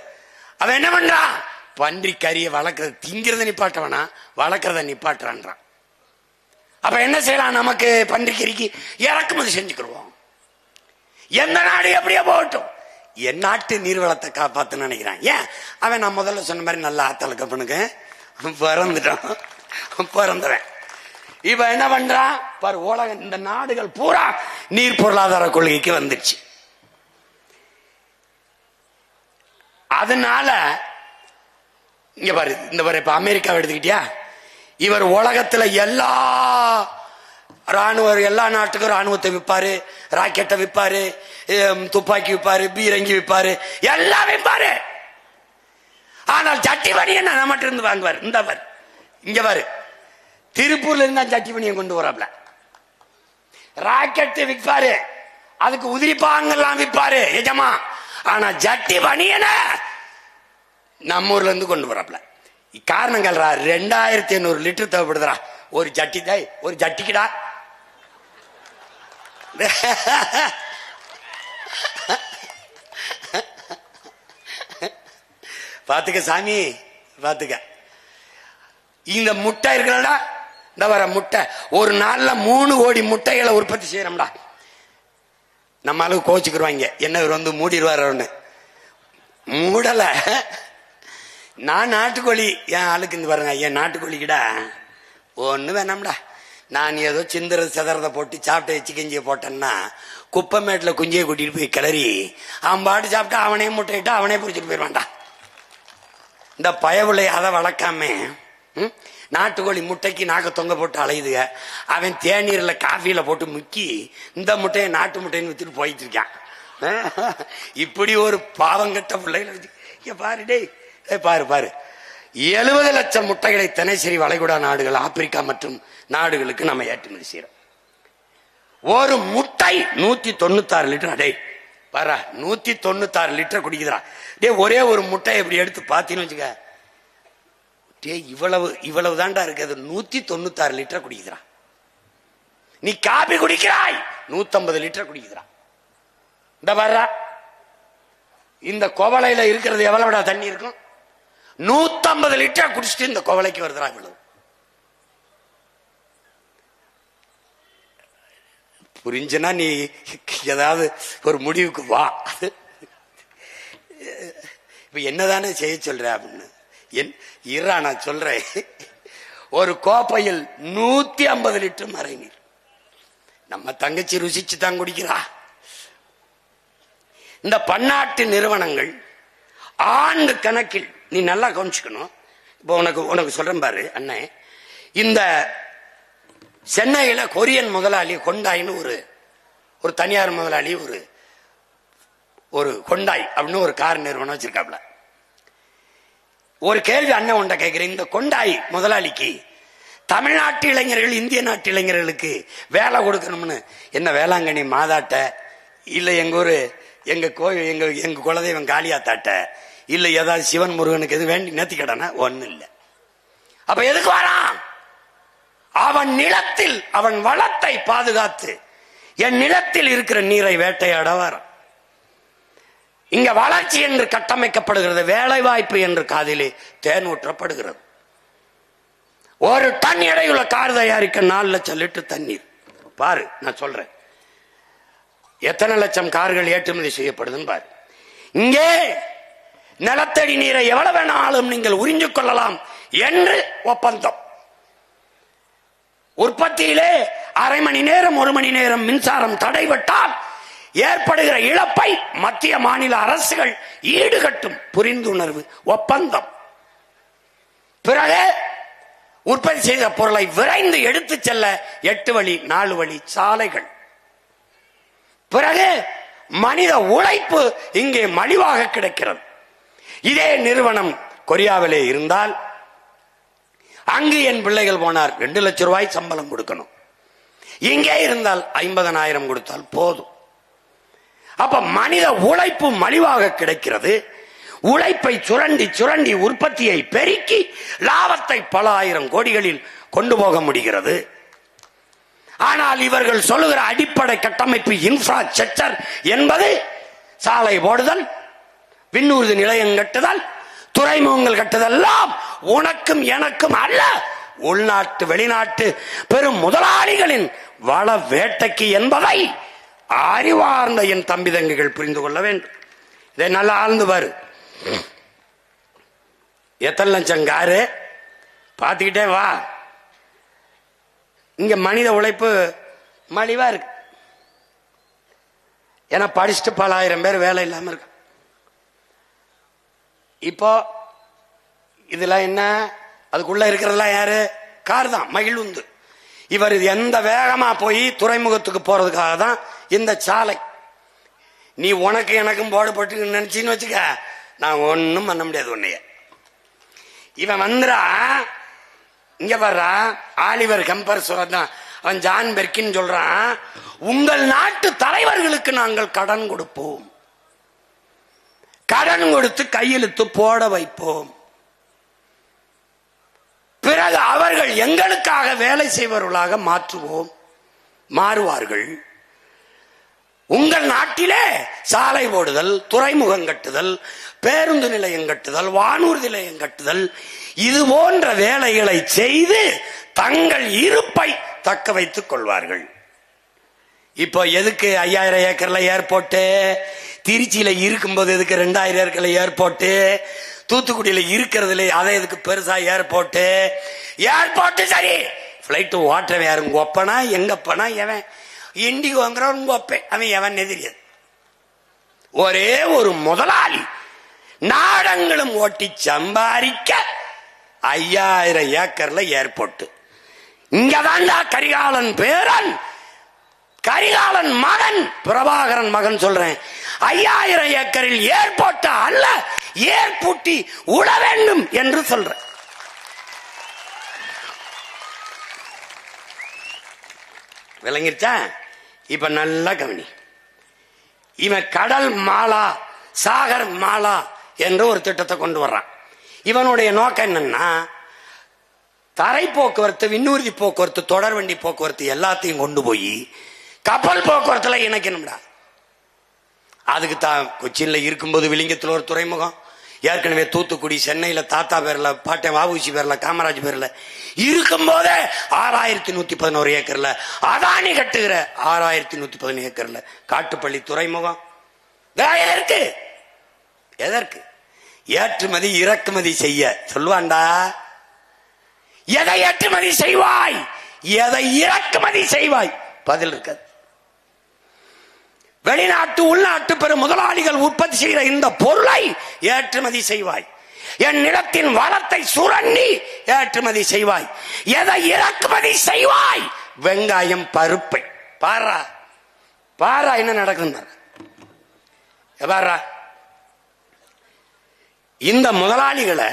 அவன் என்ன பண்றான்? பன்றி கறியை வளர்க்கறது, திங்கிறத நிப்பாட்டவனா, வளர்க்கறத நிப்பாட்டுறான். அப்ப என்ன செய்யலாம்? நமக்கு பன்றி கறிக்கு இறக்குமதி செஞ்சுக்கிடுவோம். எந்த நாடு எப்படியா போகட்டும், என் நாட்டு நீர்வளத்தை காப்பாத்து நினைக்கிறான். ஏன்? அவன் நான் முதல்ல சொன்ன மாதிரி நல்லா ஆத்தலுக்கு பண்ணுங்க பிறந்தவன். இப்ப என்ன பண்றான் பாரு, உலகம் இந்த நாடுகள் பூரா நீர் பொருளாதார கொள்கைக்கு வந்துடுச்சு. அதனால இங்க பாரு, இந்த பாரு, இப்ப அமெரிக்காவை எடுத்துக்கிட்டியா, இவர் உலகத்துல எல்லா நாட்டுக்கும் ராணுவத்தை விற்பாரு, ராக்கெட்டை விற்பாரு, துப்பாக்கி விற்பாரு, பீரங்கி விற்பாரு, எல்லாம் விற்பாரு. ஆனால் சட்டி பணியன் நம்மகிட்ட இருந்து வாங்குவார். இந்த பாரு, இங்க பாரு, திருப்பூர்ல இருந்தா சட்டி பணியன் கொண்டு வராப்ல. ராக்கெட்டு விற்பாரு, அதுக்கு உதிரிப்பாங்கெல்லாம் விற்பாரு எஜமா. ஆனா ஜட்டி பணியன நம்ம ஊர்ல இருந்து கொண்டு வராப்ல. காரணங்கள் 2800 லிட்டர் தேவைப்படுதுடா ஒரு ஜட்டி. ஒரு ஜட்டிக்குடா பாத்துக்க சாமி, பாத்துக்க. இந்த முட்டை இருக்கா, இந்த வர முட்டை ஒரு நாள்ல 3 கோடி முட்டைகளை உற்பத்தி செய்யறோம்டா. நம்ம அளவு கோச்சுக்குருவாங்க, என்ன இவர் மூடிடுவார். மூடல. நான் நாட்டுக்கோழி, என் ஆளுக்கு இந்த பாருங்க, என் நாட்டுக்கோழிக்கிடா ஒண்ணு வேணாம்டா. நான் ஏதோ சிந்தறது செதறதை போட்டு சாப்பிட்ட எச்சு கஞ்சியை போட்டேன்னா குப்பமேட்டுல குஞ்சியை கூட்டிட்டு போய் கிளறி அவன் பாட்டு சாப்பிட்டா அவனே முட்டையிட்டு அவனே பிடிச்சிட்டு போயிடுவான்டா. இந்த பயவுளை அதை வளர்க்காம நாட்டுக்கோழி முட்டைக்கு நாக்க தொங்க போட்டு அலையுதுங்க. அவன் தேநீர்ல காஃபியில போட்டு முக்கி இந்த முட்டையை நாட்டு முட்டைன்னு வித்துட்டு போயிட்டு இருக்கான். இப்படி ஒரு பாவங்கட்ட பிள்ளைகள் பாரு. டேய் பாரு பாரு, 70 லட்சம் முட்டைகளை தினசரி வளைகுடா நாடுகள், ஆப்பிரிக்கா மற்றும் நாடுகளுக்கு நம்ம ஏற்றுமதி செய்யறோம். ஒரு முட்டை 196 லிட்டர். அடே பாரா, 196 லிட்டர் குடிக்குதுடா. டே ஒரே ஒரு முட்டை இப்படி எடுத்து பாத்தீங்கன்னு வச்சுக்க, டே இவ்வளவு தாண்டா இருக்கு. அது 196 லிட்டர் குடிக்குதுடா. நீ காபி குடிக்கிறாய், 150 லிட்டர் குடிக்குதுடா. இந்த பாரா, இந்த கோவலையில இருக்கிறது எவ்வளவுடா தண்ணி இருக்கும்? 150 லிட்டர் குடிச்சிட்டு இந்த கோவலைக்கு வருதுடா இவ்வளவு. புரிஞ்சுனா நீ ஏதாவது ஒரு முடிவுக்கு வா. இப்ப என்னதானே செய்ய சொல்ற அப்படின்னு இரா நான் சொல்றேன். ஒரு கோப்பையில் 150 லிட்டர் மறைநீர். நம்ம தங்கச்சி ருசிச்சு தான் குடிக்கிறா. இந்த பன்னாட்டு நிறுவனங்கள் ஆண்டு கணக்கில், நீ நல்லா கவனிச்சுக்கணும். இப்போ உனக்கு சொல்றேன் பாரு அண்ணே, இந்த சென்னையில கொரியன் முதலாளி கொண்டாயின்னு ஒரு தனியார் முதலாளி ஒரு கொண்டாய் அப்படின்னு ஒரு கார் நிறுவனம் வச்சிருக்காப்ல. ஒரு கேள்வி அண்ணன் உண்ட கேட்கிறேன், இந்த கொண்டாய் முதலாளிக்கு தமிழ்நாட்டு இளைஞர்கள் இந்திய நாட்டு இளைஞர்களுக்கு வேலை கொடுக்கணும்னு என்ன வேளாங்கண்ணி மாதாட்ட இல்ல எங்க ஊரு எங்க கோயில் எங்க குலதெய்வம் காளியாத்தாட்ட இல்ல ஏதாவது சிவன் முருகனுக்கு எது வேண்டி நேர்த்தி கடனா ஒண்ணு இல்ல. அப்ப எதுக்கு வரான்? அவன் நிலத்தில் அவன் வளத்தை பாதுகாத்து என் நிலத்தில் இருக்கிற நீரை வேட்டையாட வரான். இங்க வளர்ச்சி என்று கட்டமைக்கப்படுகிறது, வேலை வாய்ப்பு என்று காதிலே தேன் ஊற்றப்படுகிறது. ஒரு டன் எடையுள்ள கார் தயாரிக்க 4 லட்சம் லிட்டர் தண்ணீர். பாரு, நான் சொல்றேன் எத்தனை லட்சம் கார்கள் ஏற்றுமதி செய்யப்படுதுன்னு பாரு. இங்கே நிலத்தடி நீரை எவ்வளவு வேணாலும் நீங்கள் உறிஞ்சு கொள்ளலாம் என்று ஒப்பந்தம். உற்பத்தியிலே அரை மணி நேரம் 1 மணி நேரம் மின்சாரம் தடைபட்டால் ஏற்படுகிற இழப்பை மத்திய மாநில அரசுகள் ஈடுகட்டும் புரிந்துணர்வு ஒப்பந்தம். பிறகு உற்பத்தி செய்த பொருளை விரைந்து எடுத்துச் செல்ல 8 வழி 4 வழி சாலைகள். பிறகு மனித உழைப்பு இங்கே மலிவாக கிடைக்கிறது. இதே நிறுவனம் கொரியாவிலே இருந்தால் அங்கு என் பிள்ளைகள் போனார் 2 லட்சம் ரூபாய் சம்பளம் கொடுக்கணும். இங்கே இருந்தால் 50,000 கொடுத்தால் போதும். அப்ப மனித உழைப்பு மலிவாக கிடைக்கிறது. உழைப்பை சுரண்டி சுரண்டி உற்பத்தியை பெருக்கி லாபத்தை பல ஆயிரம் கோடிகளில் கொண்டு போக முடிகிறது. ஆனால் இவர்கள் சொல்லுகிற அடிப்படை கட்டமைப்பு இன்ஃப்ராஸ்ட்ரக்சர் என்பது சாலை போடுதல், விண்ணூர்தி நிலையம் கட்டுதல், துறைமுகங்கள் கட்டுதெல்லாம் உனக்கும் எனக்கும் அல்ல, உள்நாட்டு வெளிநாட்டு பெரும் முதலாளிகளின் வள வேட்டைக்கு என்பதை அறிவார்ந்த என் தம்பி தங்கைகள் புரிந்து கொள்ள வேண்டும். இதை நல்லா ஆழ்ந்து பாரு. எத்தனை லட்சம் காரு பார்த்துக்கிட்டே வா. இங்க மனித உழைப்பு மலிவா இருக்கு. ஏன்னா படிச்சுட்டு பல ஆயிரம் பேர் வேலை இல்லாம இருக்கு. இப்போ இதுல என்ன, அதுக்குள்ள இருக்கிறதெல்லாம் யாரு? கார் தான், மகிழுந்து. இவர் எந்த வேகமா போய் துறைமுகத்துக்கு போறதுக்காக தான் இந்த சாலை. நீ உனக்கு எனக்கும் போடப்பட்டு நினைச்சின்னு வச்சுக்க, நான் ஒன்னும் பண்ண முடியாது உன்னைய. இவன் வந்துடா இங்க வர்றா, ஆலிவர் கம்பர் சொல்றான், அவன் ஜான் பெர்கின் சொல்றான், உங்கள் நாட்டு தலைவர்களுக்கு நாங்கள் கடன் கொடுப்போம், கடன் கொடுத்து கையெழுத்து போட வைப்போம், பிறகு அவர்கள் எங்களுக்காக வேலை செய்வர்களாக மாறுவார்கள். உங்கள் நாட்டிலே சாலை போடுதல், துறைமுகம் கட்டுதல், பேருந்து நிலையம் கட்டுதல், வானூர்தி நிலையம் கட்டுதல், இது போன்ற வேலைகளை செய்து தங்கள் இருப்பை தக்க வைத்துக் கொள்வார்கள். இப்போ எதுக்கு 5000 ஏக்கர்ல ஏர்போர்ட்? திருச்சியில இருக்கும்போது எதுக்கு 2000 ஏக்கர்ல ஏர்போர்ட்? தூத்துக்குடியில இருக்கிறதுல அதை எதுக்கு பெருசா ஏர்போர்ட்? சரி, பிளைட் ஓட்டுறவன் யாரு? ஒப்பனா எங்கப்பனா எவன்? இண்டிகோங்கிறவன் ஒப்பேன், அவன் எவன் தெரியாது. ஒரே ஒரு முதலாளி நாடங்களும் ஓட்டி சம்பாதிக்க 5000 ஏக்கர்ல ஏர்போர்ட். இங்கதான்டா கரிகாலன் பேரன், கரிகாலன் மகன், பிரபாகரன் மகன் சொல்றேன். 5000 ஏக்கரில் ஏர்போர்ட் அல்ல, ஏர்பூட்டி உட வேண்டும் என்று சொல்ற. விளங்கிருச்சா? இப்ப நல்லா கவனி. இவன் கடல் மாலா, சாகர் மாலா என்று ஒரு திட்டத்தை கொண்டு வர்றான். இவனுடைய நோக்கம் என்னன்னா, தரை போக்குவரத்து, விண்ணூர்தி போக்குவரத்து, தொடர் வண்டி போக்குவரத்து எல்லாத்தையும் கொண்டு போய் கப்பல் போக்குவரத்துல இணைக்கணும்டா. அதுக்கு தான் கொச்சின்ல இருக்கும்போது விளிங்கத்தில் ஒரு துறைமுகம், ஏற்கனவே தூத்துக்குடி, சென்னையில தாத்தா பேர்ல, பாட்டன் வாவுசி பேர்ல, காமராஜ் பேர்ல இருக்கும் போதே 6111 ஏக்கர்ல அதானி கட்டுகிற 6111 ஏக்கர்ல காட்டுப்பள்ளி துறைமுகம். எதற்கு? ஏற்றுமதி இறக்குமதி செய்ய சொல்லுவான்டா. எதை ஏற்றுமதி செய்வாய், எதை இறக்குமதி செய்வாய்? பதில் இருக்காது. வெளிநாட்டு உள்நாட்டு பெரும் முதலாளிகள் உற்பத்தி செய்கிற இந்த பொருளை ஏற்றுமதி செய்வாய். என் நிலத்தின் வளத்தை சுரண்டி ஏற்றுமதி செய்வாய். எதை இறக்குமதி செய்வாய்? வெங்காயம், பருப்பை. பாரா பாரா என்ன நடக்குது பாரா. இந்த முதலாளிகளை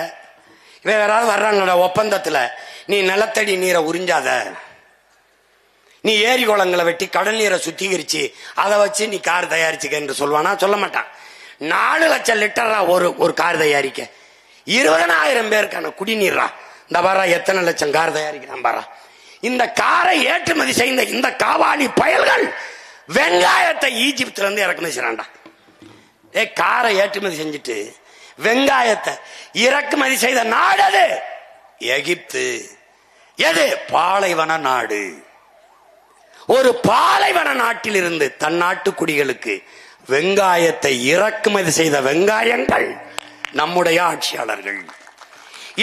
யாராவது வர்றாங்க ஒப்பந்தத்துல, நீ நிலத்தடி நீரை உறிஞ்சாத, நீ ஏரி குளங்களை வெட்டி கடல் நீரை சுத்திகரிச்சு அதை வச்சு நீ கார் தயாரிச்சுக்க என்று சொல்வானா? சொல்ல மாட்டான். 4 லட்சம் லிட்டரா ஒரு கார் தயாரிக்க 20,000 பேருக்கான குடிநீரா. இந்த பாரா எத்தனை லட்சம் கார் தயாரிக்கிறான் பாரா. இந்த காரை ஏற்றுமதி செய்த இந்த காவாலி பயல்கள் வெங்காயத்தை ஈஜிப்துல இருந்து இறக்குமதி செய்யறான்டா. காரை ஏற்றுமதி செஞ்சுட்டு வெங்காயத்தை இறக்குமதி செய்த நாடு அது எகிப்து. எது? பாலைவன நாடு. ஒரு பாலைவன நாட்டில் இருந்து தன் நாட்டு குடிகளுக்கு வெங்காயத்தை இறக்குமதி செய்த வெங்காயங்கள் நம்முடைய ஆட்சியாளர்கள்.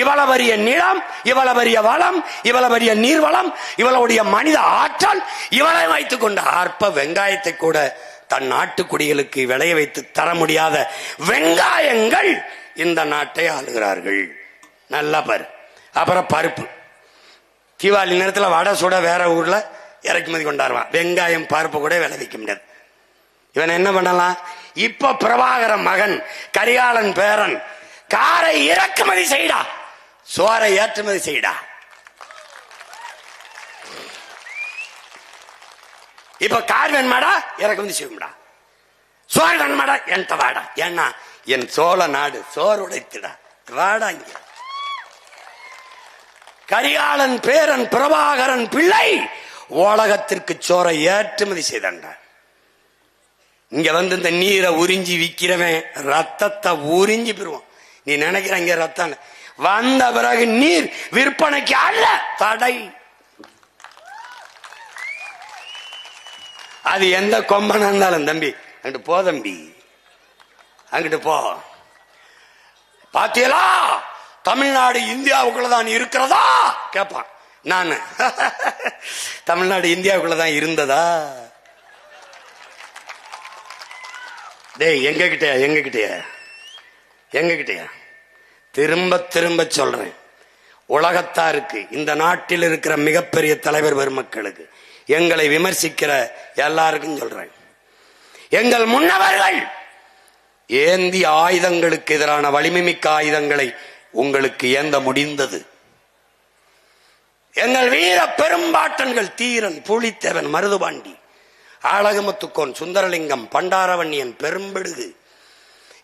இவ்வளவு பெரிய நிலம், இவ்வளவு பெரிய வளம், இவ்வளவு பெரிய நீர்வளம், இவளுடைய மனித ஆற்றல், இவளை வைத்துக் கொண்ட அற்ப வெங்காயத்தை கூட தன் நாட்டு குடிகளுக்கு விளைய வைத்து தர முடியாத வெங்காயங்கள் இந்த நாட்டை ஆளுகிறார்கள். நல்லா பாரு. அப்புறம் பருப்பு. தீபாவளி நேரத்தில் வடை சுட வேற ஊர்ல இறக்குமதி கொண்டாடுவான். வெங்காயம், பருப்பு கூட விளைவிக்க முடியாது. இவன் என்ன பண்ணலாம்? இப்ப பிரபாகர மகன் கரிகாலன் பேரன் காரை இறக்குமதி செய்டா, சோரை ஏற்றுமதி செய்டா. இப்ப கார் வேணுமாடா, இறக்குமதி செய்யும்டா. சோறு வேணுமாடா, என்கிட்ட வாடா. ஏன்னா என் சோழ நாடு சோறு உடைத்துடா, வாடா இங்க. கரிகாலன் பேரன் பிரபாகரன் பிள்ளை உலகத்திற்கு சோரை ஏற்றுமதி செய்தான்டா. இங்க வந்து இந்த நீரை உறிஞ்சி விக்கிறவன் ரத்தத்தை உறிஞ்சி பெறுவான். நீ நினைக்கிற இங்க ரத்தம் வந்த பிறகு நீர் விற்பனைக்கு அல்ல, தடை. அது எந்த கொம்பனா இருந்தாலும் தம்பி அங்கிட்டு போ, தம்பி அங்கிட்டு போ. பாத்தீங்களா தமிழ்நாடு இந்தியாவுக்குள்ளதான் இருக்கிறதா கேட்பான். நான் தமிழ்நாடு இந்தியாவுக்குள்ளதான் இருந்ததா? டேய் எங்க கிட்டயா திரும்ப திரும்ப சொல்றேன். உலகத்தாருக்கு, இந்த நாட்டில் இருக்கிற மிகப்பெரிய தலைவர் பெருமக்களுக்கு, எங்களை விமர்சிக்கிற எல்லாருக்கும் சொல்றேன், எங்கள் முன்னவர்கள் ஏந்திய ஆயுதங்களுக்கு எதிரான வலிமை மிக்க ஆயுதங்களை உங்களுக்கு ஏந்த முடிந்தது. எங்கள் வீர பெரும்பாட்டன்கள் தீரன், புலித்தேவன், மருதுபாண்டி, அழகுமுத்துக்கோன், சுந்தரலிங்கம், பண்டாரவண்ணியன், பெரும்பெடுகு,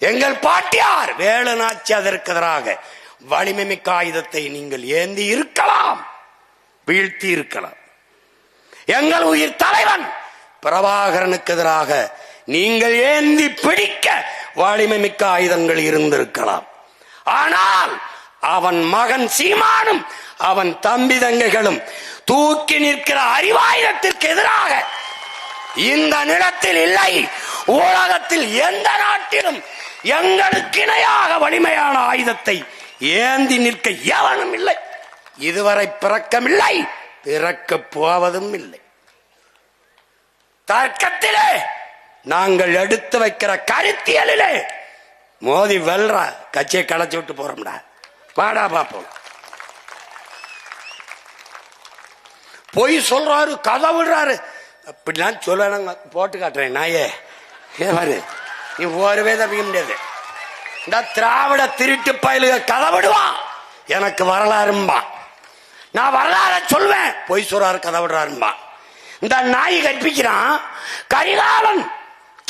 எங்கள் பாட்டியார் வேலு நாச்சி அதற்கு எதிராக வலிமை மிக்க ஆயுதத்தை நீங்கள் ஏந்தி இருக்கலாம், வீழ்த்தி இருக்கலாம். எங்கள் உயிர் தலைவன் பிரபாகரனுக்கு எதிராக நீங்கள் ஏந்தி பிடிக்க வலிமை மிக்க ஆயுதங்கள் இருந்திருக்கலாம். ஆனால் அவன் மகன் சீமானும் அவன் தம்பி தங்கைகளும் தூக்கி நிற்கிற அறிவாயுதத்திற்கு எதிராக இந்த நிலத்தில் இல்லை, உலகத்தில் எந்த நாட்டிலும் எங்களுக்கு இணையாக வலிமையான ஆயுதத்தை ஏந்தி நிற்க எவனும் இல்லை. இதுவரை பிறக்கமில்லை, பிறக்க போவதும் இல்லை. தர்க்கத்திலே நாங்கள் எடுத்து வைக்கிற கருத்தியலிலே மோதி வெல்ற கட்சியை களைச்சு விட்டு போறோம்டா. வாடா பாப்போம். பொய் சொல்றாரு, கதை விடுறாரு, அப்படிலாம் சொல்ல போட்டு காட்டுறேன். நாயே பாரு, நீ ஒருவே தப்பிக்க முடியாது. இந்த திராவிட திருட்டு பயலுக கதை விடுவான், எனக்கு வரலாறும்பா. நான் வரலாறு சொல்வேன், பொய் சொல்றாரு, கதை விடுறாரும்பா. இந்த நாய் கற்பிக்கிறான். கரிகாலன்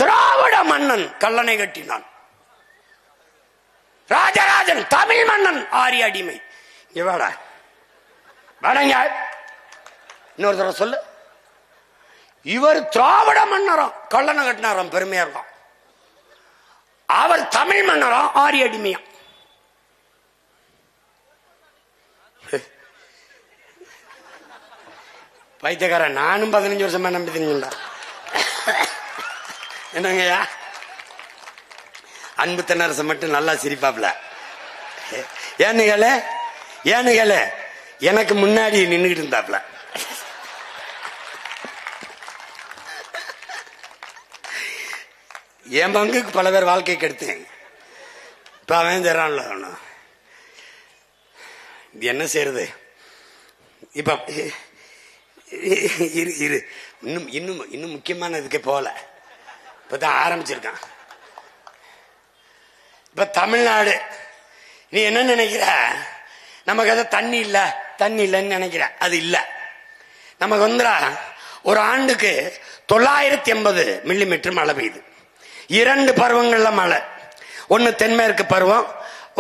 திராவிட மன்னன் கல்லணை கட்டினான். ராஜராஜன் தமிழ் மன்னன் ஆரிய அடிமை. இவடா வடங்க இன்னொரு தடவை சொல்லு. இவர் திராவிட மன்னரம் கல்லணை கட்டினாராம், பெருமையா இருக்கும். அவர் தமிழ் மன்னரம் ஆரிய அடிமையா. பைத்தியக்காரன், நானும் 15 வருஷமா நம்பி தெரிஞ்சுடா. என்னங்கய்யா அன்பு தென்னரசு மட்டும் நல்லா சிரிப்பாப்ல. ஏனுகளே எனக்கு முன்னாடி நின்றுகிட்டு இருந்தாப்ல. என் பங்குக்கு பல பேர் வாழ்க்கை கெடுத்தேன். இப்ப அவன் தரான்ல. என்ன செய்யறது? இப்ப இரு இன்னும் இன்னும் இன்னும் முக்கியமான இதுக்கே போல, இப்பதான் ஆரம்பிச்சிருக்கான். இப்ப தமிழ்நாடு, நீ என்ன நினைக்கிற? நமக்கு அதை தண்ணி இல்ல தண்ணி இல்லைன்னு நினைக்கிற. அது இல்ல. நமக்கு வந்துடா ஒரு ஆண்டுக்கு 980 மில்லிமீட்டர் மழை பெய்யுது. 2 பருவங்கள்ல மழை, ஒன்னு தென்மேற்கு பருவம்,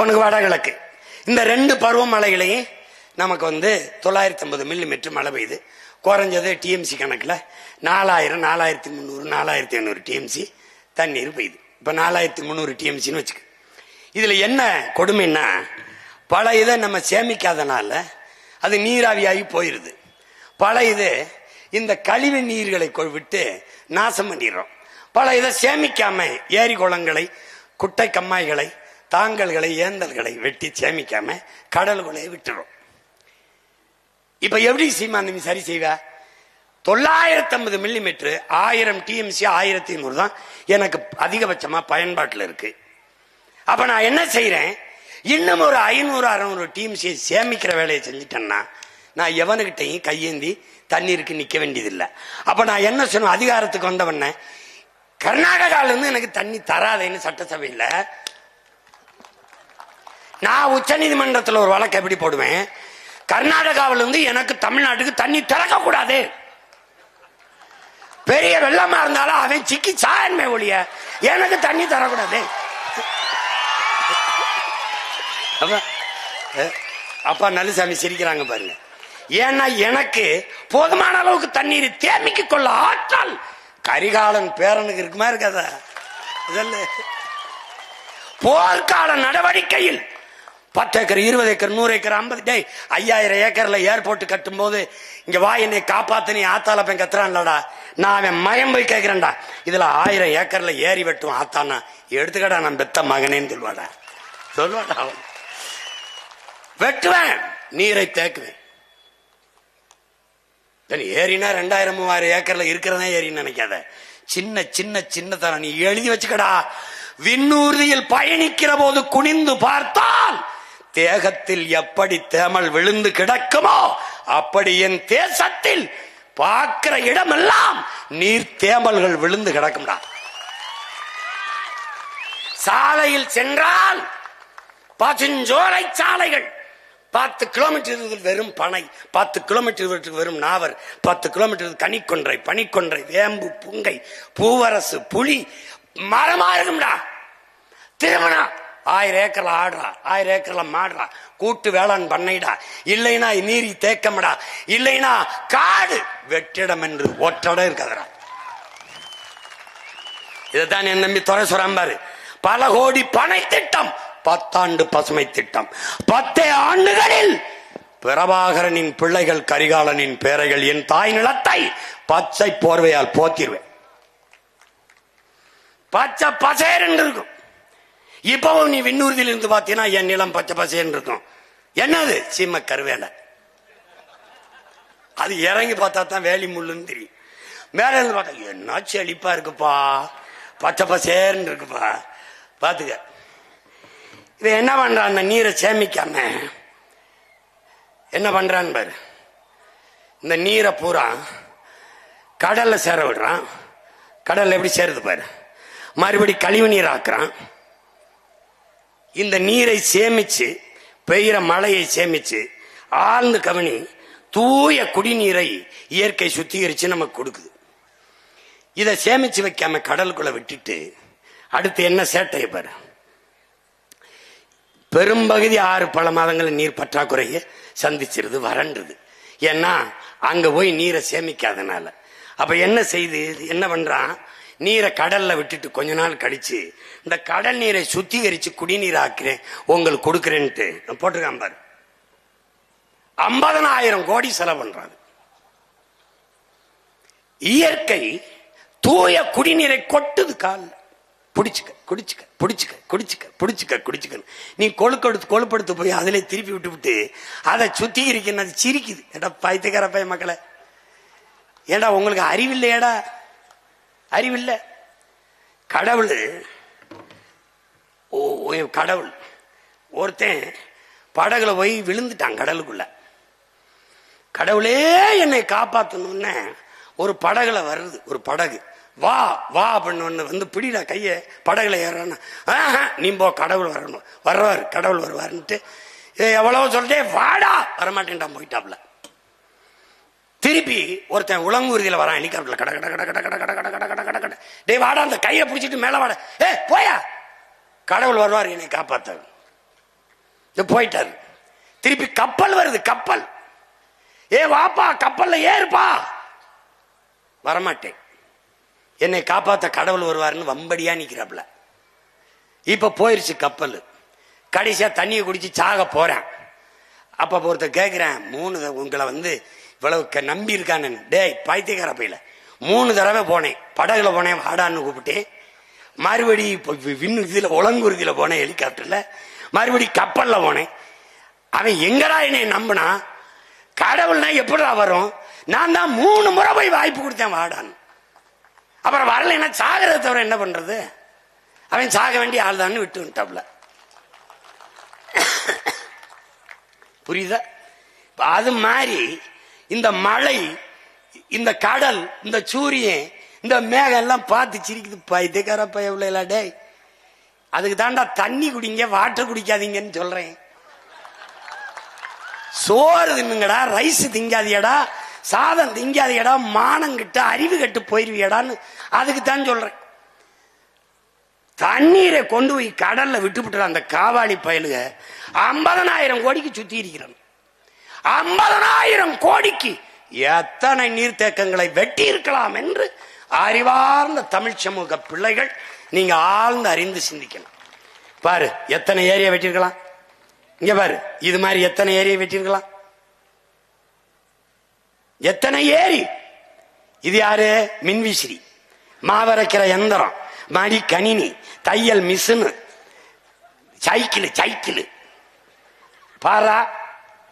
ஒன்னு வடகிழக்கு. இந்த 2 பருவ மழைகளையும் நமக்கு 950 மில்லிமீட்டர் மழை பெய்யுது. குறைஞ்சது டிஎம்சி கணக்கில் 4000, 4300, 4500 டிஎம்சி தண்ணீர் பெய்யுது. இப்ப 4300 டிஎம்சின்னு வச்சுக்க. இதுல என்ன கொடுமைன்னா, பல இதை நம்ம சேமிக்காதனால அது நீராவியாகி போயிருது. பல இது இந்த கழிவு நீர்களை விட்டு நாசம் பண்ணிடுறோம். பல இதை சேமிக்காம ஏரி குளங்களை, குட்டை கம்மாய்களை, தாங்கல்களை, ஏந்தல்களை வெட்டி சேமிக்காம கடல்களை விட்டுறோம். இப்ப எப்படி சீமாந்தி சரி செய்வ? 950 மில்லிமீட்டர் 1000 டிஎம்சி 1500 தான் எனக்கு அதிகபட்சமா பயன்பாட்டில் இருக்கு. அப்ப நான் என்ன செய்யறேன்? இன்னும் ஒரு 500, 600 டிஎம்சி சேமிக்கிற வேலையை செஞ்சுட்டேன்னா நான் எவனுகிட்டையும் கையேந்தி தண்ணீருக்கு நிக்க வேண்டியதில்லை. அப்ப நான் என்ன சொன்ன, அதிகாரத்துக்கு வந்தவன கர்நாடகால இருந்து எனக்கு தண்ணி தராதேன்னு சட்டசபையில் நான் உச்ச நீதிமன்றத்தில் ஒரு வழக்கு எப்படி போடுவேன்? கர்நாடகாவில இருந்து எனக்கு தமிழ்நாட்டுக்கு தண்ணி திறக்க கூடாது. பெரிய வெள்ளமா இருந்தாலும் அவன் சிக்கி சாயன்மை ஒழிய எனக்கு தண்ணி தரக்கூடாது. அப்பா நல்லசாமி சிரிக்கிறாங்க பாருங்க. ஏன்னா எனக்கு போதுமான அளவுக்கு தண்ணீர் தேமிக்க கொள்ள ஆற்றல் கரிகாலன் பேரனுக்கு இருக்குமா இருக்காதா? போர்க்கால நடவடிக்கையில் 10 ஏக்கர், 20 ஏக்கர், 100 ஏக்கர், 50 5000 ஏக்கர்ல ஏர்போர்ட் கட்டும் போது இங்க வா என்னை காப்பாத்து நீ ஆத்தால போய் கத்துறான்லடா, நான் அவன் மயம் போய் கேட்கிறேன்டா, இதுல 1000 ஏக்கர்ல ஏறி வெட்டும் ஆத்தானா எடுத்துக்கடா நான் பெத்த மகனேன்னு சொல்வாடா. அவன் வெட்டுவேன், நீரை தேக்குவேன். ஏரினா 2000, 3000 ஏக்கர்ல இருக்கிறதா ஏரின்னு நினைக்காத. சின்ன சின்ன சின்ன தரம் நீ எழுதி வச்சுக்கடா. விண்ணூர்தியில் பயணிக்கிற போது குனிந்து பார்த்தால் தேகத்தில் எப்படி தேமல் விழுந்து கிடக்குமோ அப்படி என் தேசத்தில் பார்க்கிற இடமெல்லாம் நீர் தேமல்கள் விழுந்து கிடக்கும்டா. சாலையில் சென்றால் பசுஞ்சோலை சாலைகள் 10 கிலோமீட்டர் வெறும் பனை, 10 கிலோமீட்டர் வெறும் நாவர், 10 கிலோமீட்டர் கனிக்கொன்றை, பனிக்கொன்றை, வேம்பு, புங்கை, பூவரசு, புலி மரமா இருக்கும்டா. திருமணம் 1000 ஏக்கர்ல ஆடுறா, 1000 ஏக்கர்ல மாடுறா, கூட்டு வேளாண் பண்ணைடா, இல்லைன்னா நீரி தேக்கம்டா, இல்லைன்னா காடு வெற்றிடம் என்று ஒற்றடம் இருக்காதடா. இதுதான் என் நம்பி துறை சொல்றாரு. பல கோடி பனை திட்டம், 10 ஆண்டு பசுமை திட்டம், 10 ஆண்டுகளில் பிரபாகரனின் பிள்ளைகள் கரிகாலனின் பேரைகள் என் தாய் நிலத்தை பச்சை போர்வையால் போத்திருவேன். பச்சை பசேர் என்று இருக்கும். இப்பவும் நீ விண்ணூர்தியில் இருந்து பார்த்தீங்கன்னா என் நிலம் பச்சை பசேர் இருக்கும். என்னது? சீம கருவேலை. அது இறங்கி பார்த்தா தான் வேலி முள்ளுன்னு தெரியும். மேல இருந்து பார்த்தா என்ன செழிப்பா இருக்குப்பா, பச்சை பசேர்ன்னு இருக்குப்பா. பாத்துக்க. இவ என்ன பண்றான்? அந்த நீரை சேமிக்காம என்ன பண்றான் பாரு. இந்த நீரை பூரா கடல்ல சேர விடுறான். கடல்ல எப்படி சேருது பாரு. மறுபடி கழிவு நீர் ஆக்குறான். இந்த நீரை சேமிச்சு, பெய்கிற மழையை சேமிச்சு, ஆழ்ந்து கவனி, தூய குடிநீரை இயற்கை சுத்திகரிச்சு நமக்கு கொடுக்குது. இதை சேமிச்சு வைக்காம கடலுக்குள்ள விட்டுட்டு அடுத்து என்ன சேட்டையை பாரு. பெரும்பகுதி 6 பல மாதங்கள் நீர் பற்றாக்குறையை சந்திச்சிருது, வறண்டுது. ஏன்னா அங்க போய் நீரை சேமிக்காதனால. அப்ப என்ன செய்து, என்ன பண்றான்? நீரை கடல்ல விட்டுட்டு கொஞ்ச நாள் கழிச்சு இந்த கடல் நீரை சுத்திகரிச்சு குடிநீர் ஆக்கிறேன் உங்களுக்கு கொடுக்கிறேன்ட்டு போட்டிருக்கான் பாரு. 50,000 கோடி செலவு பண்றாங்க. இயற்கை தூய குடிநீரை கொட்டுது காலில். புடிச்சுக்க குடிச்சுக்க புடிச்சுக்க குடிச்சுக்க புடிச்சுக்க குடிச்சுக்க. நீ கொழுப்படுத்து போய் அதிலே திருப்பி விட்டு அதை சுத்திகரிக்கணும். அது சிரிக்குது. ஏடா பைத்தியக்கார பைய மக்களை, ஏடா உங்களுக்கு அறிவில்லையடா? அறிவில்லை. கடவுள் ஒருத்தன் படகுல போய் விழுந்துட்டான் கடலுக்குள்ள. கடவுளே என்னை காப்பாத்தணும்னு ஒரு படகுல வருது, ஒரு படகு. வா வா அப்படின்னு வந்து பிடிடா கைய, படகுல ஏறான. நீ போ, கடவுள் வரணும், வர்றாரு, கடவுள் வருவாருன்ட்டு எவ்வளவு சொல்லிட்டே வாடா, வரமாட்டேன்டான், போயிட்டாப்ல. திருப்பி ஒருத்தன் உலங்கூர்தியில வரான் ஹெலிகாப்டர்ல, கட கட கட கட கட கட கட கட கட கட. டேய் வாடா, அந்த கையை பிடிச்சிட்டு மேல வாடா. போயா, கடவுள் வருவார் என்னை காப்பாத்த. போயிட்டாரு. திருப்பி கப்பல் வருது, கப்பல். வாப்பா, கப்பல்ல ஏறுப்பா. வரமாட்டேன், என்னை காப்பாத்த கடவுள் வருவாருன்னு வம்படியா நிக்கிறாப்ல. இப்ப போயிருச்சு கப்பல். கடைசியா தண்ணியை குடிச்சு சாக போறேன். அப்ப ஒருத்த கேட்கிறேன், 3 உங்களை வந்து இவ்வளவு நம்பி இருக்கானு. டேய் பைத்தியக்கார பையில, 3 தடவை போனேன், படகுல போனேன், வாடான்னு கூப்பிட்டேன். மறுபடி இதுல உலங்குருதியில போனேன் ஹெலிகாப்டர்ல, மறுபடி கப்பல்ல போனேன். அவன் எங்கடா என்னை நம்பினா, கடவுள்னா எப்படா வரும்? நான் தான் 3 முறை போய் வாய்ப்பு கொடுத்தேன் வாடான்னு. அப்புறம் வரலைன்னா சாகிறத தவிர என்ன பண்றது? அவன் சாக வேண்டிய ஆள் தான் விட்டு விட்டாப்ல. புரியுதா? அது மாதிரி இந்த மழை, இந்த கடல், இந்த சூரியன், இந்த மேகம் எல்லாம் பார்த்து சிரிக்குது. பைத்தியக்கார பையவில்லை. டேய், அதுக்கு தாண்டா தண்ணி குடிங்க, வாட்டர் குடிக்காதீங்கன்னு சொல்றேன். சோறு தின்னுங்கடா, ரைஸ் திங்காதியடா, சாதம் திங்காதியடா, மானம் கிட்ட அறிவு கட்டு போயிருவியடான்னு அதுக்கு தான் சொல்றேன். தண்ணீரை கொண்டு போய் கடல்ல விட்டுவிட்டு அந்த காவாளி பயலுக 50,000 கோடிக்கு சுத்தி இருக்கிறான். 50,000 கோடிக்கு எத்தனை நீர்த்தேக்கங்களை வெட்டி இருக்கலாம் என்று அறிவார்ந்த தமிழ் சமூக பிள்ளைகள் நீங்க ஆழ்ந்து அறிந்து சிந்திக்கணும். பாரு, எத்தனை ஏரியா வெட்டிருக்கலாம். இங்க பாரு, இது மாதிரி எத்தனை ஏரியா வெட்டிருக்கலாம், எத்தனை ஏரி. இது யாரு? மின்விசிறி, மாவரைக்கிற எந்திரம், மடி கணினி, தையல் மிஷின், சைக்கிள். சைக்கிள் பாரா,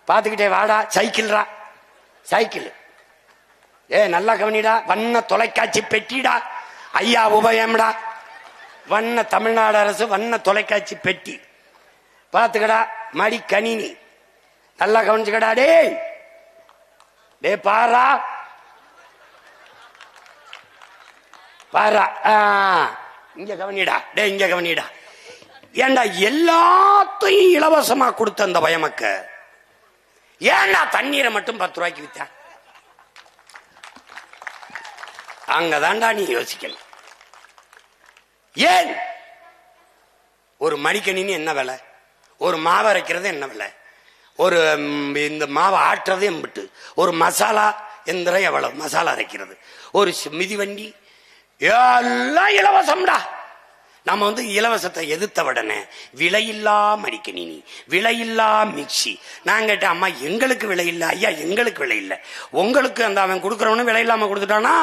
பாத்துக்கிட்டே வாடா, சைக்கிள்ரா, சைக்கிள். நல்லா கவனிடா. வண்ண தொலைக்காட்சி பெட்டிடா, ஐயா உபயம்டா. வண்ண தமிழ்நாடு அரசு வண்ண தொலைக்காட்சி பெட்டி பாத்துக்கடா. மடி கணினி நல்லா கவனிச்சுக்கடா. டே பாரா, பாரா, இங்க கவனிடா. இங்க கவனிடா. ஏண்டா எல்லாத்தையும் இலவசமா கொடுத்த அந்த பயமக்க, ஏண்டா தண்ணீரை மட்டும் 10 ரூபாய்க்கு வித்த? அங்கதான்டா நீ யோசிக்கணும். ஏன் ஒரு மடிக்கணினி என்ன விலை, ஒரு மாவு அரைக்கிறது என்ன விலை, ஒரு இந்த மாவை ஆட்டுறது எம்பிட்டு, ஒரு மசாலா எந்திரம் எவ்வளவு, மசாலா அரைக்கிறது, ஒரு மிதிவண்டி, எல்லாம் இலவசம்டா. நம்ம வந்து இலவசத்தை எதிர்த்த உடனே விலையில்லா மடிக்கணினி, விலையில்லா மிக்சி. நான் கேட்டேன், அம்மா எங்களுக்கு விலை இல்லை. ஐயா எங்களுக்கு விலை இல்லை, உங்களுக்கு அந்த அவன் கொடுக்கறவனு விலை இல்லாம கொடுத்துட்டானா?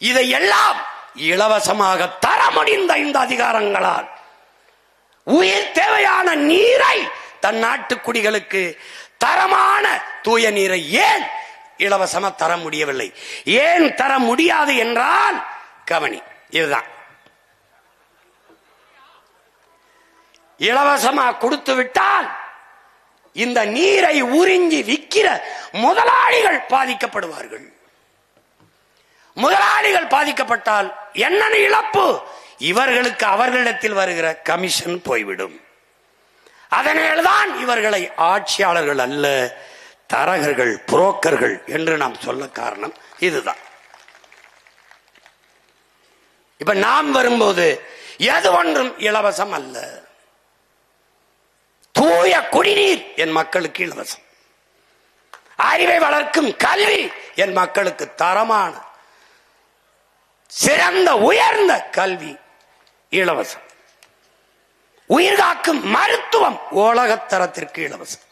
இதையெல்லாம் இலவசமாக தர முடிந்த இந்த அதிகாரங்களால் உயிர் தேவையான நீரை தன் நாட்டு குடிகளுக்கு, தரமான தூய நீரை ஏன் இலவசமா தர முடியவில்லை? ஏன் தர முடியாது என்றால் கவனி, இதுதான். இலவசமா கொடுத்து விட்டால் இந்த நீரை உறிஞ்சி விற்கிற முதலாளிகள் பாதிக்கப்படுவார்கள். முதலாளிகள் பாதிக்கப்பட்டால் என்ன இழப்பு? இவர்களுக்கு அவர்களிடத்தில் வருகிற கமிஷன் போய்விடும். அதனால்தான் இவர்களை ஆட்சியாளர்கள் அல்ல, தரகர்கள், புரோக்கர்கள் என்று நாம் சொல்ல காரணம் இதுதான். இப்ப நாம் வரும்போது எது ஒன்றும் இலவசம் அல்ல. தூய குடிநீர் என் மக்களுக்கு இலவசம், அறிவை வளர்க்கும் கல்வி என் மக்களுக்கு தரமான சிறந்த உயர்ந்த கல்வி இலவசம், உயிர்காக்கும் மருத்துவம் உலகத்தரத்திற்கு இலவசம்.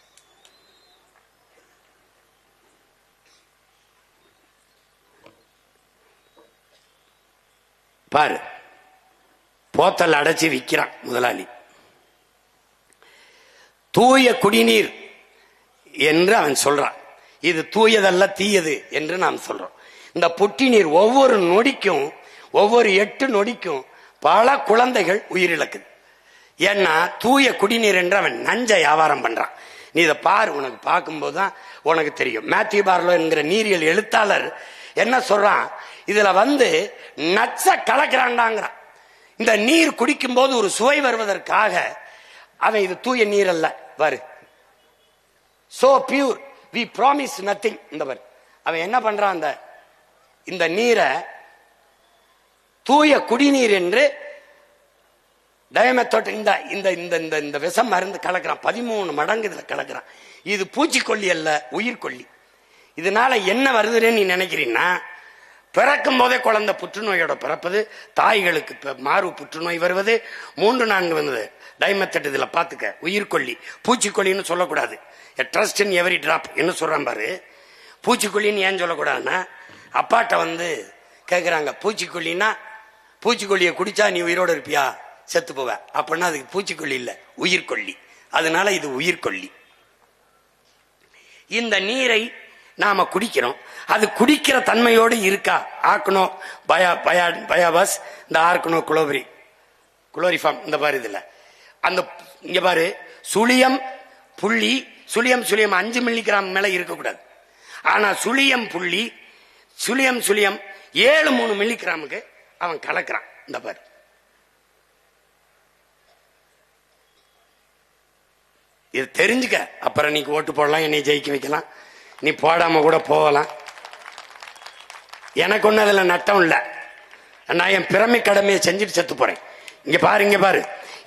பாரு, போத்தல் அடைச்சி விற்கிறான் முதலாளி. தூய குடிநீர் என்று அவன் சொல்றான். இது தூயதல்ல, தீயது என்று நாம் சொல்றோம். இந்த புட்டி நீர் ஒவ்வொரு நொடிக்கும், ஒவ்வொரு 8 நொடிக்கும் பல குழந்தைகள் உயிரிழக்குது. ஏன்னா தூய குடிநீர் என்று அவன் நஞ்ச வியாபாரம் பண்றான். நீ இதை பாரு, உனக்கு பார்க்கும்போது தான் உனக்கு தெரியும். மேத்யூ பார்லோ என்கிற நீரியல் எழுத்தாளர் என்ன சொல்றான், இதுல நச்ச கலக்கிறான்டாங்கிறான். இந்த நீர் குடிக்கும் போது ஒரு சுவை வருவதற்காக அவன் இது தூய நீர் அல்ல வரு, so pure we promise nothing. இந்த அவன் என்ன பண்றான், இந்த நீரை தூய குடிநீர் என்று டயமெத்தோட் இந்த விஷம் மருந்து கலக்கிறான். 13 மடங்கு இதுல கலக்கிறான். இது பூச்சிக்கொல்லி அல்ல, உயிர்கொல்லி. இதனால என்ன வருதுன்னு நீ நினைக்கிறீன்னா, பிறக்கும் போதே குழந்தை புற்றுநோயோட பிறப்பது, தாய்களுக்கு மார்பு புற்றுநோய் வருவது, 3-4 வந்தது டைமெத்தட். இதுல பாத்துக்க, உயிர்கொல்லி. பூச்சிக்கொல்லின்னு சொல்லக்கூடாது. ட்ரஸ்ட் இன் எவரி டிராப் என்ன சொல்றான் பாரு. பூச்சிக்கொல்லின்னு ஏன் சொல்லக்கூடாதுன்னா, அப்பாட்ட கேக்குறாங்க, பூச்சிக்கொல்லின்னா பூச்சிக்கொல்லியை குடிச்சா நீ உயிரோட இருப்பியா, செத்து போவ. அப்படின்னா அதுக்கு பூச்சிக்கொல்லி இல்ல, உயிர்கொல்லி. அதனால இது உயிர்கொல்லி. இந்த நீரை நாம குடிக்கிறோம். அது குடிக்கிற தன்மையோடு இருக்கா? ஆர்கனோ பயாபாஸ், இந்த ஆர்கனோ குளோரிஃபார்ம், இந்த பாரு இதுல அந்த இங்க பாரு, சுழியம் புள்ளி, சுழியம் 5 மில்லிகிராம் மேல இருக்கக்கூடாது. ஆனா சுழியம் புள்ளி, சுழியம் 7-3 மில்லிகிராமுக்கு அவன் கலக்கிறான். இந்த பாரு, இது தெரிஞ்சுக்க. அப்புறம் நீ ஓட்டு போடலாம், என்னை ஜெயிக்க வைக்கலாம், நீ போடாம கூட போகலாம். எனக்கு ஒண்ணு அதுல நட்டம் இல்ல. நான் என் பிறமை கடமையை செஞ்சுட்டு செத்து போறேன். இங்க பாரு,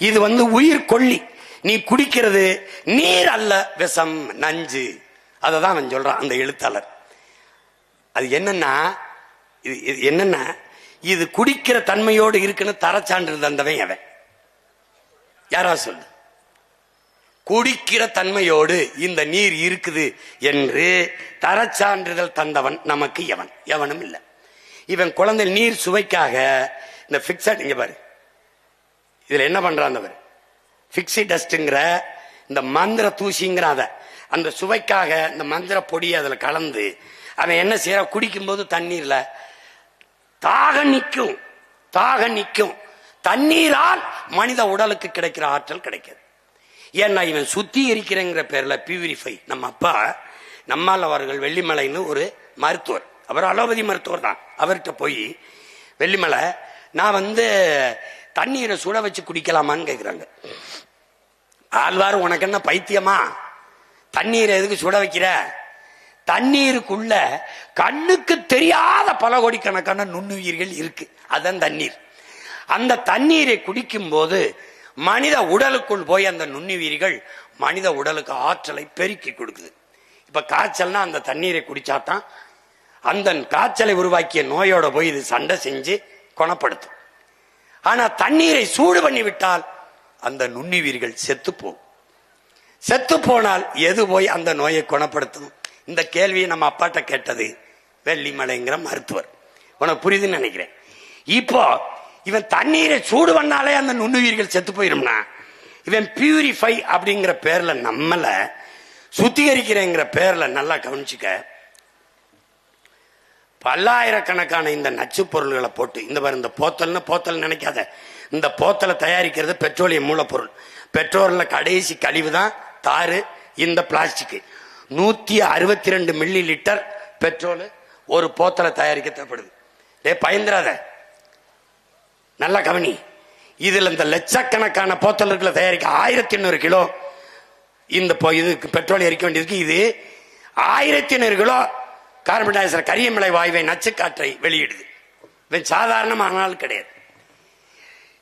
இது உயிர் கொல்லி. நீ குடிக்கிறது நீர் அல்ல, விஷம், நஞ்சு. அததான் அவன் சொல்றான் அந்த எழுத்தாளர். அது என்னன்னா இது குடிக்கிற தன்மையோடு இருக்குன்னு தரச்சான்று தந்தவன் அவன். யாராவது சொல்லு, குடிக்கிற தன்மையோடு இந்த நீர் இருக்குது என்று தரச்சான்றிதழ் தந்தவன் நமக்கு எவனும் இல்லை. இவன் குழந்தை நீர் சுவைக்காக இந்த பிக்சட், இங்க பாரு, இதுல என்ன பண்றான், பிக்ஸி டஸ்ட்ங்கிற இந்த மந்திர தூசிங்கிற அந்த சுவைக்காக இந்த மந்திர பொடியை அதுல கலந்து அவன் என்ன செய்யற, குடிக்கும் போது தண்ணீர்ல தாக நிக்கும். தண்ணீரால் மனித உடலுக்கு கிடைக்கிற ஆற்றல் கிடைக்கிறது. ஏன்னா இவன் சுத்திகரிக்கிறங்கிற பேர்ல பியூரிஃபை. நம்ம அப்பா நம்மால் அவர்கள் வெள்ளிமலைன்னு ஒரு மருத்துவர், அவர் அலோபதி மருத்துவர் தான். அவர்கிட்ட போய், வெள்ளிமலை, நான் தண்ணீரை சுட வச்சு குடிக்கலாமான்னு கேட்கிறாங்க. ஆழ்வார், உனக்கு என்ன பைத்தியமா, தண்ணீரை எதுக்கு சுட வைக்கிற? தண்ணீருக்குள்ள கண்ணுக்கு தெரியாத பல கோடிக்கணக்கான நுண்ணுயிர்கள் இருக்கு, அதான் தண்ணீர். அந்த தண்ணீரை குடிக்கும் போது மனித உடலுக்குள் போய் அந்த நுண்ணுயிர்கள் மனித உடலுக்கு ஆற்றலை பெருக்கி கொடுக்குது. இப்ப காய்ச்சல்னா அந்த தண்ணீரை குடிச்சாதான் அந்த காய்ச்சலை உருவாக்கிய நோயோட போய் இது சண்டை செஞ்சு குணப்படுத்தும். ஆனா தண்ணீரை சூடு பண்ணி விட்டால் அந்த நுண்ணுயிர்கள் செத்து போனால் எது போய் அந்த நோயை குணப்படுத்தும்? இந்த கேள்வியை நம்ம அப்பாட்ட கேட்டது வெள்ளிமலைங்கிற மருத்துவர். உனக்கு புரியுதுன்னு நினைக்கிறேன். இப்போ இவன் தண்ணீரை சூடு பண்ணாலே அந்த நுண்ணுயிர்கள் செத்து போயிரும்னா, இவன் பியூரிஃபை அப்படிங்கிற பேர்ல நம்மள சுத்திகரிக்கிறேங்கிற பேர்ல நல்லா கவனிச்சுக்க, பல்லாயிரக்கணக்கான இந்த நச்சு பொருள்களை போட்டு, இந்த போத்தல் நினைக்காத, இந்த போத்தலை தயாரிக்கிறது பெட்ரோலியம் மூலப்பொருள். பெட்ரோல்ல கடைசி கழிவு தான் தாரு, இந்த பிளாஸ்டிக். 162 மில்லி லிட்டர் பெட்ரோல் ஒரு போத்தலை தயாரிக்க தேவைப்படுது. பயந்துராத, நல்லா கவனி. இதுல இந்த லட்சக்கணக்கான போத்தல்களை தயாரிக்க 1800 கிலோ இந்த இதுக்கு பெட்ரோல் எரிக்க வேண்டியதுக்கு இது 1800 கிலோ கார்பன் டை ஆக்சைடு, கரியமலை வாயுவை, நச்சுக்காற்றை வெளியிடுது. சாதாரணமான கிடையாது.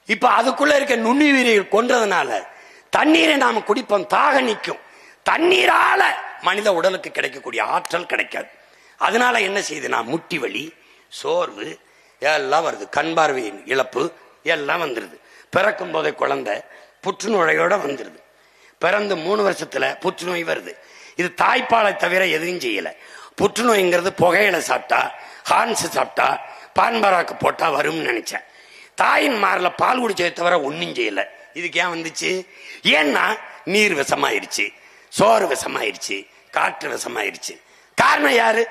இப்ப அதுக்குள்ள இருக்க நுண்ணுயிரிகள் கொன்றதுனால தண்ணீரை நாம குடிப்போம், தாக நிற்கும். தண்ணீரால மனித உடலுக்கு கிடைக்கக்கூடிய ஆற்றல் கிடைக்காது. அதனால என்ன செய்யுதுன்னா, முட்டி வலி, சோர்வு எல்லாம் வருது, கண் பார்வையின் இழப்பு எல்லாம் வந்துருது. பிறக்கும் போதே குழந்தை புற்றுநோயோட வந்துருது. பிறந்து 3 வருஷத்துல புற்றுநோய் வருது. இது தாய்ப்பாலை தவிர எதுவும் செய்யல. புற்றுநோய்ங்கிறது புகையில சாப்பிட்டா, ஹார்ன்ஸ் சாப்பிட்டா, பான்பராக்கு போட்டா வரும்னு நினைச்சேன். தாயின் மார்ல பால் குடிச்சதை தவிர ஒன்னும் செய்யல. இதுக்கு ஏன் வந்துச்சு? ஏன்னா நீர் விஷமாயிருச்சு, சோறு விஷமாயிருச்சு, காற்று விஷமாயிருச்சு. காரணம் யாரு?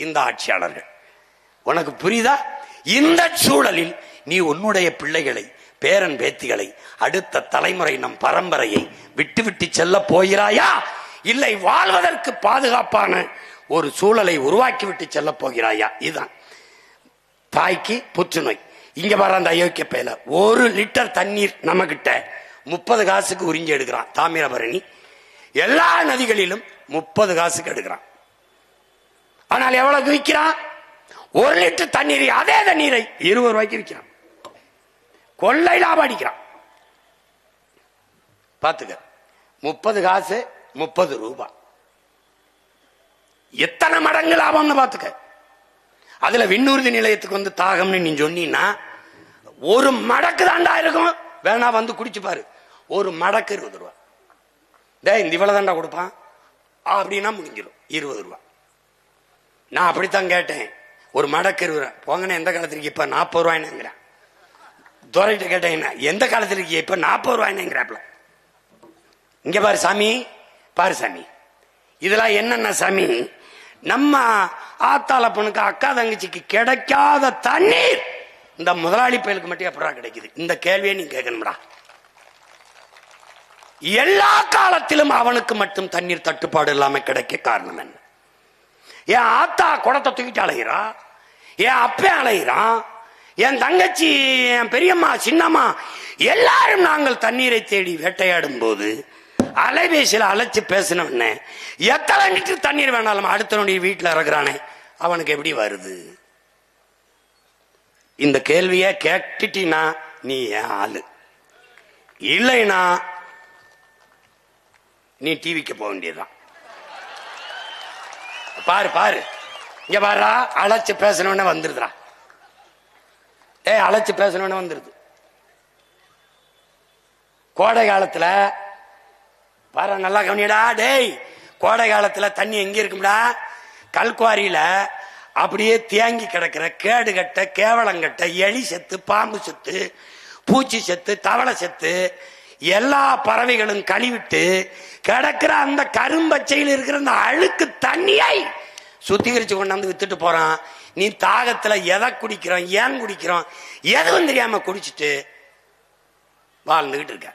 இந்த ஆட்சியாளர்கள். உனக்கு புரியுதா? இந்த சூழலில் நீ உன்னுடைய பிள்ளைகளை பேரன் பேத்திகளை, அடுத்த தலைமுறை நம் பரம்பரையை விட்டு விட்டு செல்ல போகிறாயா, இல்லை வாழ்வதற்கு பாதுகாப்பான ஒரு சூழலை உருவாக்கி விட்டு செல்ல போகிறாயா? இதுதான் தாய்க்கு புற்றுநோய். இங்க வர அந்த அயோக்கிய பேல 1 லிட்டர் தண்ணீர் நம்ம கிட்ட 30 காசுக்கு உறிஞ்சி எடுக்கிறான். தாமிரபரணி எல்லா நதிகளிலும் 30 காசுக்கு எடுக்கிறான். ஆனால் எவ்வளவு விற்கிறான்? 1 லிட்டர் தண்ணீரை, அதே தண்ணீரை 20 ரூபாய்க்கு விற்கிறான். கொள்ளை லாபம் அடிக்கிறான். பாத்துக்க, 30 காசு 30 ரூபாய், எத்தனை மடங்கு லாபம்னு பாத்துக்க. அதுல விண்ணூர்தி நிலையத்துக்கு வந்து தாகம்னு நீ சொன்னீன்னா 1 மடக்கு தாண்டா இருக்கும். வேணா வந்து குடிச்சு பாரு. 1 மடக்கு 20 ரூபாய். இந்த இவ்வளவு தாண்டா கொடுப்பான் அப்படின்னா முடிஞ்சிடும் 20 ரூபாய். நான் அப்படித்தான் கேட்டேன். 1 மடக்கு 20 ரூபாய். போங்கன்னு எந்த காலத்திற்கு இப்ப 40 ரூபாய்னுங்கிறேன். துரைகிட்ட கேட்டேன், எந்த காலத்திற்கு இப்ப 40 ரூபாய்னுங்கிறாப்ல. இங்க பாரு சாமி, பாரு சாமி, இதெல்லாம் என்னென்ன சாமி, நம்ம ஆத்தாளப்பனுக்கு அக்கா தங்கச்சிக்கு கிடைக்காத தண்ணீர் இந்த முதலாளி பயலுக்கு மட்டும் எப்படா கிடைக்குது? இந்த கேள்வியை நீ கேட்கணும்டா. எல்லா காலத்திலும் அவனுக்கு மட்டும் தண்ணீர் தட்டுப்பாடு இல்லாம கிடைக்க காரணம் என்ன? என் ஆத்தா குடத்தை தூக்கிட்டு அலைகிறா, என் அப்பே அலைகிறான், என் தங்கச்சி, என் பெரியம்மா, சின்னம்மா எல்லாரும் நாங்கள் தண்ணீரை தேடி வேட்டையாடும் போது அலைபேசியில் அழைச்சு பேசினவன எத்தனை லிட்டர் தண்ணீர் வேணாலும் அடுத்தவனுடைய வீட்டில் இறக்குறானே, அவனுக்கு எப்படி வருது? இந்த கேள்விய கேட்டுட்டீனா நீ ஏன் ஆளு, இல்லைனா நீ டிவிக்கு போக வேண்டியதுதான். பாரு பாரு, இங்க பாரு, அழைச்சு பேசணும்னு வந்துருதுடா. அழைச்சு பேசணும்னு வந்துருது. கோடை காலத்துல பாரு, நல்லா கவனிடா டேய், கோடை காலத்துல தண்ணி எங்க இருக்கும்டா? கல்குவாரியில அப்படியே தேங்கி கிடக்கிற கேடு கட்ட, கேவலங்கட்ட, எலி செத்து, பாம்பு செத்து, பூச்சி செத்து, தவளை செத்து, எல்லா பறவைகளும் கழிவிட்டு கிடக்கிற அந்த கரும்பச்சையில் இருக்கிற அந்த அழுக்கு தண்ணியை சுத்திகரிச்சு கொண்டாந்து வித்துட்டு போறான். நீ தாகத்துல எதை குடிக்கிறோம், ஏன் குடிக்கிறோம் எதுவும் தெரியாம குடிச்சிட்டு வாழ்ந்துகிட்டு இருக்க.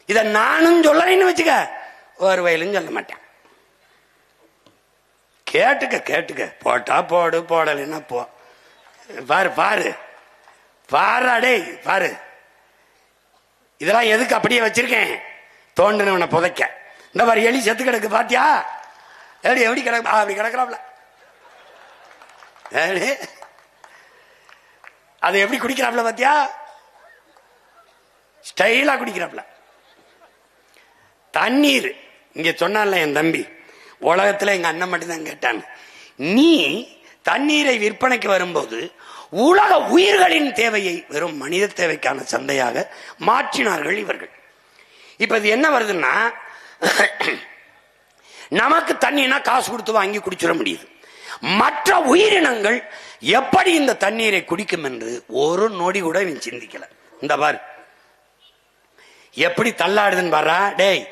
இத நானும் சொல்லலைன்னு வச்சுக்க, ஒரு வயலும் சொல்ல மாட்டேன். கேட்டுக்க கேட்டுக்க, போட்டா போடு, போடலைன்னா போ. பாரு பாரு பாரு, பாரு, இதெல்லாம் எதுக்கு அப்படியே வச்சிருக்கேன்? தோண்டினவனை புதைக்க. இந்த மாதிரி எலி செத்து கிடக்கு பாத்தியா? எப்படி கிடக்கு? அப்படி கிடக்குறாப்ல. அது எப்படி குடிக்கிறாப்ல பாத்தியா? ஸ்டைலா குடிக்கிறாப்ல. தண்ணீர் இங்க சொன்னால என் தம்பி, உலகத்துல எங்க அண்ணன் மட்டும்தான் கேட்டான், நீ தண்ணீரை விற்பனைக்கு வரும்போது உலக உயிர்களின் தேவையை வெறும் மனித தேவைக்கான சந்தையாக மாற்றினார்கள் இவர்கள். இப்ப இது என்ன வருதுன்னா, நமக்கு தண்ணினா காசு கொடுத்து வாங்கி குடிச்சிட முடியுது. மற்ற உயிரினங்கள் எப்படி இந்த தண்ணீரை குடிக்கும் என்று ஒரு நொடி கூட இவன் சிந்திக்கல. இந்த பாரு எப்படி தள்ளாடுதுன்னு பாரா. டேய்,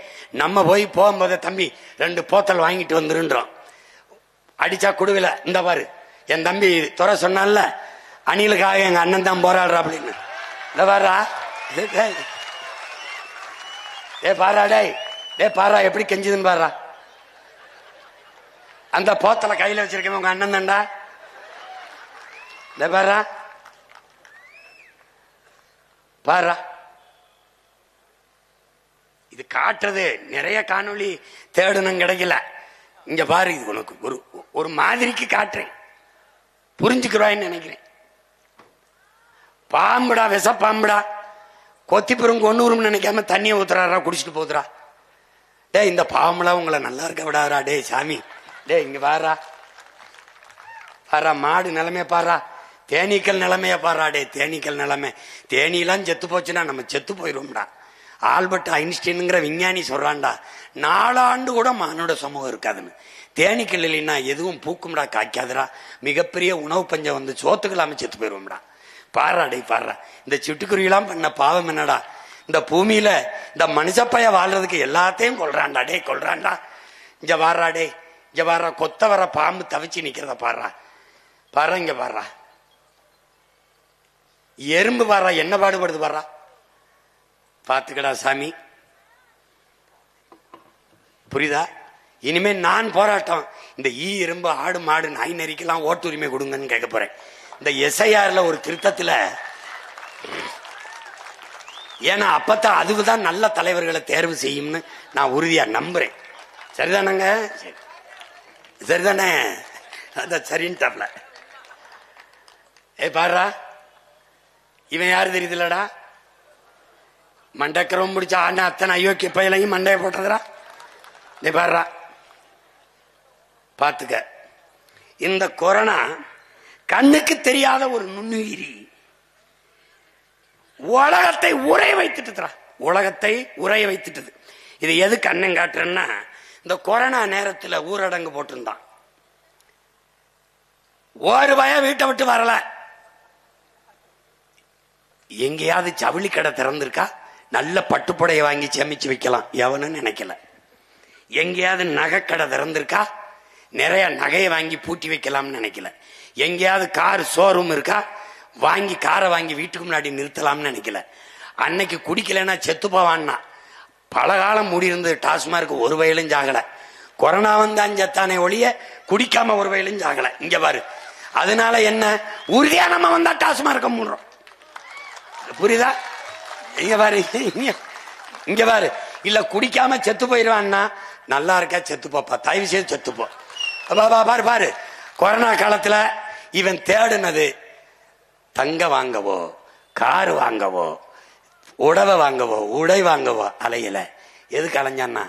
நம்ம போய் போகும்போது தம்பி 2 போத்தல் வாங்கிட்டு வந்துருன்றோம். அடிச்சா குடுவில. இந்த பாரு, என் தம்பி துறை சொன்னான்ல, அணிலுக்காக எங்க அண்ணன் தான் போராடுறா அப்படின்னு. இந்த பாரா, பாரா டேய், பாரா எப்படி கெஞ்சுதுன்னு பாரா. அந்த போத்தலை கையில வச்சிருக்க உங்க அண்ணன் தான்டா. இந்த பாரா பாரா, இது காட்டுறது நிறைய காணொளி தேடணும், கிடைக்கல. இங்க பாரு, இது உனக்கு ஒரு மாதிரிக்கு காட்டுறேன், புரிஞ்சுக்கிறான்னு நினைக்கிறேன். பாம்புடா, விச பாம்புடா, கொத்திப்புறம் கொன்னூறும் நினைக்காம தண்ணியை ஊத்துறாரா, குடிச்சிட்டு போதுரா. டே, இந்த பாம்புலாம் உங்களை நல்லா இருக்க விடாதா? டே சாமி, டே இங்க பாரா பாரா, மாடு நிலைமைய பாரா, தேனீக்கள் நிலைமைய பாரா. டே தேனீக்கள் நிலைமை, தேனீலாம் செத்து போச்சுன்னா நம்ம செத்து போயிடுவோம்டா. ஆல்பர்ட் ஐன்ஸ்டீனுங்கிற விஞ்ஞானி சொல்றான்டா, 4 ஆண்டு கூட மானோட சமூகம் இருக்காதுன்னு. தேனீக்கள் இல்லைன்னா எதுவும் பூக்கும்டா, காய்க்காதுடா. மிகப்பெரிய உணவு பஞ்சம் வந்து சோத்துக்கலாம செத்து போயிடுவோம்டா. பாரா டே பாரா, இந்த சிட்டுக்குருவிலாம் பண்ண பாவம் என்னடா? இந்த பூமியில இந்த மனுஷப்பைய வாழ்றதுக்கு எல்லாத்தையும் கொள்றான்டா. டே கொள்றான்டா. இங்க பாரா டே, இங்க பாரா, கொத்த வர பாம்பு தவிச்சு நிக்கிறத பாரா. பாரா இங்க பாரா, எறும்பு பாடுறா, என்ன பாடுபடுது பாடுறா. பாத்துக்கடா சாமி, புரியுதா? இனிமே நான் போராட்டம், இந்த எறும்பு ஆடு மாடு நாய் நரிக்கெல்லாம் ஓட்டுரிமை கொடுங்கன்னு கேட்க போறேன். இந்த எஸ்ஐஆர்ல ஒரு திருத்தத்துல, ஏன்னா அப்பதான் அதுதான் நல்ல தலைவர்களை தேர்வு செய்யும்னு நான் உறுதியா நம்புறேன். சரிதானங்க? சரிதானே? அத சரின்ட்டாப்ல. பாடுறா, இவன் யாரு தெரியுதுலடா? மண்டக்கரம் முடிச்ச ஆனா அத்தனை அயோக்கிய பயிலையும் மண்டைய போட்டதுடா. நீ பாடுறா, பாத்துக்க. இந்த கொரோனா கண்ணுக்கு தெரியாத ஒரு நுண்ணுயிரி உலகத்தை உரைய வைத்துட்டு, உலகத்தை உரைய வைத்துட்டு. இது எதுக்கு அண்ணன் காட்டுறேன்னா, இந்த கொரோனா நேரத்தில் ஊரடங்கு போட்டிருந்தான். ஒரு பயம் வீட்டை விட்டு வரல. எங்கேயாவது ஜவுளி கடை திறந்திருக்கா? நல்ல பட்டுப்புடைய வாங்கி சேமிச்சு வைக்கலாம் எவனும் நினைக்கல. எங்கேயாவது நகை கடை திறந்திருக்கா? நிறைய நகையை வாங்கி பூட்டி வைக்கலாம்னு நினைக்கல. எங்கேயாவது கார் ஷோரூம் இருக்கா? வாங்கி காரை வாங்கி வீட்டுக்கு முன்னாடி நிறுத்தலாம்னு நினைக்கல. அன்னைக்கு குடிக்கலன்னா செத்து போவான்னா பல காலம் மூடி இருந்தது டாஸ்மார்க், ஒரு வயலும் ஜாகல. கொரோனா வந்தான் செத்தானே ஒழிய குடிக்காம ஒரு வயலும் ஜாகல. இங்க பாரு, அதனால என்ன, உறுதியா நம்ம வந்தா டாஸ்மார்க்க மூடுறோம். புரியுதா? இங்க பாரு, இங்க பாரு. இல்ல குடிக்காம செத்து போயிருவான்னா, நல்லா இருக்கா செத்து போப்பா, தயவு செய்து செத்து போ. பாரு பாரு, கொரோனா காலத்துல இவன் தேடுனது தங்க வாங்கவோ, கார் வாங்கவோ, உடவை வாங்கவோ, உடை வாங்கவோ அலையில. எதுக்கு அலைஞ்சான்னா,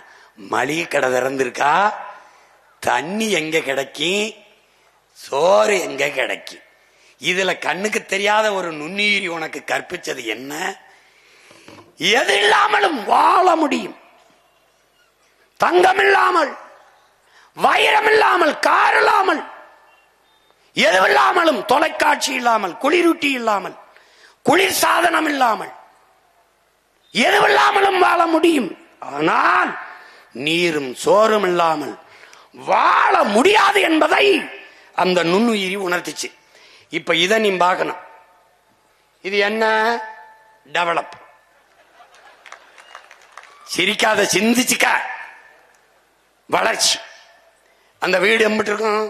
மளிகை கடை திறந்திருக்கா, தண்ணி எங்க கிடைக்கும், சோறு எங்க கிடைக்கும். இதுல கண்ணுக்கு தெரியாத ஒரு நுண்ணுயிரி உனக்கு கற்பிச்சது என்ன? எது இல்லாமலும் வாழ முடியும். தங்கம் இல்லாமல், வைரம் இல்லாமல், கார் இல்லாமல், எதுவில்லாமலும், தொலைக்காட்சி இல்லாமல், குளிரூட்டி இல்லாமல், குளிர் சாதனம் இல்லாமல், எதுவில்லாமலும் வாழ முடியும். ஆனால் நீரும் சோறும் இல்லாமல் வாழ முடியாது என்பதை அந்த நுண்ணுயிரி உணர்த்திச்சு. இப்ப இதை நீ பார்க்கணும். இது என்ன? டெவலப். சிரிக்காத, சிந்திச்சுக்க. வளர்ச்சி. அந்த வீடு எம்பிட்டு இருக்கும்?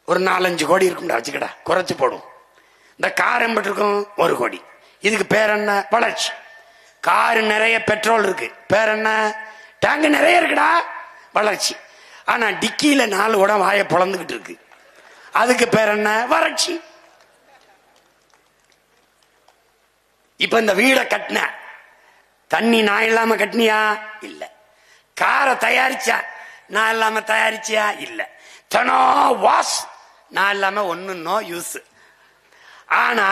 ஒரு 4-5 கோடி இருக்கும் வச்சுக்கடா, குறைச்சு போடும். இந்த கார் எம்பிட்டு இருக்கும்? 1 கோடி. இதுக்கு பேர் என்ன? வளர்ச்சி. காரு நிறைய பெட்ரோல் இருக்கு, பேர் என்ன? டேங்க் நிறைய இருக்குடா, வளர்ச்சி. ஆனா டிக்கியில 4 உடம் வாயை பொழந்துகிட்டு இருக்கு, அதுக்கு பேர் என்ன? வறட்சி. இப்ப இந்த வீடை கட்டின தண்ணி நான் இல்லாம கட்டினியா? இல்ல. காரை தயாரிச்சா நான் இல்லாம தயாரிச்சியா? இல்ல. தனோ வாஸ் நான் இல்லாம ஒண்ணு நோ யூஸ். ஆனா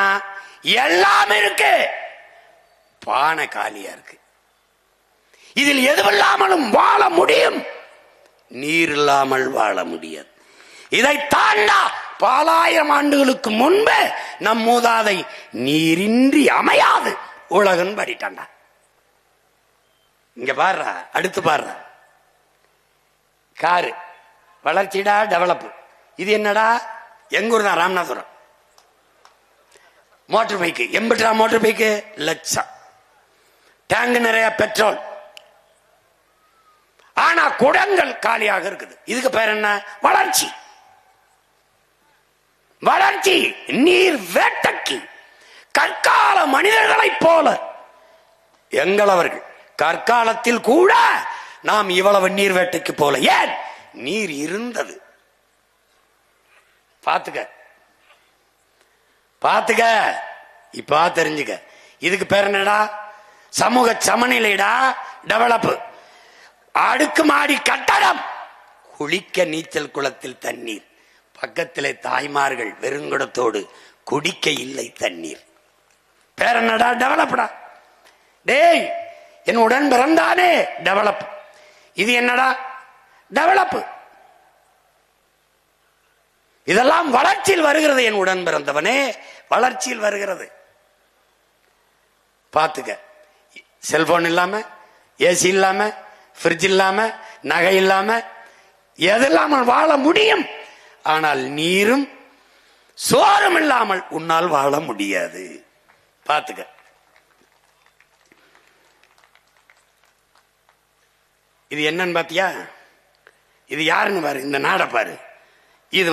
எல்லாம் இருக்கு, பானை காலியா இருக்கு. இதில் எதுவில்லாமலும் வாழ முடியும், நீர் இல்லாமல் வாழ முடியாது. இதை தாண்டா பலாயிரம் ஆண்டுகளுக்கு முன்பு நம் மூதாதை நீரின்றி அமையாது உலகம் படிட்டாண்டா. இங்க பாரு, அடுத்து பாரு. காரு வளர்ச்சிடா, டெவலப். இது என்னடா? எங்கூர் தான், ராமநாதபுரம். மோட்டர் பைக்கு எம்பிட்டா? மோட்டர் பைக்கு லட்சம். டேங்க் நிறைய பெட்ரோல். ஆனா குடங்கள் காலியாக இருக்குது. இதுக்கு பேர் என்ன? வளர்ச்சி. வளர்ச்சி. நீர் வேட்டைக்கு கற்கால மனிதர்களைப் போல எங்களவர்கள் கற்காலத்தில் கூட நாம் இவ்வளவு நீர் வேட்டைக்கு போல. ஏன்? நீர் இருந்தது. பாத்துக்க பாத்துக்க, இப்ப தெரிஞ்சுக்க. இதுக்கு பேர் என்னடா? சமூக சமநிலைடா, டெவலப். அடுக்குமாடி கட்டடம், குளிக்க நீச்சல் குளத்தில் தண்ணீர், பக்கத்திலே தாய்மார்கள் வெறுங்குடத்தோடு குடிக்க இல்லை தண்ணீர். பேர் என்னடா? டெவலப்டா. டேய், என் உடன் பிறந்தானே, டெவலப். இது என்னடா? டெவலப். இதெல்லாம் வளர்ச்சியில் வருகிறது. என் உடன் பிறந்தவனே, வளர்ச்சியில் வருகிறது. பாத்துக்க. செல்போன் இல்லாம, ஏசி இல்லாம, பிரிட்ஜ் இல்லாம, நகை இல்லாம, எதெல்லாம் வாழ முடியும். ஆனால் நீரும் சோறும் இல்லாமல் உன்னால் வாழ முடியாது. பாத்துக்க. இது என்னன்னு பாத்தியா? இது யாருன்னு பாரு, இந்த நாடை பாரு. இது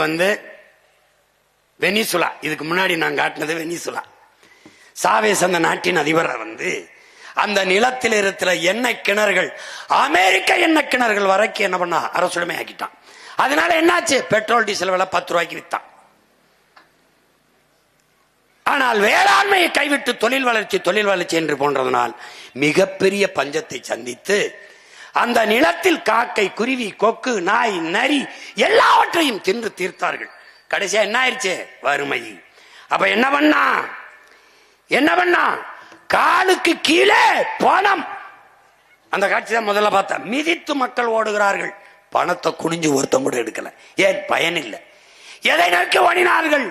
வெனிசுலா. இதுக்கு முன்னாடி நான் காட்டினது வெனிசுலா. சாவேஸ் அந்த நாட்டின் அதிபரை அந்த நிலத்தில் இருக்கிற எண்ணெய் கிணறுகள், அமெரிக்க எண்ணெய் கிணறுகள் வரைக்கும் என்ன பண்ணா, அரசுடைமை ஆக்கிட்டான். அதனால என்னாச்சு, பெட்ரோல் டீசல் விலை 10 ரூபாய்க்கு வித்தான். ஆனால் வேளாண்மையை கைவிட்டு தொழில் வளர்ச்சி என்று போன்றதனால் மிகப்பெரிய பஞ்சத்தை சந்தித்து அந்த நிலத்தில் காக்கை, குருவி, கொக்கு, நாய், நரி எல்லாவற்றையும் தின்று தீர்த்தார்கள். கடைசியா என்ன ஆயிடுச்சு, வறுமை. அப்ப என்ன பண்ணா காலுக்கு கீழே பணம். அந்த காட்சி தான் முதல்ல பார்த்தா. மிதித்து மக்கள் ஓடுகிறார்கள். பணத்தை குனிஞ்சு ஒருத்தம் கூட எடுக்கல. ஏன், பயன் இல்லை. எதை நோக்கி ஓடினார்கள்?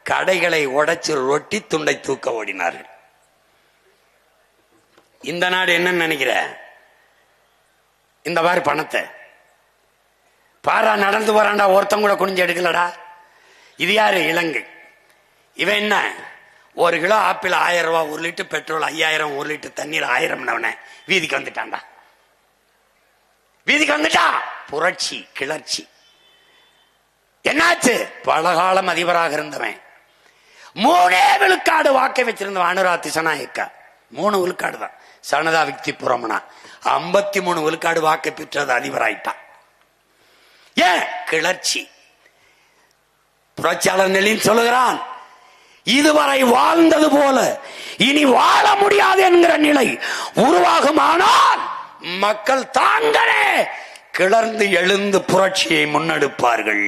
கடைகளை உடைச்சு ரொட்டி துண்டை தூக்க ஓடினார்கள். இந்த நாடு என்னன்னு நினைக்கிற? இந்த மாதிரி பணத்தை பாரா நடந்து வராண்டா, ஒருத்தம் கூட குனிஞ்சு எடுக்கலடா. இது யாரு? இலங்கை. இவன் என்ன, 1 கிலோ ஆப்பிள் 1000 ரூபாய், 1 லிட்டர் பெட்ரோல் 5000, 1 லிட்டர் தண்ணீர் 1000. வீதிக்கு வந்துட்டான்டா, வீதிக்கு வந்துட்டா. புரட்சி, கிளர்ச்சி. என்னாச்சு? பலகாலம் அதிபராக இருந்தவன், 3 விழுக்காடு வாக்கை வச்சிருந்தவன் அனுரா திசநாயக்கா. 3 விழுக்காடு தான். சனதா விக்தி புரமணா 53 விழுக்காடு வாக்கை பெற்றது, அதிபராயிட்டான். ஏன்? கிளர்ச்சி. புரட்சியாளர் நெல்லின் சொல்லுகிறான், இதுவரை வாழ்ந்தது போல இனி வாழ முடியாது என்கிற நிலை உருவாகுமானால் மக்கள் தாங்களே கிளர்ந்து எழுந்து புரட்சியை முன்னெடுப்பார்கள்.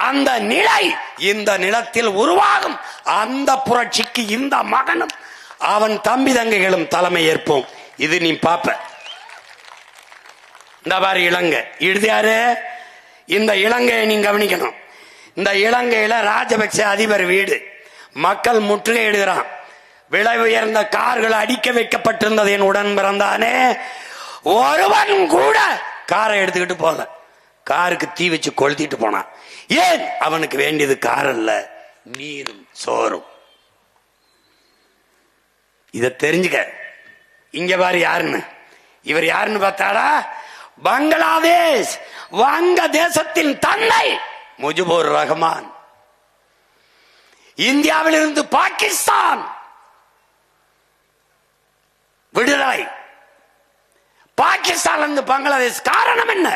அந்த நிலை இந்த நிலத்தில் உருவாகும். அந்த புரட்சிக்கு இந்த மகனும் அவன் தம்பி தங்கைகளும் தலைமை ஏற்போம். இது நீ பாப்ப. இந்த பாரு இலங்கை. இது யாரு? இந்த இலங்கையை நீங்க கவனிக்கணும். இந்த இலங்கையில ராஜபக்ச அதிபர் வீடு மக்கள் முற்றுகையிடுகிறான். விலை உயர்ந்த கார்கள் அடிக்க வைக்கப்பட்டிருந்தது. என் உடன் பிறந்தானே ஒருவன் கூட காரை எடுத்துக்கிட்டு போல. காருக்கு தீ வச்சு கொளுத்திட்டு போனான். ஏன்? அவனுக்கு வேண்டியது கார் அல்ல, நீரும் சோறும். இத தெரிஞ்சுக்க. இங்க பாரு யாருன்னு. இவர் யாருன்னு பார்த்தாடா, பங்களாதேஷ் வங்க தேசத்தின் தந்தை முஜிபுர் ரஹ்மான். இந்தியாவில் இருந்து பாகிஸ்தான் விடுதலை, பாகிஸ்தான் இருந்து பங்களாதேஷ். காரணம் என்ன?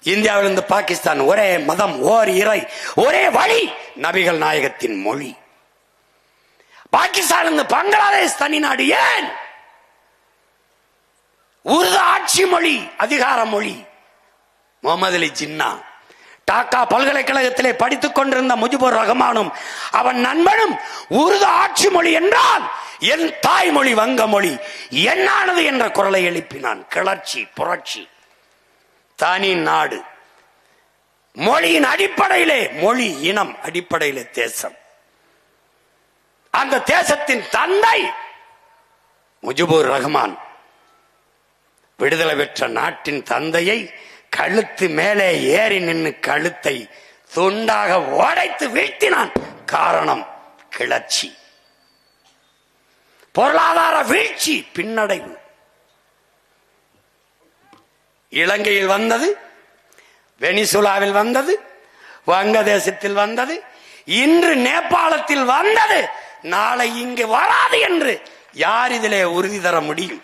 இந்தியாவிலிருந்து பாகிஸ்தான் ஒரே மதம், ஓர் இறை, ஒரே வழி, நபிகள் நாயகத்தின் மொழி. பாகிஸ்தான் இருந்து பங்களாதேஷ் தனி நாடு. ஏன்? உருது ஆட்சி மொழி, அதிகார மொழி. முகமது அலி ஜின்னா டாக்கா பல்கலைக்கழகத்திலே படித்துக் கொண்டிருந்த முஜிபுர் ரஹ்மானும் அவன் நண்பனும் உருது ஆட்சி மொழி என்றால் என் தாய்மொழி வங்க மொழி என்னானது என்ற குரலை எழுப்பினான். கிளர்ச்சி, புரட்சி. தனி நாடு. மொழியின் அடிப்படையிலே, மொழி இனம் அடிப்படையிலே தேசம். அந்த தேசத்தின் தந்தை முஜிபுர் ரஹ்மான் விடுதலை பெற்ற நாட்டின் தந்தையை கழுத்து மேலே ஏறி நின்று கழுத்தை துண்டாக உடைத்து வீழ்த்தினான். காரணம் கிளர்ச்சி, பொருளாதார வீழ்ச்சி, பின்னடைவு. இலங்கையில் வந்தது, வெனிசுலாவில் வந்தது, வங்கதேசத்தில் வந்தது, இன்று நேபாளத்தில் வந்தது, நாளை இங்கு வராது என்று யார் இதிலே உறுதி தர முடியும்?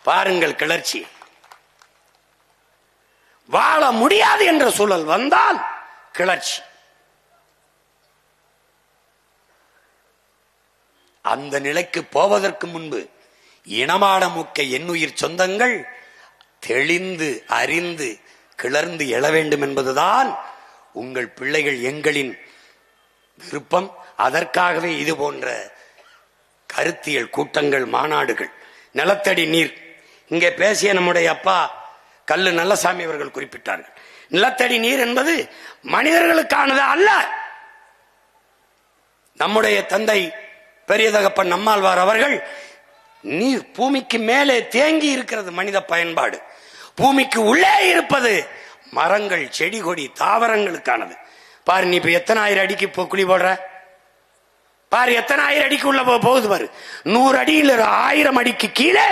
பாருங்கள் கிளர்ச்சி. வாழ முடியாது என்ற சூழல் வந்தால் கிளர்ச்சி. அந்த நிலைக்கு போவதற்கு முன்பு இனமான முக்க என்னுயிர் சொந்தங்கள் தெளிந்து அறிந்து கிளர்ந்து எழ வேண்டும் என்பதுதான் உங்கள் பிள்ளைகள் எங்களின் விருப்பம். அதற்காகவே இது போன்ற கருத்தியல் கூட்டங்கள், மாநாடுகள். நிலத்தடி நீர், இங்கே பேசிய நம்முடைய அப்பா கல்லு நல்லசாமி அவர்கள் குறிப்பிட்டார்கள். நிலத்தடி நீர் என்பது மனிதர்களுக்கானது அல்ல. நம்முடைய தந்தை பெரிய தகப்பன் நம்மாழ்வார் அவர்கள், நீர் பூமிக்கு மேலே தேங்கி இருக்கிறது மனித பயன்பாடு, பூமிக்கு உள்ளே இருப்பது மரங்கள், செடி கொடி, தாவரங்களுக்கானது. பாரு, நீ இப்ப எத்தனை ஆயிரம் அடிக்கு குழி போடுற பாரு, எத்தனை ஆயிரம் அடிக்கு உள்ள போகுது பாரு. 100 அடியில் 1000 அடிக்கு கீழே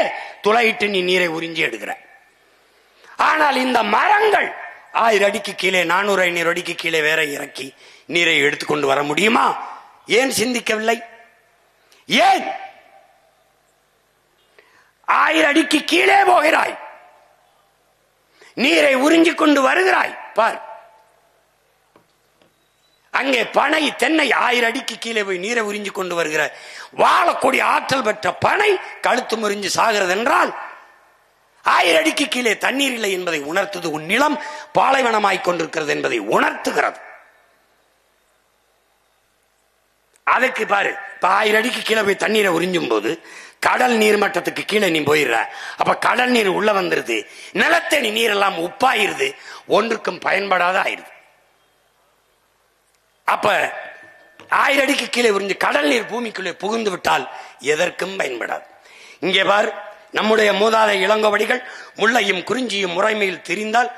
துளையிட்டு நீ நீரை உறிஞ்சி எடுக்கிற. ஆனால் இந்த மரங்கள் 1000 அடிக்கு கீழே, 400-500 அடிக்கு கீழே வேற இறக்கி நீரை எடுத்துக்கொண்டு வர முடியுமா? ஏன் சிந்திக்கவில்லை? ஏன் 1000 அடிக்கு கீழே போகிறாய், நீரை உறிஞ்சிக் கொண்டு வருகிறாய். பார், அங்கே பனை, தென்னை 1000 அடிக்கு கீழே போய் நீரை உறிஞ்சி கொண்டு வருகிற வாழக்கூடிய ஆற்றல் பெற்ற பனை கழுத்து முறிஞ்சு சாகிறது என்றால் 1000 அடிக்கு கீழே தண்ணீர் இல்லை என்பதை உணர்த்துது. உன் நிலம் பாலைவனமாய் கொண்டிருக்கிறது என்பதை உணர்த்துகிறது. அதுக்கு பாரு, இப்ப 1000 அடிக்கு கீழே போய் தண்ணீரை உறிஞ்சும் போது கடல் நீர் மட்டத்துக்கு கீழே நீ போயிடுற. அப்ப கடல் நீர் உள்ள வந்துருது, நிலத்தடி நீர் எல்லாம் உப்பாயிருது, ஒன்றுக்கும் பயன்படாத ஆயிருது. அப்ப 1000 அடிக்கு கீழே உறிஞ்சு கடல் நீர் பூமிக்குள்ளே புகுந்து விட்டால் எதற்கும் பயன்படாது. இங்கே பார், நம்முடைய மூதாதை இளங்கோவடிகள் முல்லையும் குறிஞ்சியும் முறைமையில் திரிந்தால்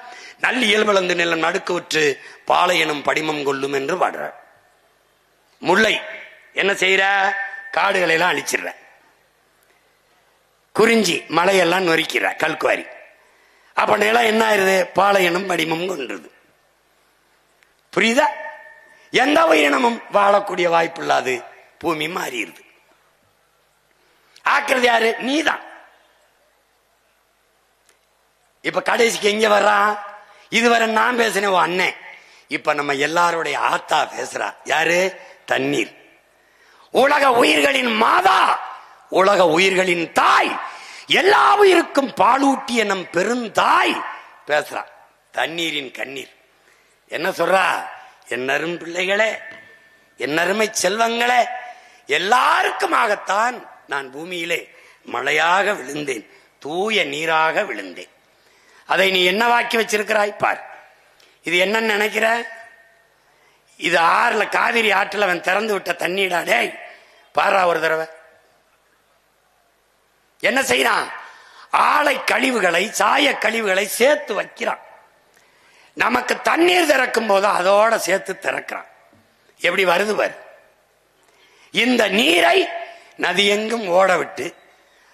நல்ல இயல்பளந்து நிலம் நடுக்குற்று பாலை எனும் படிமம் கொள்ளும் என்று பாடுறார். முல்லை என்ன செய்யற? காடுகளை எல்லாம் அழிச்சிடுற. குறிஞ்சி மலையெல்லாம் நொறுக்கிற, கல்குவாரி. அப்ப நிலம் என்ன ஆயிருது? பாலை எனும் படிமம் கொன்றது. புரியுதா? எந்த உயிரினமும் வாழக்கூடிய வாய்ப்பு இல்லாது பூமி மாறிடுது. ஆக்குறது யாரு? நீதான். இப்ப கடைசிக்கு எங்க வர்றான்? இதுவரை நான் பேசினேன் அண்ணன், இப்ப நம்ம எல்லாருடைய ஆத்தா பேசுறா. யாரு? தண்ணீர். உலக உயிர்களின் மாதா, உலக உயிர்களின் தாய், எல்லா உயிருக்கும் பாலூட்டிய நம் பெருந்தாய் பேசுறா. தண்ணீரின் கண்ணீர் என்ன சொல்றா? என்னரும் பிள்ளைகளே, என்னருமை செல்வங்களே, எல்லாருக்குமாகத்தான் நான் பூமியிலே மழையாக விழுந்தேன், தூய நீராக விழுந்தேன். அதை நீ என்னவாக்கி வச்சிருக்கிறாய் பார். இது என்னன்னு நினைக்கிற? இது ஆறுல, காவிரி ஆற்றில் அவன் திறந்து விட்ட தண்ணீடா? டேய் பாரா, ஒரு தடவை என்ன செய்யறான்? ஆலை கழிவுகளை, சாய கழிவுகளை சேர்த்து வைக்கிறான். நமக்கு தண்ணீர் திறக்கும் போது அதோட சேர்த்து திறக்கிறான். எப்படி வருது பார். இந்த நீரை நதியெங்கும் ஓட விட்டு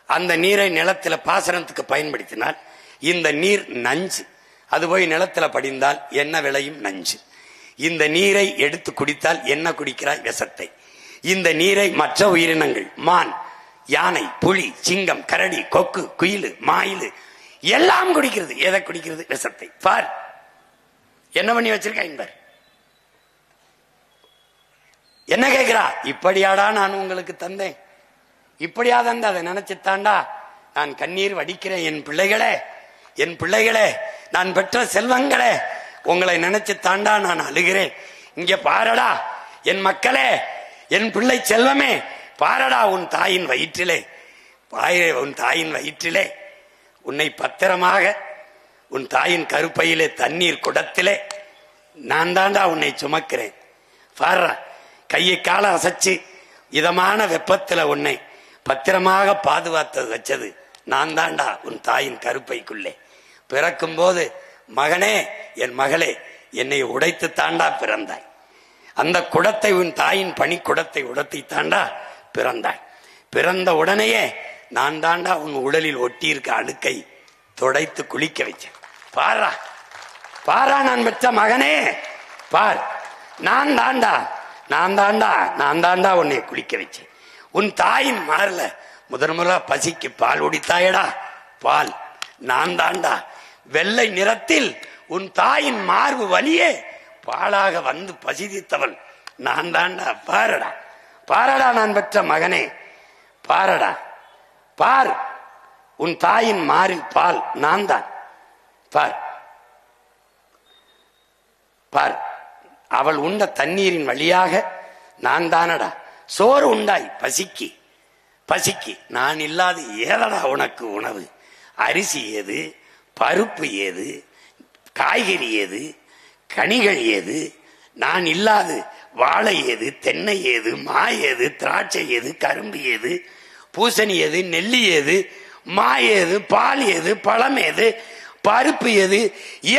அந்த நீரை நிலத்துல பாசனத்துக்கு பயன்படுத்தினால் இந்த நீர் நஞ்சு. அது போய் நிலத்துல படிந்தால் என்ன விளையும்? நஞ்சு. இந்த நீரை எடுத்து குடித்தால் என்ன குடிக்கிறாய்? விஷத்தை. இந்த நீரை மற்ற உயிரினங்கள், மான், யானை, புலி, சிங்கம், கரடி, கொக்கு, குயில், மாயிலு எல்லாம் குடிக்கிறது. எதை குடிக்கிறது? விஷத்தை. பார் என்ன பண்ணி வச்சிருக்க என்பர். என்ன கேட்கிறா? இப்படியாடா நான் உங்களுக்கு தந்தேன், இப்படியா தந்த, அதை நினைச்சுத்தாண்டா நான் கண்ணீர் வடிக்கிறேன். என் பிள்ளைகளே, என் பிள்ளைகளே, நான் பெற்ற செல்வங்களே, உங்களை நினைச்சு தாண்டா நான் அழுகிறேன். இங்க பாரடா என் மக்களே, என் பிள்ளை செல்வமே, பாரடா உன் தாயின் வயிற்றிலே, உன் தாயின் வயிற்றிலே உன்னை பத்திரமாக உன் தாயின் கருப்பையிலே தண்ணீர் குடத்திலே நான் தாண்டா உன்னை சுமக்கிறேன். பாரா, கையை கால அசைச்சு இதமான வெப்பத்துல உன்னை பத்திரமாக பாதுகாத்து வச்சது நான் தாண்டா உன் தாயின் கருப்பைக்குள்ளே. பிறக்கும் போது மகனே, என் மகளே, என்னை உடைத்து தாண்டா பிறந்தாய். அந்த குடத்தை, உன் தாயின் பனி குடத்தை உடைத்து தாண்டா பிறந்தாய். பிறந்த உடனேயே நான் தாண்டா உன் உடலில் ஒட்டி இருக்க அழுக்கை துடைத்து குளிக்க வச்சேன். பாரா, பாரா நான் பெற்ற மகனே, பார், நான் தாண்டா உன்னை குளிக்க வச்சேன். உன் தாயின் மாறல முதன்முறை பசிக்கு பால் உடித்தாயடா, பால் நான் தாண்டா. வெள்ளை நிறத்தில் உன் தாயின் மார்பு வலியே பாலாக வந்து பசித்தவள் நான் தாண்டா. பாரடா, பாரடா நான் பெற்ற மகனே, பாரடா, பார், உன் தாயின் மாரில் பால் நான் தான். பார், பார், அவள் உண்ட தண்ணீரின் வழியாக நான் தானடா சோறு உண்டாய் பசிக்கு. பசிக்கு நான் இல்லாத ஏதடா உனக்கு உணவு? அரிசி ஏது, பருப்பு ஏது, காய்கறி ஏது, கனிகள் ஏது? நான் இல்லாது வாழை ஏது, தென்னை ஏது, மா ஏது, திராட்சை ஏது, கரும்பு ஏது, பூசணி ஏது, நெல்லி ஏது, மா ஏது, பால் ஏது, பழம் ஏது? பருப்பு எது?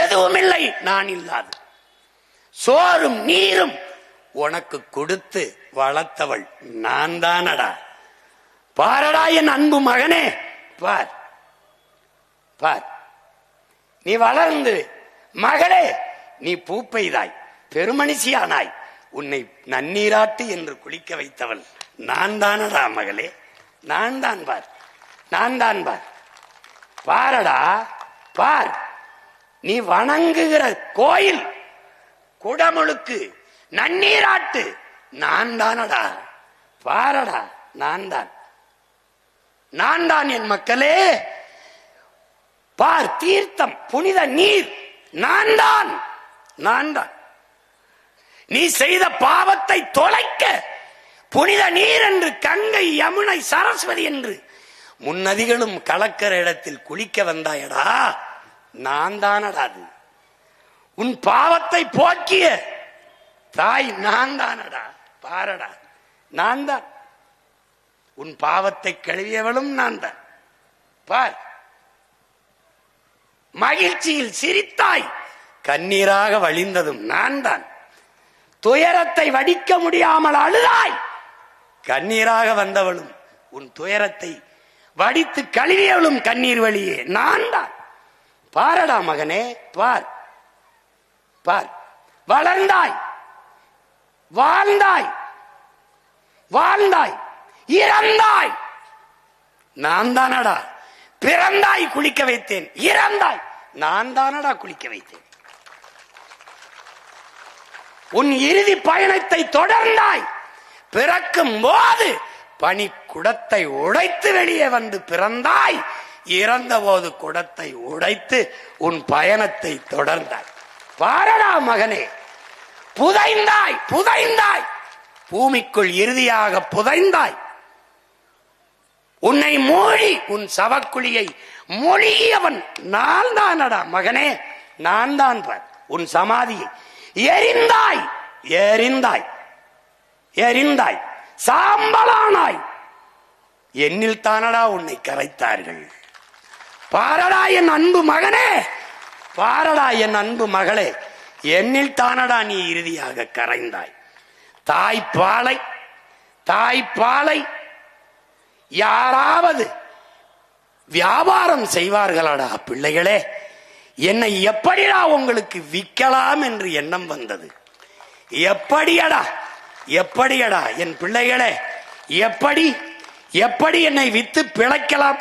எதுவும் இல்லை நான் இல்லாது. சோறும் நீரும் உனக்கு கொடுத்து வளர்த்தவள் நான் தானடா. பாரடா என் அன்பு மகனே, பார் பார், நீ வளர்ந்து மகளே நீ பூ பெய்தாய், பெருமனுஷியானாய், உன்னை நன்னீராட்டு என்று குளிக்க வைத்தவள் நான் தானடா மகளே, நான் தான் பார், நான் தான் பார். பாரடா பார், நீ வணங்குகிற கோயில் குடமுழுக்கு நன்னீராட்டு நான் தானடா. பாரடா, நான் தான், நான் தான் என் மக்களே. பார், தீர்த்தம் புனித நீர் நான் தான், நான் தான். நீ செய்த பாவத்தை தொலைக்க புனித நீர் என்று கங்கை, யமுனை, சரஸ்வதி என்று முன்னதிகளும் கலக்கிற இடத்தில் குளிக்க வந்தாயடா, நான் தானடா. அது உன் பாவத்தை போக்கிய தாய் நான் தானடா. பாரடா, நான் தான். உன் பாவத்தை கழுவியவளும் நான் தான். பார், மகிழ்ச்சியில் சிரித்தாய், கண்ணீராக வழிந்ததும் நான் தான். துயரத்தை வடிக்க முடியாமல் அழுதாய், கண்ணீராக வந்தவளும் உன் துயரத்தை வடித்து கழுவியவளும் கண்ணீர் வழியே நான் தான். பாரடா மகனே, பார் பார், வளர்ந்தாய், வாழ்ந்தாய், வாழ்ந்தாய், இறந்தாய், நான் தானடா. பிறந்தாய், குளிக்க வைத்தேன், இறந்தாய், நான் தானடா குளிக்க வைத்தேன். உன் இறுதி பயணத்தை தொடர்ந்தாய், பிறக்கும் போது பனி குடத்தை உடைத்து வெளியே வந்து பிறந்தாய், இறந்த போது குடத்தை உடைத்து உன் பயணத்தை தொடர்ந்தாய். பாரடா மகனே, புதைந்தாய், புதைந்தாய், பூமிக்குள் இறுதியாக புதைந்தாய். உன்னை மூழ்கி உன் சவக்குழியை மொழியவன் நான் தானடா மகனே, நான் தான். பார், உன் சமாதியை எரிந்தாய், எரிந்தாய், எரிந்தாய், சாம்பலானாய், என்னில் தானடா உன்னை கரைத்தார்கள். பாரடா என் அன்பு மகனே, பாரடா என் அன்பு மகளே, என்னில் தானடா நீ இறுதியாக கரைந்தாய். தாய்ப்பாலை, தாய்ப்பாலை யாராவது வியாபாரம் செய்வார்களாடா பிள்ளைகளே? என்னை எப்படிடா உங்களுக்கு விற்கலாம் என்று எண்ணம் வந்தது? எப்படியடா, எப்படியடா என் பிள்ளைகளே, எப்படி எப்படி என்னை வித்து பிழைக்கலாம்?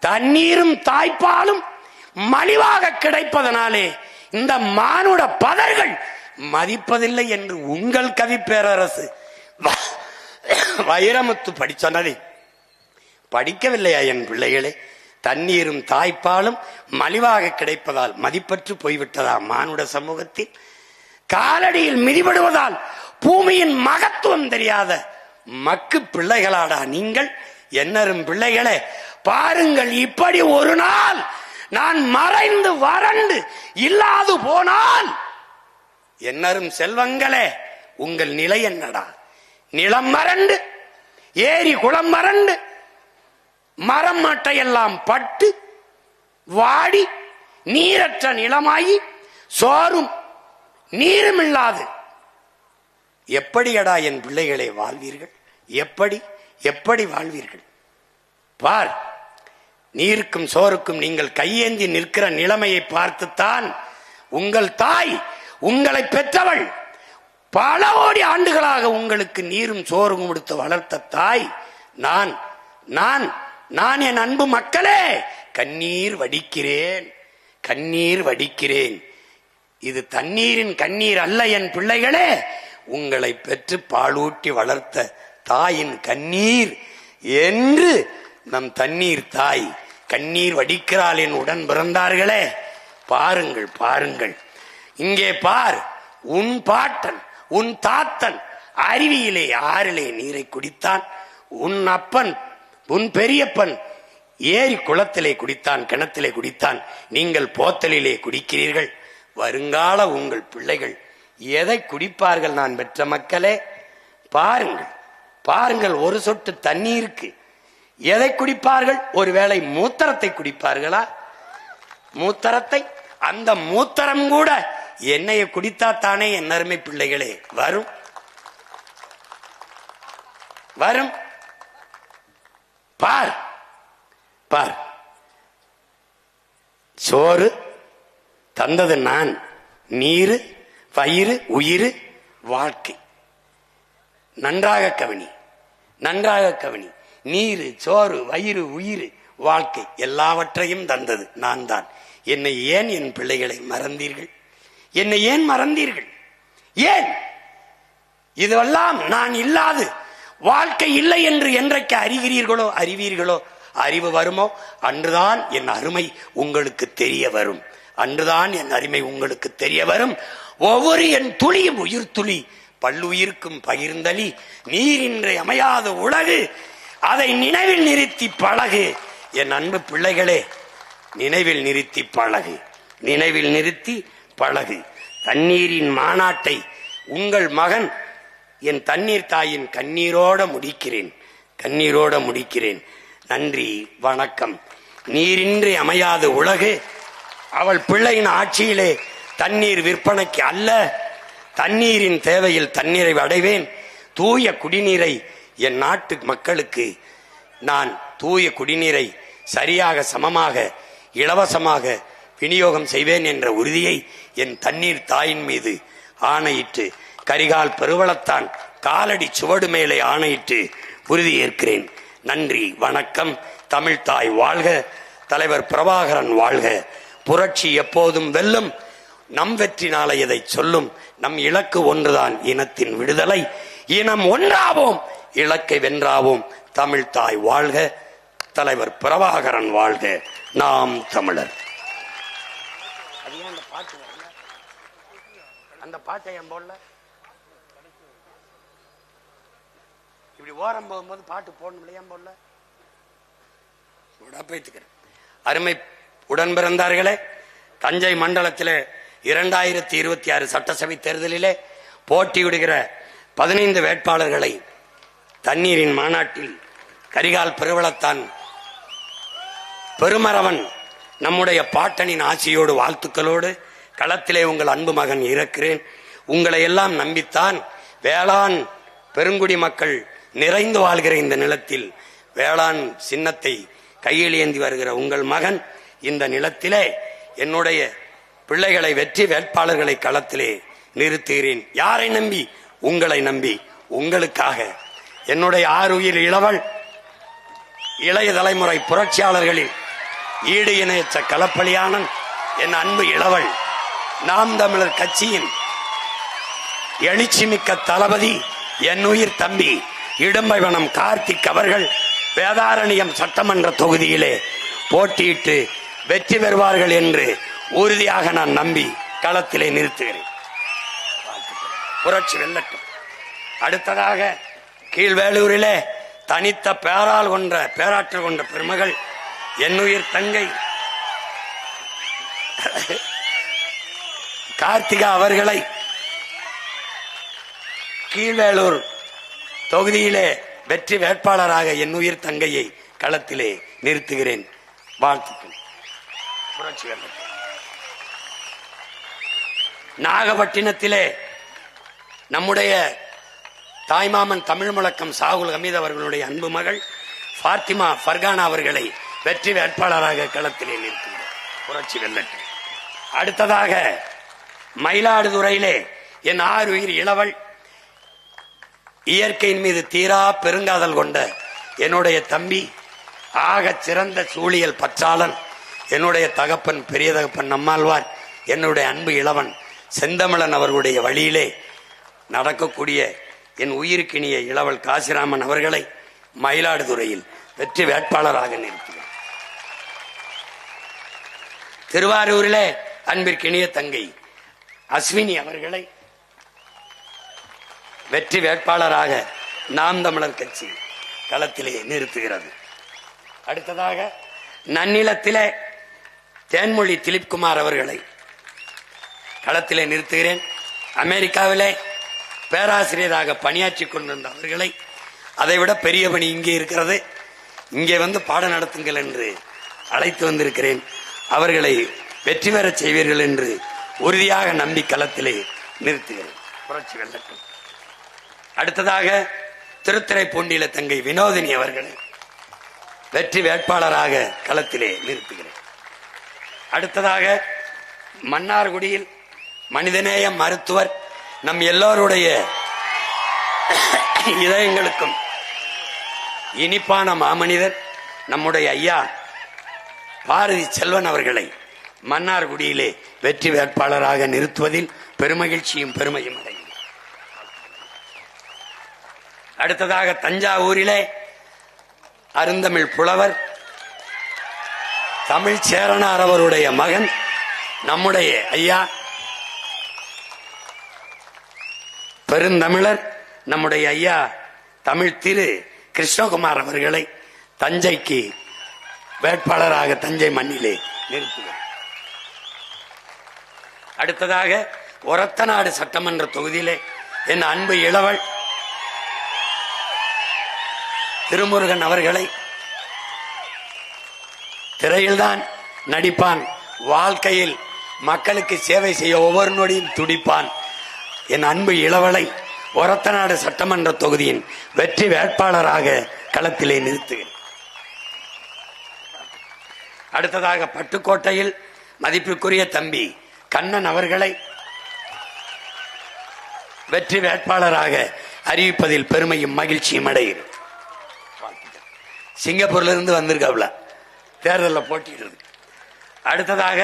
தண்ணீரும் தாய்ப்பாலும் மலிவாக கிடைப்பதனாலே இந்த மானுட பதர்கள் மதிப்பதில்லை என்று உங்கள் கவி பேரரசு வைரமுத்து படிச்சொன்னதை படிக்கவில்லையா என் பிள்ளைகளே? தண்ணீரும் தாய்ப்பாலும் மலிவாக கிடைப்பதால் மதிப்பற்று போய்விட்டதா மானுட சமூகத்தில்? காலடியில் மிதிபடுவதால் பூமியின் மகத்துவம் தெரியாத மக்கு பிள்ளைகளாடா நீங்கள்? என்னரும் பிள்ளைகளே, பாருங்கள், இப்படி ஒரு நாள் நான் மறைந்து வறண்டு இல்லாது போனால் என்னரும் செல்வங்களே, உங்கள் நிலை என்னடா? நிலம் மறண்டு, ஏரி குளம் மறண்டு, மரம் மட்டையெல்லாம் பட்டு வாடி நீரற்ற நிலமாகி சோறும் நீரும் இல்லாது எப்படியடா என் பிள்ளைகளை வாழ்வீர்கள்? எப்படி எப்படி வாழ்வீர்கள்? பார், நீருக்கும் சோறுக்கும் நீங்கள் கையேந்தி நிற்கிற நிலைமையை பார்த்துத்தான் உங்கள் தாய், உங்களை பெற்றவள், பல கோடி ஆண்டுகளாக உங்களுக்கு நீரும் சோறும் கொடுத்து வளர்த்த தாய் நான் நான் நான் என் அன்பு மக்களே, கண்ணீர் வடிக்கிறேன், கண்ணீர் வடிக்கிறேன். இது தண்ணீரின் கண்ணீர் அல்ல என் பிள்ளைகளே, உங்களை பெற்று பாலூட்டி வளர்த்த தாயின் கண்ணீர் என்று நம் தண்ணீர் தாய் கண்ணீர் வடிக்கிறாள் என் உடன் பிறந்தார்களே. பாருங்கள், பாருங்கள், இங்கே பார், உன் பாட்டன் உன் தாத்தன் அருவியிலே ஆறிலே நீரை குடித்தான், உன் அப்பன் உன் பெரியப்பன் ஏரி குளத்திலே குடித்தான், கிணத்திலே குடித்தான், நீங்கள் போத்தலிலே குடிக்கிறீர்கள். வருங்கால உங்கள் பிள்ளைகள் எதை குடிப்பார்கள் நான் பெற்ற மக்களே? பாருங்கள், பாருங்கள், ஒரு சொட்டு தண்ணீருக்கு எதை குடிப்பார்கள்? ஒருவேளை மூத்திரத்தை குடிப்பார்களா? மூத்தரத்தை, அந்த மூத்தரம் கூட எண்ணெயை குடித்தாத்தானே என் அருமை பிள்ளைகளே வரும் வரும். பார் பார், சோறு தந்தது நான், நீரு வயிறு உயிர் வாழ்க்கை. நன்றாக கவனி, நன்றாக கவனி. நீரு சோறு வயிறு உயிர் வாழ்க்கை எல்லாவற்றையும் தந்தது நான் தான். என்னை ஏன் என் பிள்ளைகளை மறந்தீர்கள்? என்னை ஏன் மறந்தீர்கள்? ஏன்? இதுவெல்லாம் நான் இல்லாது வாழ்க்கை இல்லை என்று என்றைக்கு அறிகிறீர்களோ அறிவீர்களோ, அறிவு வருமோ அன்றுதான் என் அருமை உங்களுக்கு தெரிய வரும். அன்றுதான் என் அருமை உங்களுக்கு தெரிய வரும். ஒவ்வொரு என் துளியும் உயிர் துளி பல்லுயிர்க்கும் பகிர்ந்தளி நீரின்றி அமையாத உலகு, அதை நினைவில் நிறுத்தி பழகு. என் அன்பு பிள்ளைகளே, நினைவில் நிறுத்தி பழகு, நினைவில் நிறுத்தி பழகு. தண்ணீரின் மாநாட்டை உங்கள் மகன் என் தண்ணீர் தாயின் கண்ணீரோட முடிக்கிறேன், கண்ணீரோட முடிக்கிறேன். நன்றி, வணக்கம். நீரின்றி அமையாத உலகு, அவள் பிள்ளையின் ஆட்சியிலே தண்ணீர் விற்பனைக்கு அல்ல, தண்ணீரின் தேவையில் தண்ணீரை அடைவேன். தூய குடிநீரை என் நாட்டு மக்களுக்கு நான் தூய குடிநீரை சரியாக சமமாக இலவசமாக விநியோகம் செய்வேன் என்ற உறுதியை என் தண்ணீர் தாயின் மீது ஆணையிட்டு, கரிகால் பெருவளத்தான் காலடி சுவடு மேலே ஆணையிட்டு உறுதியேற்கிறேன். நன்றி, வணக்கம். தமிழ் தாய் வாழ்க, தலைவர் பிரபாகரன் வாழ்க. புரட்சி எப்போதும் வெல்லும், நம் வெற்றி நாளை எதை சொல்லும். நம் இலக்கு ஒன்றுதான், இனத்தின் விடுதலை. இனம் ஒன்றாவோம், இலக்கை வென்றாவோம். தமிழ் தாய் வாழ்க, தலைவர் பிரபாகரன் வாழ்க. நாம் தமிழர். அந்த பாட்டை என் போடல, இப்படி ஓரம் போகும்போது பாட்டு போடணும் இல்லையா? போடல பேத்துக்கிறேன். அருமை உடன் பிறந்தார்களே, தஞ்சை மண்டலத்திலே 2026 சட்டசபை தேர்தலிலே போட்டியிடுகிற 15 வேட்பாளர்களை தண்ணீரின் மாநாட்டில் கரிகால் பெருவளத்தான் பெருமரவன் நம்முடைய பாட்டனின் ஆட்சியோடு வாழ்த்துக்களோடு களத்திலே உங்கள் அன்பு மகன் இருக்கிறேன். உங்களை எல்லாம் நம்பித்தான் வேளாண் பெருங்குடி மக்கள் நிறைந்து வாழ்கிற இந்த நிலத்தில் வேளாண் சின்னத்தை கையில் ஏந்தி வருகிற உங்கள் மகன் இந்த நிலத்திலே என்னுடைய பிள்ளைகளை வெற்றி வேட்பாளர்களை களத்திலே நிறுத்துகிறேன். யாரை நம்பி? உங்களை நம்பி, உங்களுக்காக. என்னுடைய ஆறுயிர் இளவல், இளைய தலைமுறை புரட்சியாளர்களில் ஈடு இணையற்ற களப்பலியானன் என் அன்பு இளவல், நாம் தமிழர் கட்சியின் எழுச்சிமிக்க தளபதி என் உயிர் தம்பி இடும்பைவனம் கார்த்திக் அவர்கள் வேதாரண்யம் சட்டமன்ற தொகுதியிலே போட்டியிட்டு வெற்றி பெறுவார்கள் என்று உறுதியாக நான் நம்பி களத்திலே நிறுத்துகிறேன். புரட்சி வெல்லட்டும். அடுத்ததாக கீழ்வேலூரிலே தனித்த பேராற்றல் கொண்ட பெருமகள் என்னுயிர் தங்கை கார்த்திகா அவர்களை கீழ்வேலூர் தொகுதியிலே வெற்றி வேட்பாளராக என்னுயிர் தங்கையை களத்திலே நிறுத்துகிறேன். வாழ்த்துக்கள். புரட்சி வெல்லட்டும். நாகப்பட்டினத்திலே நம்முடைய தாய்மாமன் தமிழ் முழக்கம் சாகுல் ஹமீத் அவர்களுடைய அன்பு மகள் ஃபாத்திமா ஃபர்கானா அவர்களை வெற்றி வேட்பாளராக களத்திலே நிறுத்துகிறார். புரட்சி வெல்லட்டும். அடுத்ததாக மயிலாடுதுறையிலே என் ஆறுயிர் இளவல், இயற்கையின் மீது தீரா பெருங்காதல் கொண்ட என்னுடைய தம்பி, ஆக சிறந்த சூழியல் பற்றாளன், என்னுடைய தகப்பன் பெரிய தகப்பன் நம்மாழ்வார், என்னுடைய அன்பு இளவன் செந்தமிழன் அவர்களுடைய வழியிலே நடக்கக்கூடிய என் உயிருக்கினிய இளவல் காசிராமன் அவர்களை மயிலாடுதுறையில் வெற்றி வேட்பாளராக நிறுத்துகிறார். திருவாரூரிலே அன்பிற்கினிய தங்கை அஸ்வினி அவர்களை வெற்றி வேட்பாளராக நாம் தமிழர் கட்சி களத்திலே நிறுத்துகிறது. அடுத்ததாக நன்னிலத்திலே தேன்மொழி திலீப்குமார் அவர்களை களத்திலே நிறுத்துகிறேன். அமெரிக்காவிலே பேராசிரியராக பணியாற்றி கொண்டிருந்த அவர்களை, அதைவிட பெரிய பணி இங்கே இருக்கிறது, இங்கே வந்து பாடம் நடத்துங்கள் என்று அழைத்து வந்திருக்கிறேன். அவர்களை வெற்றி பெறச் செய்வீர்கள் என்று உறுதியாக நம்பி களத்திலே நிறுத்துகிறேன். புரட்சி வெள்ளட்டும். அடுத்ததாக திருத்துறைப்பூண்டியில தங்கை வினோதினி அவர்களை வெற்றி வேட்பாளராக களத்திலே நிறுத்துகிறேன். அடுத்ததாக மன்னார்குடியில் மனிதநேய மருத்துவர், நம் எல்லோருடைய இதயங்களுக்கும் இனிப்பான மாமனிதர் நம்முடைய ஐயா பாரதி செல்வன் அவர்களை மன்னார்குடியிலே வெற்றி வேட்பாளராக நிறுத்துவதில் பெருமகிழ்ச்சியும் பெருமையும் அடையும். அடுத்ததாக தஞ்சாவூரிலே அருந்தமிழ் புலவர் தமிழ் சேரனார் அவருடைய மகன் நம்முடைய ஐயா பெருந்தமிழர் நம்முடைய ஐயா தமிழ் திரு கிருஷ்ணகுமார் அவர்களை தஞ்சைக்கு வேட்பாளராக தஞ்சை மண்ணிலே நிறுத்துகிறார். அடுத்ததாக ஒரத்தநாடு சட்டமன்ற தொகுதியிலே என் அன்பு இளவல் திருமுருகன் அவர்களை திரையில்தான் நடிப்பான், வாழ்க்கையில் மக்களுக்கு சேவை செய்ய ஒவ்வொரு நொடியும் துடிப்பான். என் அன்பு இளவலை ஒரத்தநாடு சட்டமன்ற தொகுதியின் வெற்றி வேட்பாளராக களத்திலே நிறுத்துகிறேன். அடுத்ததாக பட்டுக்கோட்டையில் மதிப்பிற்குரிய தம்பி கண்ணன் அவர்களை வெற்றி வேட்பாளராக அறிவிப்பதில் பெருமையும் மகிழ்ச்சியும் அடைகிறேன். சிங்கப்பூர்ல இருந்து வந்திருக்காப்ல தேர்தலில் போட்டியிடுறது. அடுத்ததாக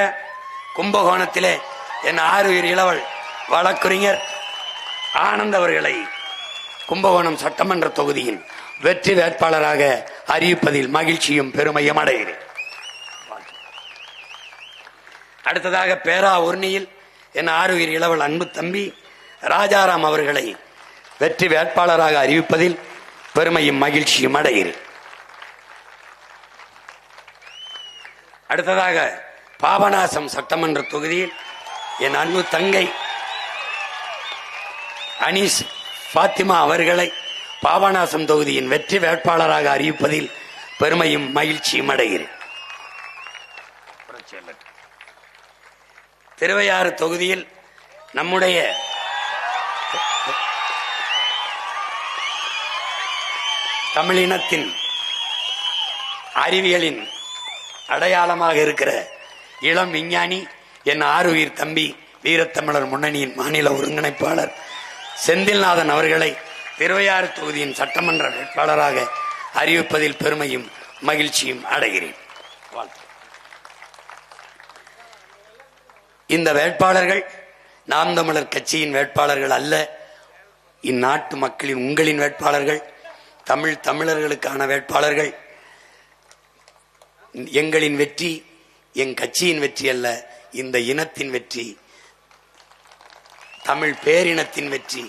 கும்பகோணத்திலே என் ஆறுயிர் இளவல் வழக்குரைஞர் ஆனந்த் அவர்களை கும்பகோணம் சட்டமன்ற தொகுதியின் வெற்றி வேட்பாளராக அறிவிப்பதில் மகிழ்ச்சியும் பெருமையும் அடைகிறேன். அடுத்ததாக பேராவூர்ணியில் என் ஆறுயிர் இளவல் அன்பு தம்பி ராஜாராம் அவர்களை வெற்றி வேட்பாளராக அறிவிப்பதில் பெருமையும் மகிழ்ச்சியும் அடைகிறேன். அடுத்ததாக பாபநாசம் சட்டமன்ற தொகுதியில் என் அன்பு தங்கை அனீஸ் பாத்திமா அவர்களை பாபநாசம் தொகுதியின் வெற்றி வேட்பாளராக அறிவிப்பதில் பெருமையும் மகிழ்ச்சியும் அடைகிறேன். திருவையாறு தொகுதியில் நம்முடைய தமிழினத்தின் அறிவியலின் அடையாளமாக இருக்கிற இளம் விஞ்ஞானி என் ஆறுயிர் தம்பி வீரத்தமிழர் முன்னணியின் மாநில ஒருங்கிணைப்பாளர் செந்தில்நாதன் அவர்களை திருவையாறு தொகுதியின் சட்டமன்ற வேட்பாளராக அறிவிப்பதில் பெருமையும் மகிழ்ச்சியும் அடைகிறேன். இந்த வேட்பாளர்கள் நாம் தமிழர் கட்சியின் வேட்பாளர்கள் அல்ல, இந்நாட்டு மக்களின் உங்களின் வேட்பாளர்கள், தமிழர்களுக்கான வேட்பாளர்கள். எங்களின் வெற்றி என் கட்சியின் வெற்றி அல்ல, இந்த இனத்தின் வெற்றி, தமிழ் பேரினத்தின் வெற்றி.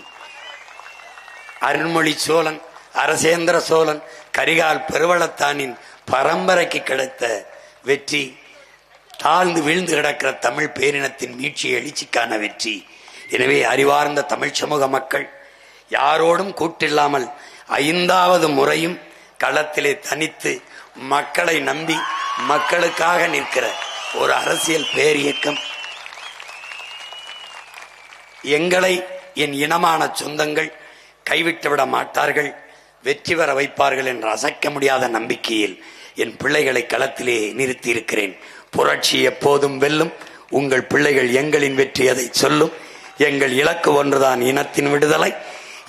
அருண்மொழி சோழன், அரசேந்திர சோழன், கரிகால் பெருவளத்தானின் பரம்பரைக்கு கிடைத்த வெற்றி, தாழ்ந்து வீழ்ந்து கிடக்கிற தமிழ் பேரினத்தின் மீட்சி எழுச்சிக்கான வெற்றி. எனவே அறிவார்ந்த தமிழ் சமூக மக்கள் யாரோடும் கூட்டில்லாமல் 5வது முறையும் களத்திலே தனித்து மக்களை நம்பி மக்களுக்காக நிற்கிற ஒரு அரசியல் பேரியக்கம். எங்களை என் இனமான சொந்தங்கள் கைவிட்டுவிட மாட்டார்கள், வெற்றி பெற வைப்பார்கள் என்ற அசைக்க முடியாத நம்பிக்கையில் என் பிள்ளைகளை களத்திலே நிறுத்தி இருக்கிறேன். புரட்சி எப்போதும் வெல்லும். உங்கள் பிள்ளைகள் எங்களின் வெற்றி அதை சொல்லும். எங்கள் இலக்கு ஒன்றுதான், இனத்தின் விடுதலை.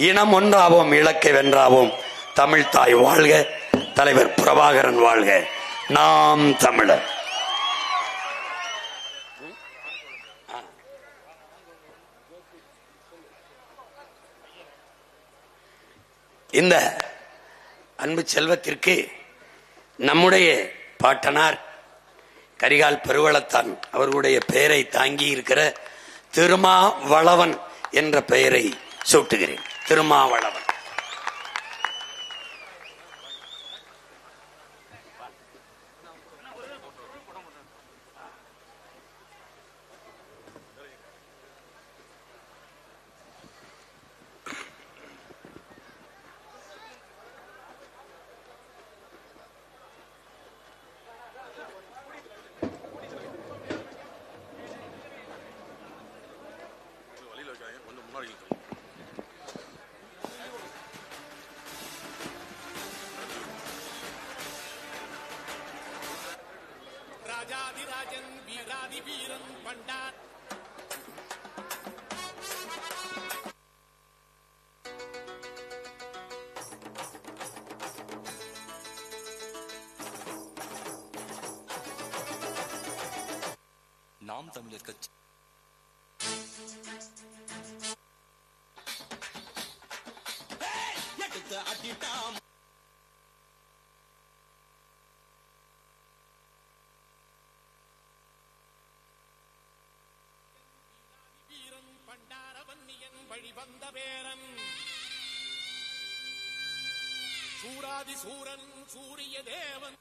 இனம் ஒன்றாவோம், இலக்கை வென்றாவோம். தமிழ் தாய் வாழ்க, தலைவர் பிரபாகரன் வாழ்க, நாம் தமிழர். இந்த அன்பு செல்வத்திற்கு நம்முடைய பாட்டனார் கரிகால் பெருவளத்தான் அவர்களுடைய பெயரை தாங்கி இருக்கிற திருமாவளவன் என்ற பெயரை சூட்டுகிறேன். திருமாவளவன். ராஜாதிராஜன் வீராதி வீரன் பண்டார். நாம் தமிழர் கட்சி எடுத்து அடிட்டாம். வீரன் பண்டாரவன்னியன் வழிவந்த பேரன் சூராதி சூரன் சூரிய தேவன்